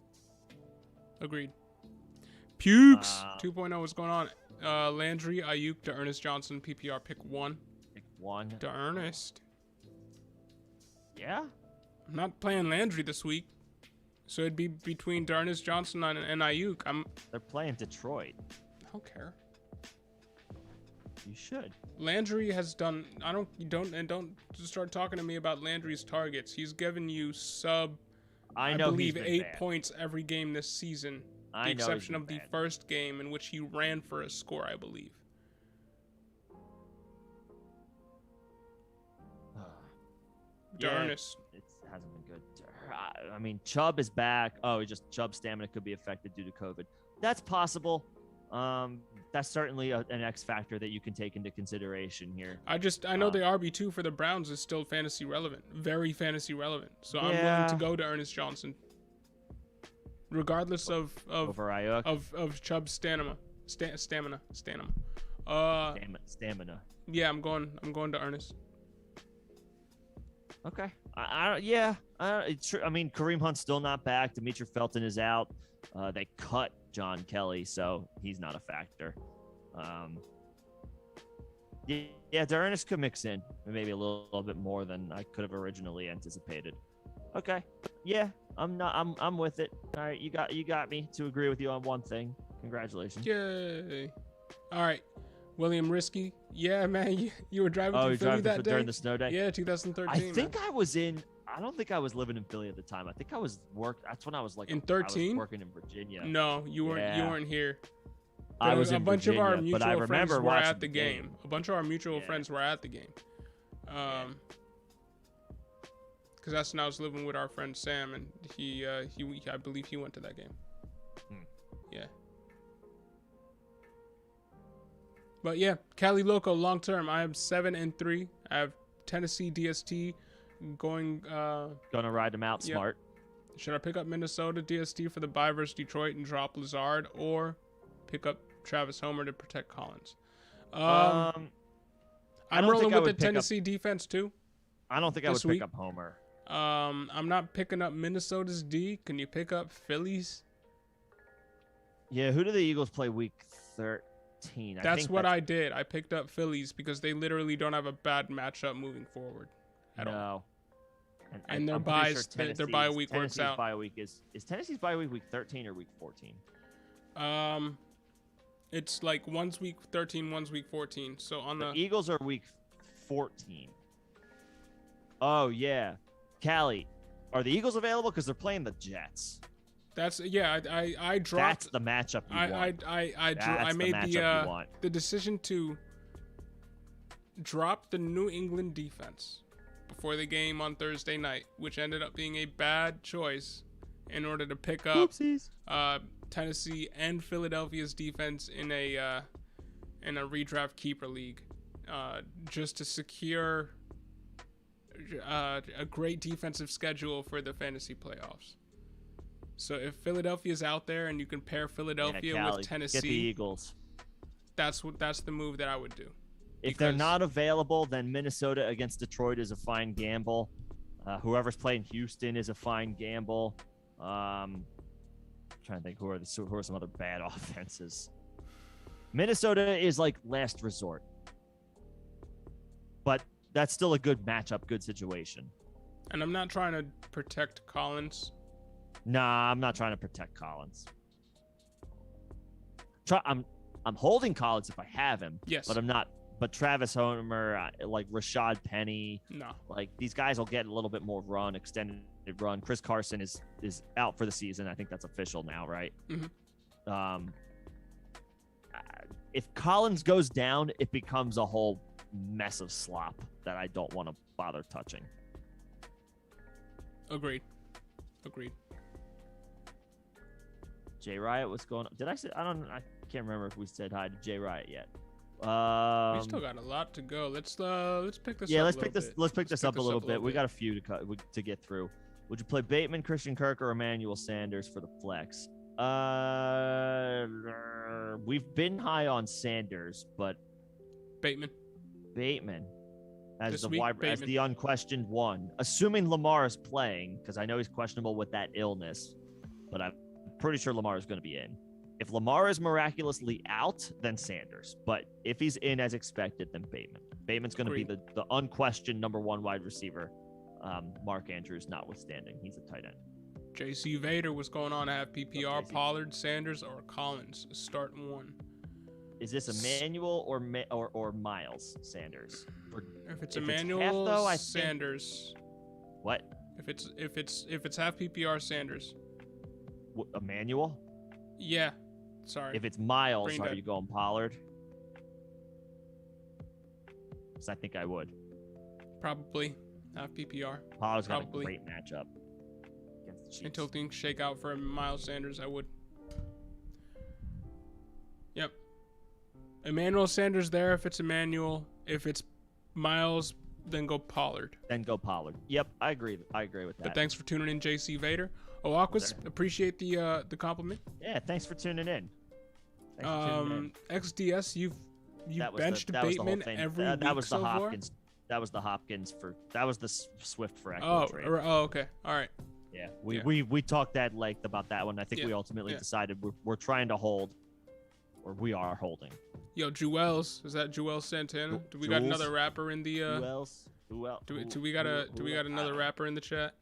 Agreed. Pukes 2.0. What's going on? Landry, Ayuk, to Ernest Johnson, PPR pick 1. Pick 1. To Ernest. Yeah. I'm not playing Landry this week. So it'd be between Darnell Johnson and Ayuk. They're playing Detroit. I don't care. You should. Landry has done. Don't start talking to me about Landry's targets. He's given you I believe 8 points every game this season. The exception of the first game in which he ran for a score, I believe. Ernest. It hasn't been good. I mean, Chubb is back. Oh, Chubb's stamina could be affected due to COVID. That's possible. That's certainly an X factor that you can take into consideration here. I know the RB2 for the Browns is still fantasy relevant, very fantasy relevant. So I'm willing to go to Ernest Johnson, regardless of Chubb's stamina. Stamina. Yeah, I'm going to Ernest. Okay. I mean, Kareem Hunt's still not back. Demetri Felton is out. They cut John Kelly, so he's not a factor. Ernest could mix in maybe a little bit more than I could have originally anticipated. Okay. Yeah, I'm with it. All right, you got me to agree with you on one thing. Congratulations. Yay. All right. William Risky. Yeah, man, you were driving through Philly that day? During the snow day? Yeah, 2013. I don't think I was living in Philly at the time. I think I was that's when I was like in 13 working in Virginia. No, you weren't. Yeah. You weren't here. I was in Virginia, of our mutual but I remember friends were at the game. A bunch of our mutual friends were at the game. Because that's when I was living with our friend Sam, and he I believe he went to that game. Yeah. But yeah, Cali Loco long term. I am 7-3. I have Tennessee DST going. Gonna ride them out smart. Should I pick up Minnesota DST for the bye versus Detroit and drop Lazard, or pick up Travis Homer to protect Collins? I'm rolling with the Tennessee defense too. I don't think I would pick up Homer. I'm not picking up Minnesota's D. Can you pick up Phillies? Yeah, who do the Eagles play week 13? That's what I did. I picked up Phillies because they literally don't have a bad matchup moving forward at all. And their buys, their bye week works out. Bye week is Tennessee's bye week 13 or week 14? It's like one's week 13, one's week 14. So on the Eagles are week 14. Oh yeah, Cali, are the Eagles available? Because they're playing the Jets. I dropped. That's the matchup you want. I made the decision to drop the New England defense before the game on Thursday night, which ended up being a bad choice in order to pick up Tennessee and Philadelphia's defense in a redraft keeper league, just to secure a great defensive schedule for the fantasy playoffs. So if Philadelphia's out there and you can pair Philadelphia with Tennessee, get the Eagles. That's the move that I would do. If they're not available, then Minnesota against Detroit is a fine gamble. Whoever's playing Houston is a fine gamble. I'm trying to think who are some other bad offenses. Minnesota is like last resort, but that's still a good matchup, good situation. And I'm not trying to protect Collins. Nah, I'm not trying to protect Collins. I'm holding Collins if I have him. Yes. But I'm not. But Travis Homer, like Rashad Penny, no. Like these guys will get a little bit more extended run. Chris Carson is out for the season. I think that's official now, right? Mm-hmm. If Collins goes down, it becomes a whole mess of slop that I don't want to bother touching. Agreed. Jay Riot, what's going on? Did I say? I can't remember if we said hi to Jay Riot yet. We still got a lot to go. Let's pick this. Yeah, let's pick this up a little bit. We got a few to get through. Would you play Bateman, Christian Kirk, or Emmanuel Sanders for the flex? We've been high on Sanders, but Bateman as the unquestioned one, assuming Lamar is playing, because I know he's questionable with that illness, but I'm pretty sure Lamar is going to be in. If Lamar is miraculously out, then Sanders. But if he's in as expected, then Bateman. Bateman's going to be the unquestioned number one wide receiver. Mark Andrews notwithstanding, he's a tight end. JC Vader, what's going on? I have PPR, Pollard, Sanders, or Collins. Start one. Is this Emmanuel or Miles Sanders? If it's Emmanuel, Sanders. What? If it's half PPR, Sanders. Emmanuel? Yeah. Sorry. If it's Miles, are you going Pollard? Because I think I would. Probably. Half PPR. Pollard's got a great matchup against the Chiefs. Until things shake out for Miles Sanders, I would. Yep. Emmanuel Sanders there if it's Emmanuel. If it's Miles, then go Pollard. Yep, I agree with that. But thanks for tuning in, JC Vader. Oh, Aquas, appreciate the compliment. Yeah, thanks for tuning in. XDS, you benched Bateman every week so far? That was the Hopkins that was the Swift for Eckler trade. Oh, okay. All right. Yeah, we talked at length about that one. I think we ultimately decided we're trying to hold, or we are holding. Yo, Jewels, is that Jewel Santana? Do we got another rapper in the? Who else? Do we got another rapper in the chat?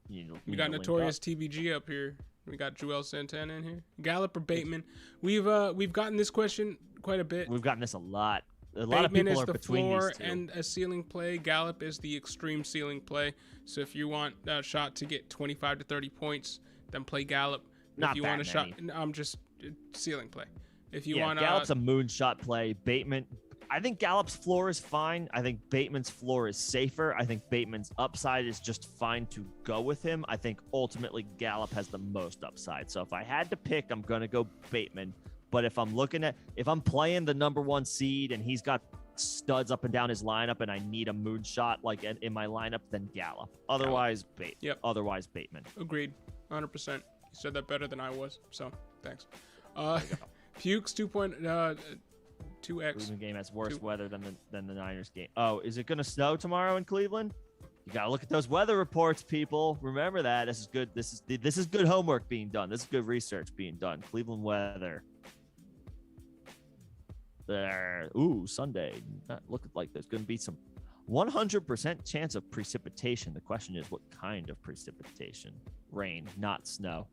We got Notorious TBG up here. We got Jewel Santana in here. Gallup or Bateman? We've gotten this question quite a bit. We've gotten this a lot. A lot of people is are the between floor these two. And a ceiling play. Gallup is the extreme ceiling play. So if you want a shot to get 25 to 30 points, then play Gallup. Not if you that want a shot, many. I'm just ceiling play. If you want Gallup's a moonshot play. Bateman, I think Gallup's floor is fine. I think Bateman's floor is safer. I think Bateman's upside is just fine to go with him. I think ultimately Gallup has the most upside. So if I had to pick, I'm going to go Bateman. But if I'm playing the number one seed and he's got studs up and down his lineup and I need a moonshot like in my lineup, then Gallup. Otherwise, Bateman. Yep. Otherwise, Bateman. Agreed. 100%. You said that better than I was. So thanks. Pukes 2.2x. Cleveland game has worse weather than the Niners game. Oh, is it going to snow tomorrow in Cleveland? You got to look at those weather reports, people. Remember that. This is good. This is good homework being done. This is good research being done. Cleveland weather. There. Ooh, Sunday. Look like there's going to be some 100% chance of precipitation. The question is, what kind of precipitation? Rain, not snow.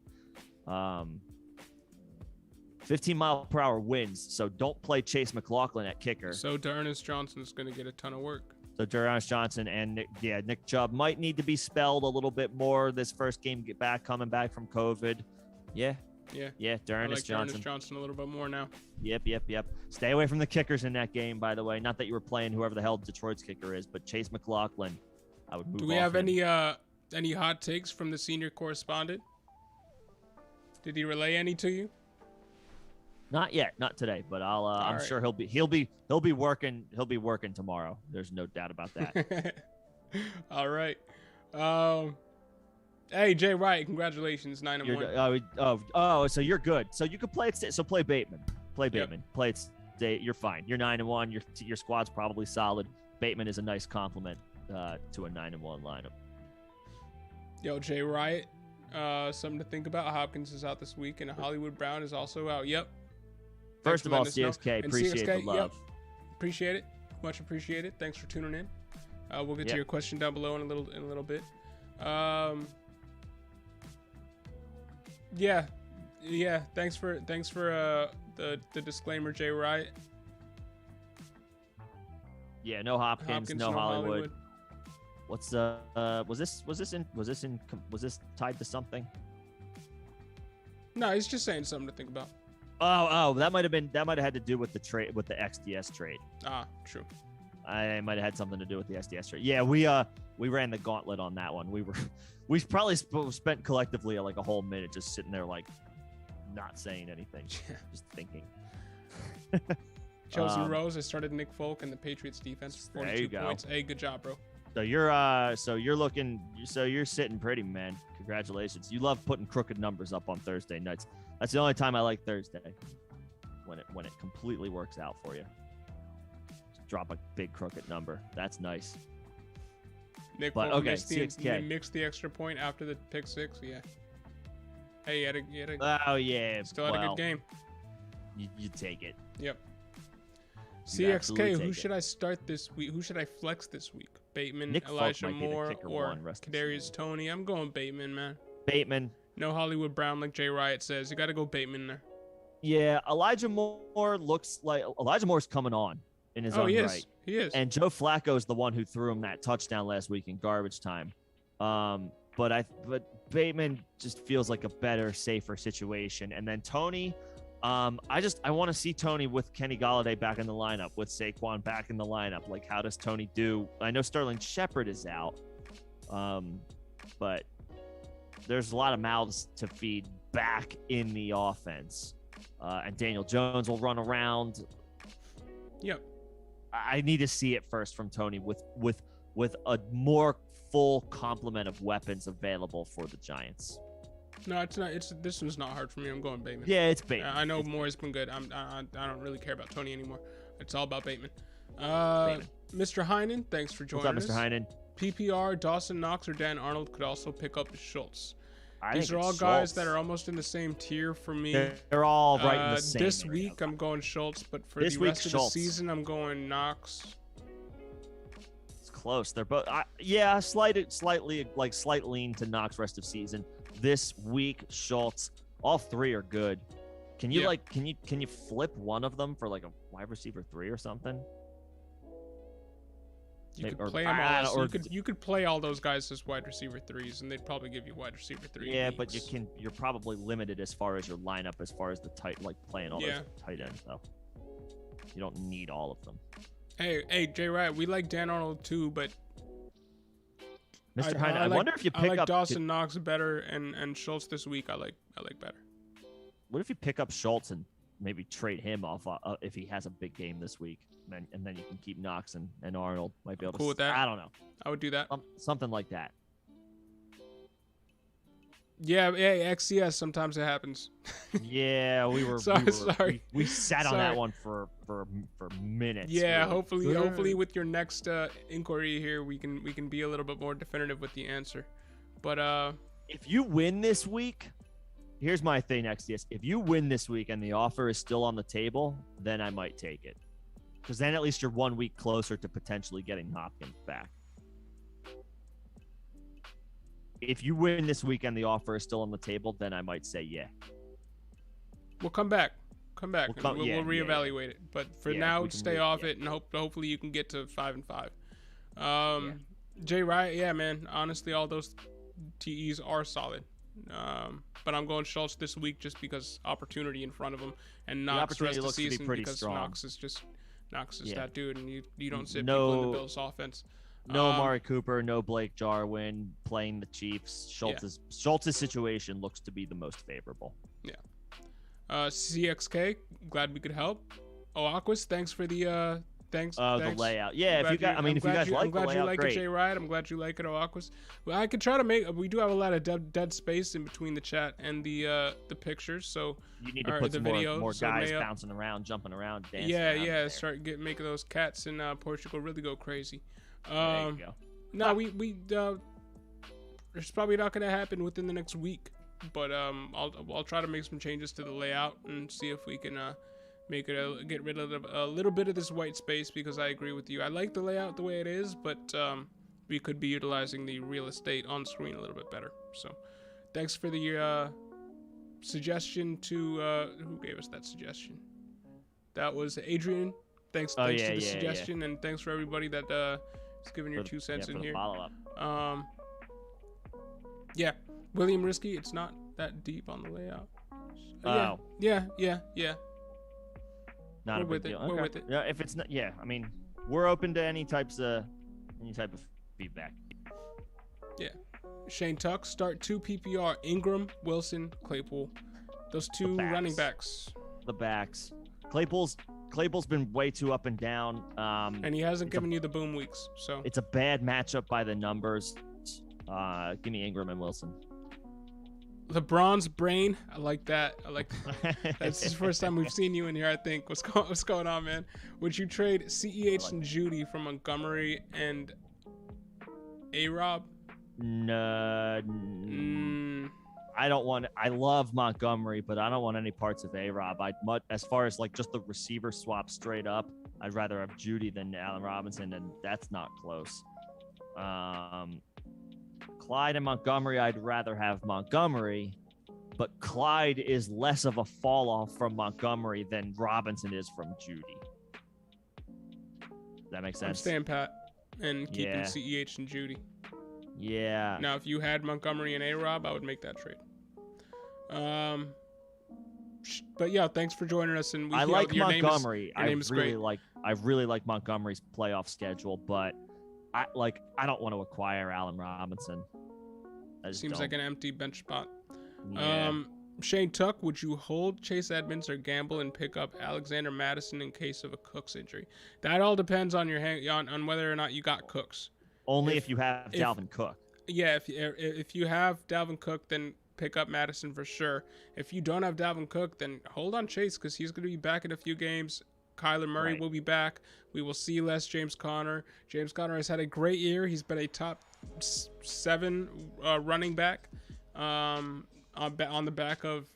15-mile-per-hour winds, so don't play Chase McLaughlin at kicker. So D'Ernest Johnson's going to get a ton of work. So D'Ernest Johnson and Nick Chubb might need to be spelled a little bit more this first game coming back from COVID. Yeah, D'Ernest Johnson. D'Ernest Johnson a little bit more now. Yep. Stay away from the kickers in that game, by the way. Not that you were playing whoever the hell Detroit's kicker is, but Chase McLaughlin, I would move off. Do we have any hot takes from the senior correspondent? Did he relay any to you? Not yet, not today, but I'm right. sure he'll be working tomorrow. There's no doubt about that. All right. Hey, Jay Wright, congratulations, 9-1. So you're good. So you could play it. So play Bateman. Play it. You're fine. You're 9-1. Your squad's probably solid. Bateman is a nice compliment to a 9-1 lineup. Yo, Jay Wright, something to think about. Hopkins is out this week, and Hollywood Brown is also out. Yep. First of all, CXK, appreciate the love. Yep. Appreciate it. Much appreciated. Thanks for tuning in. We'll get to your question down below in a little bit. Yeah. Thanks for the disclaimer, Jay Wright. Yeah, no Hopkins, no Hollywood. What's was this tied to something? No, he's just saying something to think about. Oh, that might have had to do with the trade, with the XDS trade. Ah, true. I might have had something to do with the SDS trade. Yeah, we ran the gauntlet on that one. We probably spent collectively like a whole minute just sitting there like not saying anything, just thinking. Chelsea Rose. I started Nick Folk and the Patriots defense. 42 points. Hey, good job, bro. So you're sitting pretty, man. Congratulations. You love putting crooked numbers up on Thursday nights. That's the only time I like Thursday, when it completely works out for you. Just drop a big crooked number. That's nice. Nick Folk mixed the extra point after the pick six. Yeah. Hey, you had a oh yeah. Still had a good game. You take it. Yep. CXK, who should I start this week? Who should I flex this week? Bateman, Nick Elijah Moore, or Kadarius Toney? I'm going Bateman, man. Bateman. No Hollywood Brown, like Jay Riot says. You got to go Bateman there. Yeah, Elijah Moore's coming on in his own right. He is. And Joe Flacco's the one who threw him that touchdown last week in garbage time. But Bateman just feels like a better, safer situation. And then Toney, I want to see Tony with Kenny Golladay back in the lineup, with Saquon back in the lineup. Like, how does Tony do? I know Sterling Shepard is out, but there's a lot of mouths to feed back in the offense, and Daniel Jones will run around. Yep. I need to see it first from Tony with a more full complement of weapons available for the Giants. No, it's not. This one's not hard for me. I'm going Bateman. Yeah, it's Bateman. I know Moore's been good. I don't really care about Tony anymore. It's all about Bateman. Mr. Heinen, thanks for joining us. What's up, Mr. Heinen? PPR, Dawson Knox or Dan Arnold could also pick up Schultz. These are all guys that are almost in the same tier for me. They're all right in the same. This week I'm going Schultz, but for the rest of the season I'm going Knox. It's close. They're both slight lean to Knox rest of season. This week Schultz. All three are good. Can you can you flip one of them for like a wide receiver 3 or something? You could play them all. So you could play all those guys as wide receiver 3s, and they'd probably give you wide receiver 3. Yeah, but you're probably limited as far as your lineup, as far as the playing all those tight ends though. You don't need all of them. Hey, Jay Wright, we like Dan Arnold too, but Mr. Heinen, I wonder if you pick up Dawson Knox better and Schultz this week. I like better. What if you pick up Schultz and maybe trade him off if he has a big game this week, and then you can keep Knox and Arnold might be able to. Cool with that. I don't know. I would do that. Something like that. Yeah, XCS. Sometimes it happens. Yeah, we were. sorry. We sat on that one for minutes. Yeah, hopefully with your next inquiry here, we can be a little bit more definitive with the answer. But if you win this week, here's my thing, XCS. If you win this week and the offer is still on the table, then I might take it, because then at least you're 1 week closer to potentially getting Hopkins back. If you win this week and the offer is still on the table, then I might say yeah. We'll come back. We'll reevaluate it. But for now, stay off it, and hopefully you can get to 5-5. Jay Wright, yeah, man. Honestly, all those TEs are solid. But I'm going Schultz this week just because opportunity in front of him, and Knox rest of the season because strong. Knox is that dude, and you don't sit people in the Bills offense. No Amari Cooper, no Blake Jarwin playing the Chiefs. Schultz's situation looks to be the most favorable. Yeah. CXK, glad we could help. Aquas, thanks for the thanks. The layout. Yeah, if you guys like the layout, I'm glad you like it, Jay Wright. I'm glad you like it, Aquas. Well, I could try to make. We do have a lot of dead space in between the chat and the pictures, so you need to put some more guys bouncing around, jumping around, dancing. Yeah. Start making those cats in Portugal really go crazy. There you go. No, it's probably not going to happen within the next week, but I'll try to make some changes to the layout and see if we can get rid of a little bit of this white space, because I agree with you. I like the layout the way it is, but we could be utilizing the real estate on screen a little bit better. So thanks for the suggestion to who gave us that suggestion? That was Adrian. Thanks to the suggestion, and thanks for everybody that is giving your 2 cents in here. Follow-up. William Risky, it's not that deep on the layout. Yeah. Not we're with it. Okay. We're with it. Yeah, if it's not, I mean, we're open to any type of feedback. Yeah. Shane Tuck, start 2 PPR: Ingram, Wilson, Claypool. Those 2 running backs. The backs. Claypool's been way too up and down. And he hasn't given you the boom weeks, so it's a bad matchup by the numbers. Give me Ingram and Wilson. LeBron's brain. I like that. That's the first time we've seen you in here, I think. What's going on, man? Would you trade CEH and Judy for Montgomery and A-Rob? No. I love Montgomery, but I don't want any parts of A-Rob. As far as just the receiver swap straight up, I'd rather have Judy than Allen Robinson, and that's not close. Clyde and Montgomery, I'd rather have Montgomery, but Clyde is less of a fall off from Montgomery than Robinson is from Judy. Does that make sense? I'm staying pat and keeping CEH and Judy. Yeah. Now, if you had Montgomery and A-Rob, I would make that trade. But yeah, thanks for joining us. And I like Montgomery. I really like Montgomery's playoff schedule, but I don't want to acquire Allen Robinson. Seems like an empty bench spot. Yeah. Shane Tuck, would you hold Chase Edmonds or gamble and pick up Alexander Mattison in case of a Cooks injury? That all depends on your on whether or not you got Cooks. Only if you have Dalvin Cook. Yeah, if you have Dalvin Cook, then pick up Mattison for sure. If you don't have Dalvin Cook, then hold on Chase because he's going to be back in a few games. Kyler Murray will be back. We will see less James Conner. James Conner has had a great year. He's been a top 7 running back on the back of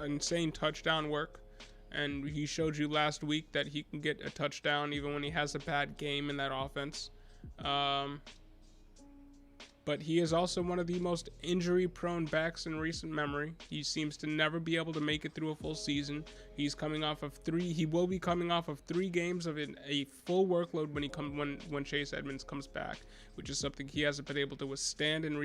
insane touchdown work. And he showed you last week that he can get a touchdown even when he has a bad game in that offense. But he is also one of the most injury-prone backs in recent memory. He seems to never be able to make it through a full season. He's coming off of 3. He will be coming off of 3 games of a full workload when Chase Edmonds comes back, which is something he hasn't been able to withstand in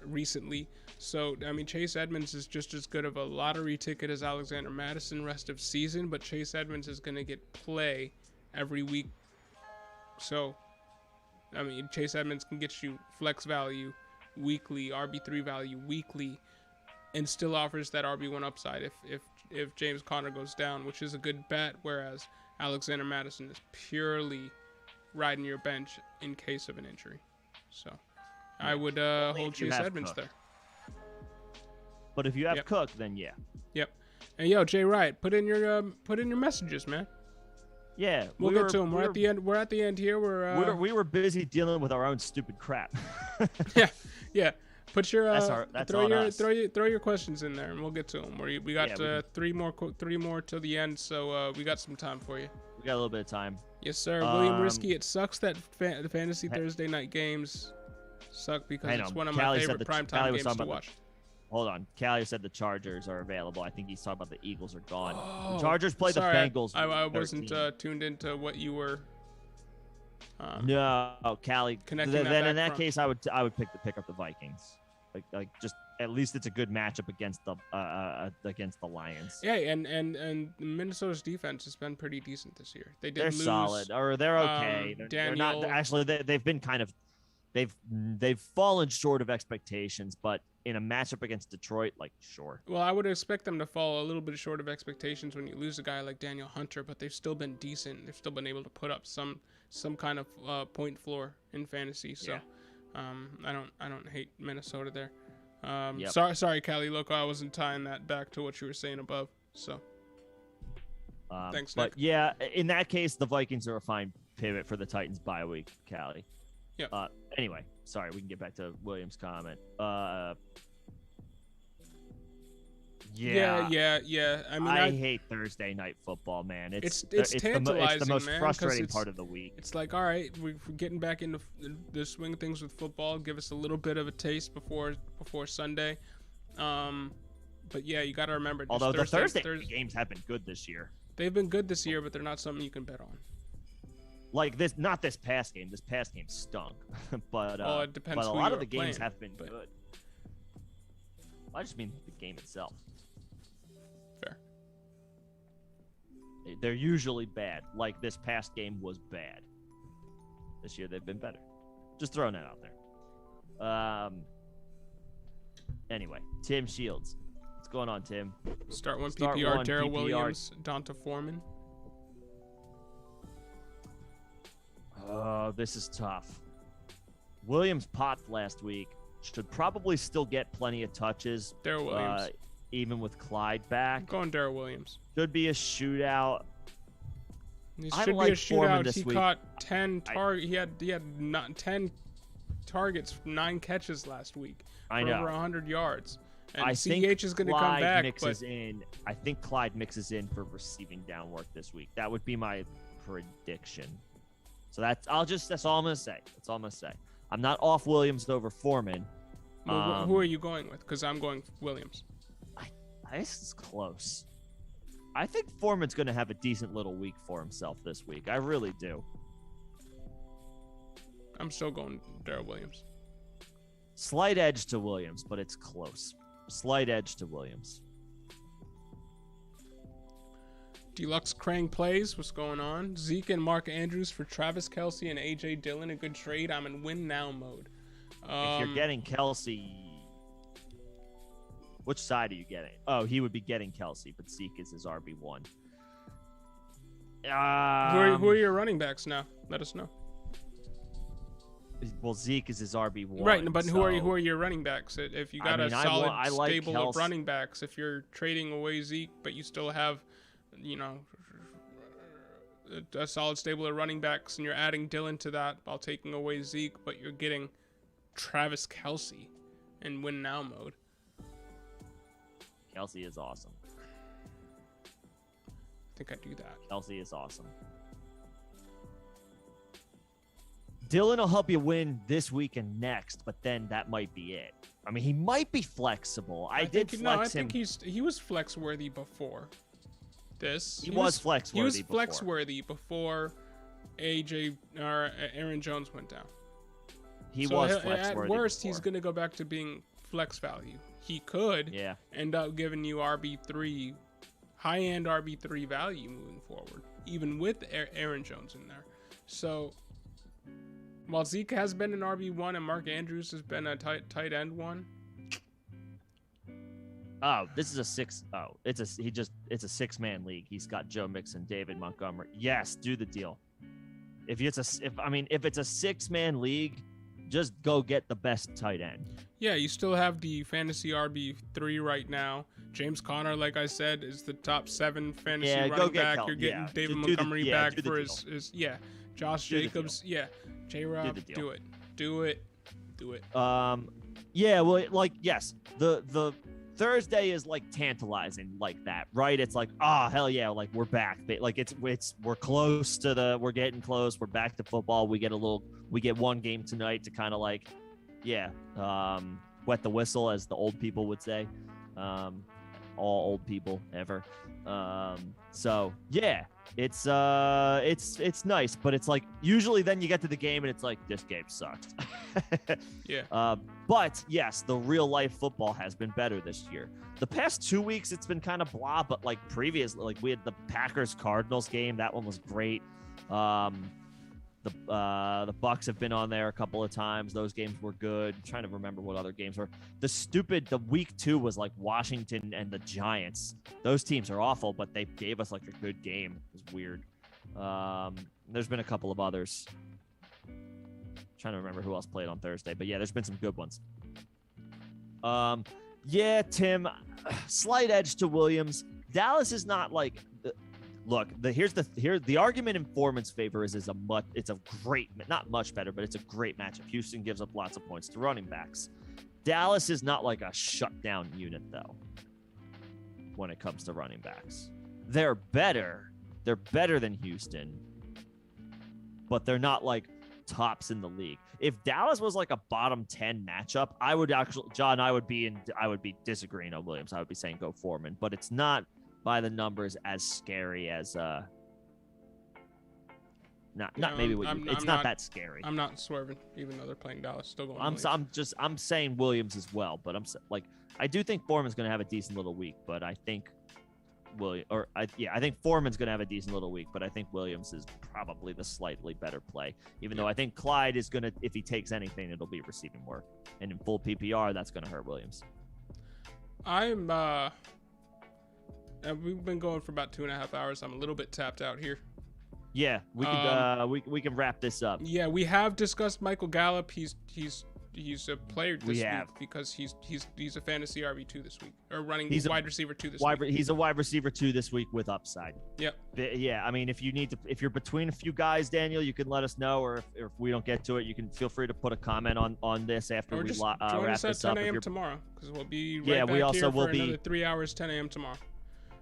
recently. So I mean, Chase Edmonds is just as good of a lottery ticket as Alexander Mattison rest of season, but Chase Edmonds is going to get play every week. So I mean, Chase Edmonds can get you flex value weekly, RB3 value weekly, and still offers that RB1 upside if James Conner goes down, which is a good bet, whereas Alexander Mattison is purely riding your bench in case of an injury. So I would hold Chase Edmonds there. But if you have Cook, then yeah. Yep. And yo, Jay Wright, put in your messages, man. Yeah, we'll get to them. We're at the end. We're at the end here. We were busy dealing with our own stupid crap. yeah. Put your throw your questions in there, and we'll get to them. We got 3 more till the end, so we got some time for you. We got a little bit of time. Yes, sir. William Risky. It sucks that the fantasy Thursday night games suck because it's one of my favorite primetime games to watch. Hold on. Callie said the Chargers are available. I think he's talking about the Eagles are gone. The Chargers play the Bengals. I wasn't tuned into what you were. No, Callie. Then in that case, I would pick up the Vikings. Like just at least it's a good matchup against the Lions. Yeah, and Minnesota's defense has been pretty decent this year. They're solid, or they're okay. They're not actually. They've been kind of. They've fallen short of expectations, but in a matchup against Detroit, sure. Well, I would expect them to fall a little bit short of expectations when you lose a guy like Daniel Hunter, but they've still been decent. They've still been able to put up some kind of point floor in fantasy. So, I don't hate Minnesota there. Sorry, Cali Loco, I wasn't tying that back to what you were saying above. So, thanks, Nick. But yeah, in that case, the Vikings are a fine pivot for the Titans bye week, Cali. Yeah. Anyway, sorry, we can get back to William's comment. Yeah. I mean, I hate Thursday night football, man. It's tantalizing, it's the most man, frustrating part of the week. It's like, all right, we're getting back into the swing of things with football. Give us a little bit of a taste before Sunday. But yeah, you got to remember. Although the Thursday games have been good this year. They've been good this year, but they're not something you can bet on. Like this, not this past game. This past game stunk, but it depends. But a lot of the games have been good. I just mean the game itself. Fair. They're usually bad. Like this past game was bad. This year they've been better. Just throwing that out there. Anyway, Tim Shields. What's going on, Tim? Start one PPR. Darrell Williams, Donta Foreman. Oh, this is tough. Williams popped last week. Should probably still get plenty of touches. Darrell Williams. Even with Clyde back. I'm going Darrell Williams. Should be a shootout. It should be a shootout. He caught 10 targets. He had 10 targets, 9 catches last week for over 100 yards. And CEH is going to come back. I think Clyde mixes in for receiving down work this week. That would be my prediction. So that's all I'm gonna say. That's all I'm gonna say. I'm not off Williams over Foreman. Well, who are you going with? Because I'm going Williams. This is close. I think Foreman's gonna have a decent little week for himself this week. I really do. I'm still going Darrell Williams. Slight edge to Williams, but it's close. Slight edge to Williams. Deluxe Krang plays. What's going on? Zeke and Mark Andrews for Travis Kelce and AJ Dillon. A good trade. I'm in win now mode. If you're getting Kelce, which side are you getting? Oh, he would be getting Kelce, but Zeke is his RB1. Who are your running backs now? Let us know. Well, Zeke is his RB1. Right, but who are your running backs? If you got a solid stable of running backs, if you're trading away Zeke, but you still have, a solid stable of running backs, and you're adding Dillon to that while taking away Zeke, but you're getting Travis Kelce in win now mode. Kelce is awesome. I think I do that. Kelce is awesome. Dillon will help you win this week and next, but then that might be it. I mean, he might be flexible. I think he was flex worthy before this. He was flex worthy. He was flex worthy before Aaron Jones went down. He was flex worthy. At worst, he's going to go back to being flex value. He could end up giving you RB3, high-end RB3 value moving forward, even with Aaron Jones in there. So while Zeke has been an RB1 and Mark Andrews has been a tight end one. Oh, this is a six. Oh, it's a 6-man league. He's got Joe Mixon, David Montgomery. Yes, do the deal. If it's a 6-man league, just go get the best tight end. Yeah, you still have the fantasy RB3 right now. James Conner, like I said, is the top 7 fantasy running back. You're getting David Montgomery back for his Josh Jacobs. Yeah. J-Rob, do it. Yeah, well, like, yes, the Thursday is like tantalizing like that, right? It's like, oh, hell yeah, like we're back. Like we're close to we're getting close. We're back to football. We get one game tonight to kind of like, wet the whistle, as the old people would say. All old people ever. So yeah, it's nice, but it's like usually then you get to the game and it's like, this game sucks. Yeah. But yes, the real life football has been better this year. The past 2 weeks it's been kind of blah, but like previously, like we had the Packers Cardinals game. That one was great. The Bucks have been on there a couple of times. Those games were good. I'm trying to remember what other games were. The week 2 was like Washington and the Giants. Those teams are awful, but they gave us like a good game. It was weird. There's been a couple of others. Trying to remember who else played on Thursday, but yeah, there's been some good ones. Yeah, Tim, slight edge to Williams. Dallas is not like. Look, the argument in Foreman's favor it's a great, not much better, but it's a great matchup. Houston gives up lots of points to running backs. Dallas is not like a shutdown unit though. When it comes to running backs, they're better than Houston, but they're not like tops in the league. If Dallas was like a bottom 10 matchup, I would be disagreeing on Williams. I would be saying go Foreman, but it's not by the numbers as scary as it's not that scary. I'm not swerving, even though they're playing Dallas. Still going. I'm saying Williams as well, but I do think Foreman's going to have a decent little week, but I think I think Foreman's going to have a decent little week, but I think Williams is probably the slightly better play. Even though I think Clyde is going to, if he takes anything, it'll be receiving work, and in full PPR, that's going to hurt Williams. We've been going for about 2.5 hours. I'm a little bit tapped out here. Yeah, we can wrap this up. Yeah, we have discussed Michael Gallup. He's a player this week because he's a fantasy RB2 this week, or wide receiver 2 this week. He's a wide receiver 2 this week with upside. Yep. Yeah, I mean, if you're between a few guys, Daniel, you can let us know, or if we don't get to it, you can feel free to put a comment on this after we wrap this up. Join us at 10 a.m. tomorrow, because we'll be back here for another 3 hours, 10 a.m. tomorrow.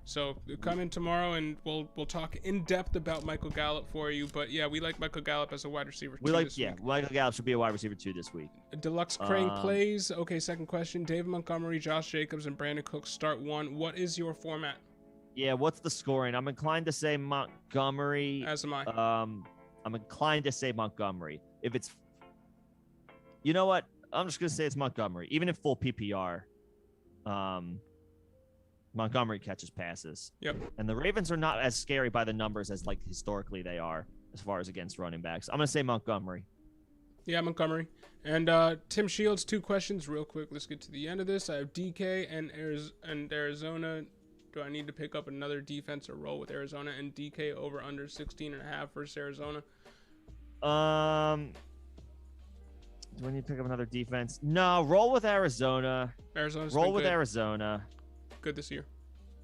So come in tomorrow and we'll talk in depth about Michael Gallup for you. But yeah, we like Michael Gallup as a wide receiver. Michael Gallup should be a wide receiver 2 this week. Deluxe Crane plays. Okay, second question. David Montgomery, Josh Jacobs, and Brandon Cooks start 1. What is your format? Yeah, what's the scoring? I'm inclined to say Montgomery. As am I. I'm inclined to say Montgomery. If it's, you know what? I'm just gonna say it's Montgomery, even in full PPR. Montgomery catches passes. Yep. And the Ravens are not as scary by the numbers as like historically they are as far as against running backs. I'm going to say Montgomery. Yeah, Montgomery. And Tim Shields, 2 questions real quick. Let's get to the end of this. I have DK and Arizona. Do I need to pick up another defense or roll with Arizona and DK over under 16.5 versus Arizona? Do I need to pick up another defense? No, roll with Arizona. Roll with Arizona. Good this year.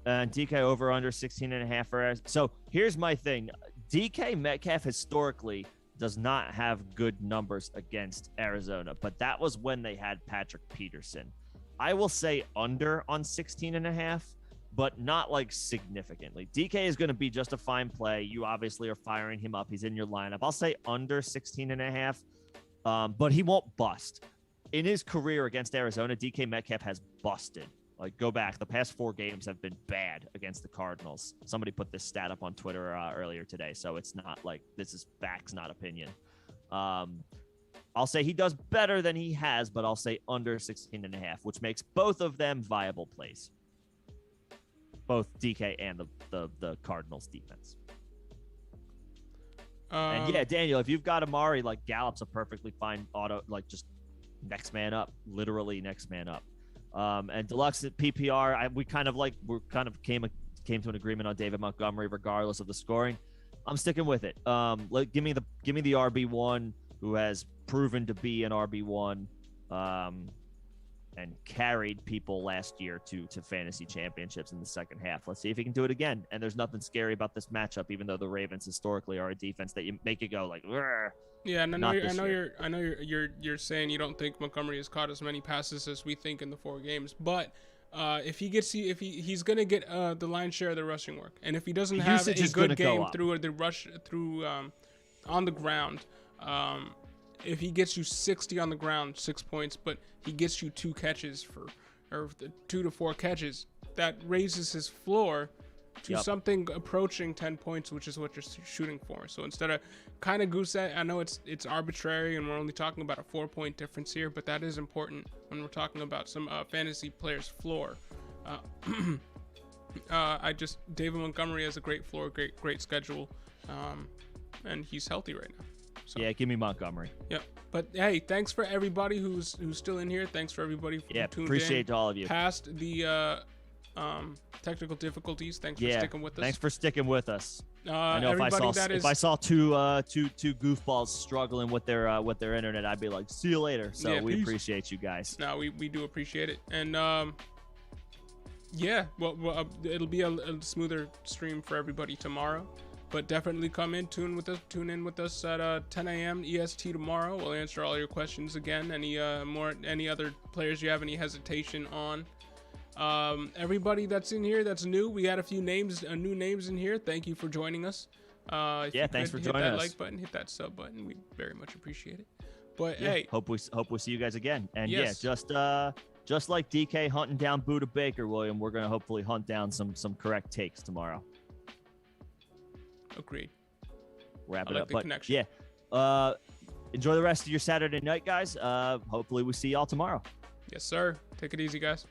And DK over under 16.5 for Arizona. So here's my thing. DK Metcalf historically does not have good numbers against Arizona, but that was when they had Patrick Peterson. I will say under on 16.5, but not like significantly. DK is going to be just a fine play. You obviously are firing him up. He's in your lineup. I'll say under 16.5, but he won't bust. In his career against Arizona, DK Metcalf has busted. Like, go back. The past 4 games have been bad against the Cardinals. Somebody put this stat up on Twitter earlier today, so it's not like this is facts, not opinion. I'll say he does better than he has, but I'll say under 16.5, which makes both of them viable plays. Both DK and the Cardinals defense. And yeah, Daniel, if you've got Amari, like Gallup's a perfectly fine auto, like just next man up, literally next man up. And Deluxe at PPR, we kind of came to an agreement on David Montgomery, regardless of the scoring. I'm sticking with it. Give me the RB1 who has proven to be an RB1, and carried people last year to fantasy championships in the second half. Let's see if he can do it again. And there's nothing scary about this matchup, even though the Ravens historically are a defense that you make it go like, "Rrr." Yeah, and I know you're saying you don't think Montgomery has caught as many passes as we think in the 4 games, but if he's gonna get the lion's share of the rushing work, and if he doesn't have a good game through the rush on the ground, if he gets you 60 on the ground, 6 points, but he gets you 2 catches or 2 to 4 catches, that raises his floor to something approaching 10 points, which is what you're shooting for. So instead of kind of goose egg, I know it's arbitrary and we're only talking about a 4-point difference here, but that is important when we're talking about some fantasy players' floor. David Montgomery has a great floor, great schedule, and he's healthy right now. So. Yeah, give me Montgomery. Yep. But hey, thanks for everybody who's still in here. Thanks for everybody who tuned in. Appreciate all of you. Past the technical difficulties. Thanks for sticking with us. Thanks for sticking with us. I know if I saw two goofballs struggling with their internet, I'd be like, see you later. So we appreciate you guys. No, we do appreciate it. And it'll be a smoother stream for everybody tomorrow. But definitely tune in with us at 10 a.m. EST tomorrow. We'll answer all your questions again. Any other players you have any hesitation on. Everybody that's in here that's new, we had a few new names in here. Thank you for joining us. Thanks for joining us. Hit that like button, hit that sub button. We very much appreciate it. But hey, hope we see you guys again. And just like DK hunting down Buda Baker, William, we're gonna hopefully hunt down some correct takes tomorrow. Agreed. Wrap it up. But connection. Yeah, enjoy the rest of your Saturday night, guys. Hopefully we see y'all tomorrow. Yes, sir. Take it easy, guys.